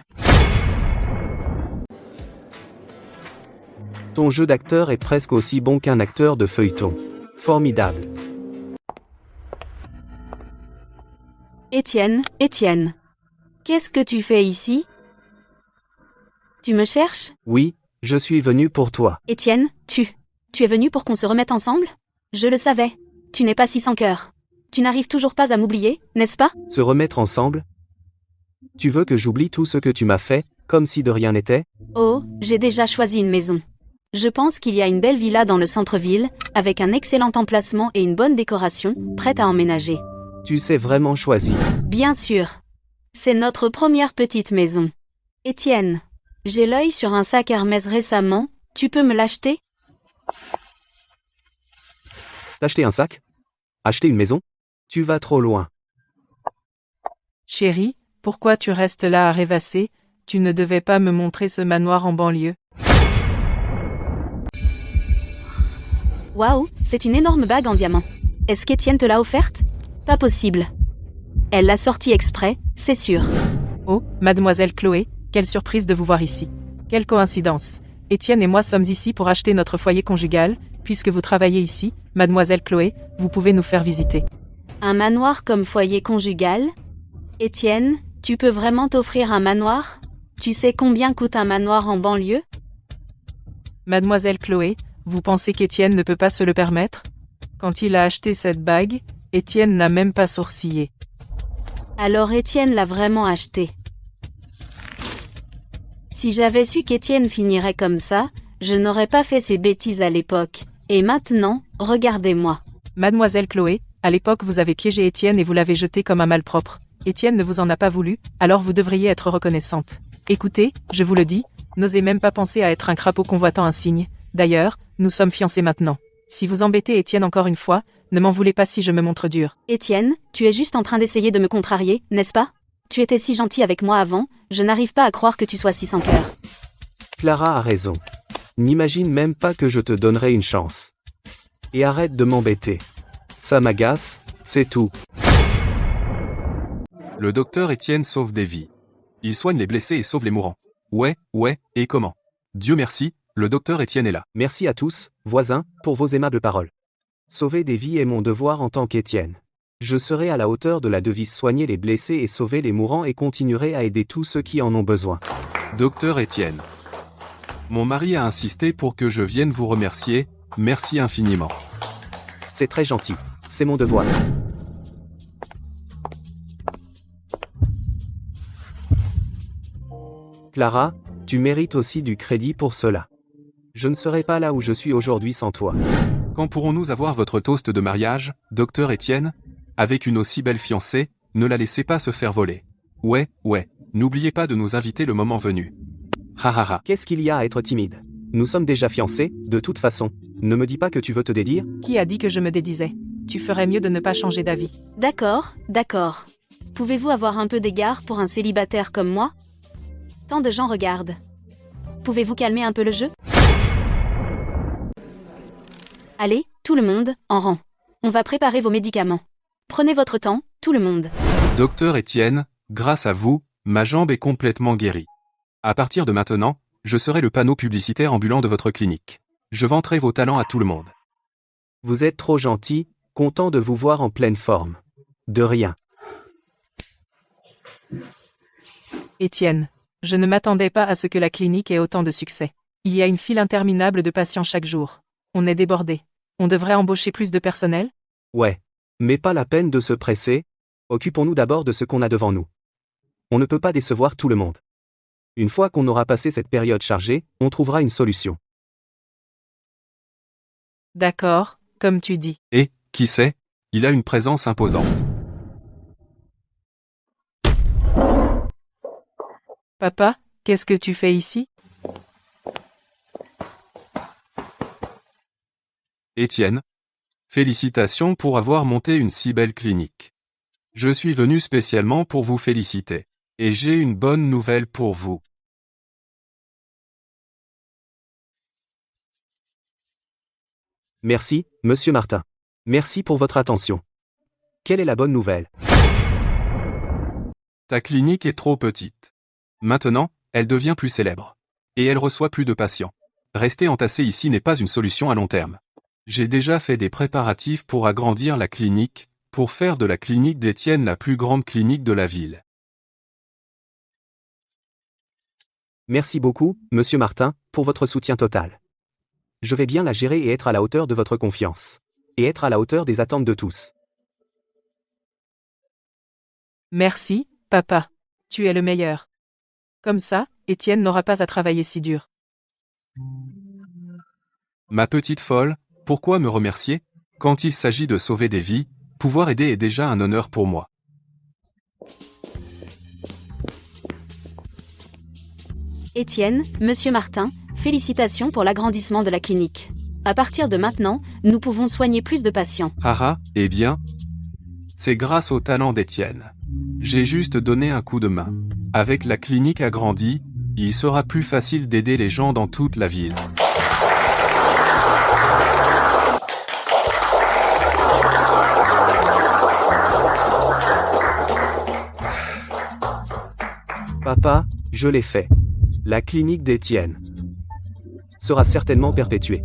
Ton jeu d'acteur est presque aussi bon qu'un acteur de feuilleton. Formidable. Étienne, qu'est-ce que tu fais ici? Tu me cherches? Oui, je suis venu pour toi. Étienne, tu es venu pour qu'on se remette ensemble? Je le savais. Tu n'es pas si sans cœur. Tu n'arrives toujours pas à m'oublier, n'est-ce pas? Se remettre ensemble? Tu veux que j'oublie tout ce que tu m'as fait, comme si de rien n'était? Oh, j'ai déjà choisi une maison. Je pense qu'il y a une belle villa dans le centre-ville, avec un excellent emplacement et une bonne décoration, prête à emménager. Tu sais vraiment choisir. Bien sûr. C'est notre première petite maison. Étienne, j'ai l'œil sur un sac Hermès récemment, tu peux me l'acheter? T'acheter un sac? Acheter une maison? Tu vas trop loin. Chérie, pourquoi tu restes là à rêvasser? Tu ne devais pas me montrer ce manoir en banlieue. Waouh, c'est une énorme bague en diamant. Est-ce qu'Étienne te l'a offerte? Pas possible. Elle l'a sortie exprès, c'est sûr. Oh, mademoiselle Chloé, quelle surprise de vous voir ici. Quelle coïncidence. Étienne et moi sommes ici pour acheter notre foyer conjugal, puisque vous travaillez ici, mademoiselle Chloé, vous pouvez nous faire visiter. Un manoir comme foyer conjugal? Étienne, tu peux vraiment t'offrir un manoir? Tu sais combien coûte un manoir en banlieue? Mademoiselle Chloé, vous pensez qu'Étienne ne peut pas se le permettre? Quand il a acheté cette bague, Étienne n'a même pas sourcillé. Alors Étienne l'a vraiment acheté. Si j'avais su qu'Étienne finirait comme ça, je n'aurais pas fait ces bêtises à l'époque. Et maintenant, regardez-moi. Mademoiselle Chloé, à l'époque vous avez piégé Étienne et vous l'avez jeté comme un malpropre. Étienne ne vous en a pas voulu, alors vous devriez être reconnaissante. Écoutez, je vous le dis, n'osez même pas penser à être un crapaud convoitant un cygne. D'ailleurs, nous sommes fiancés maintenant. Si vous embêtez Étienne encore une fois, ne m'en voulez pas si je me montre dur. Étienne, tu es juste en train d'essayer de me contrarier, n'est-ce pas? Tu étais si gentil avec moi avant, je n'arrive pas à croire que tu sois si sans cœur. Clara a raison. N'imagine même pas que je te donnerai une chance. Et arrête de m'embêter. Ça m'agace, c'est tout. Le docteur Étienne sauve des vies. Il soigne les blessés et sauve les mourants. Ouais, et comment? Dieu merci, le docteur Étienne est là. Merci à tous, voisins, pour vos aimables paroles. Sauver des vies est mon devoir en tant qu'Étienne. Je serai à la hauteur de la devise soigner les blessés et sauver les mourants et continuerai à aider tous ceux qui en ont besoin. Docteur Étienne. Mon mari a insisté pour que je vienne vous remercier, merci infiniment. C'est très gentil. C'est mon devoir. Clara, tu mérites aussi du crédit pour cela. Je ne serais pas là où je suis aujourd'hui sans toi. Quand pourrons-nous avoir votre toast de mariage, docteur Étienne? Avec une aussi belle fiancée, ne la laissez pas se faire voler. Ouais, n'oubliez pas de nous inviter le moment venu. Ha. Qu'est-ce qu'il y a à être timide? Nous sommes déjà fiancés, de toute façon. Ne me dis pas que tu veux te dédire? Qui a dit que je me dédisais? Tu ferais mieux de ne pas changer d'avis. D'accord. Pouvez-vous avoir un peu d'égard pour un célibataire comme moi? Tant de gens regardent. Pouvez-vous calmer un peu le jeu? Allez, tout le monde, en rang. On va préparer vos médicaments. Prenez votre temps, tout le monde. Docteur Étienne, grâce à vous, ma jambe est complètement guérie. À partir de maintenant, je serai le panneau publicitaire ambulant de votre clinique. Je vanterai vos talents à tout le monde. Vous êtes trop gentil, content de vous voir en pleine forme. De rien. Étienne, je ne m'attendais pas à ce que la clinique ait autant de succès. Il y a une file interminable de patients chaque jour. On est débordé. On devrait embaucher plus de personnel? Ouais. Mais pas la peine de se presser. Occupons-nous d'abord de ce qu'on a devant nous. On ne peut pas décevoir tout le monde. Une fois qu'on aura passé cette période chargée, on trouvera une solution. D'accord, comme tu dis. Et, qui sait, il a une présence imposante. Papa, qu'est-ce que tu fais ici? Étienne, félicitations pour avoir monté une si belle clinique. Je suis venu spécialement pour vous féliciter. Et j'ai une bonne nouvelle pour vous. Merci, monsieur Martin. Merci pour votre attention. Quelle est la bonne nouvelle? Ta clinique est trop petite. Maintenant, elle devient plus célèbre. Et elle reçoit plus de patients. Rester entassé ici n'est pas une solution à long terme. J'ai déjà fait des préparatifs pour agrandir la clinique, pour faire de la clinique d'Étienne la plus grande clinique de la ville. Merci beaucoup, monsieur Martin, pour votre soutien total. Je vais bien la gérer et être à la hauteur de votre confiance. Et être à la hauteur des attentes de tous. Merci, papa. Tu es le meilleur. Comme ça, Étienne n'aura pas à travailler si dur. Ma petite folle, pourquoi me remercier? Quand il s'agit de sauver des vies, pouvoir aider est déjà un honneur pour moi. Étienne, monsieur Martin, félicitations pour l'agrandissement de la clinique. À partir de maintenant, nous pouvons soigner plus de patients. Eh bien, c'est grâce au talent d'Étienne. J'ai juste donné un coup de main. Avec la clinique agrandie, il sera plus facile d'aider les gens dans toute la ville. Papa, je l'ai fait. La clinique d'Étienne sera certainement perpétuée.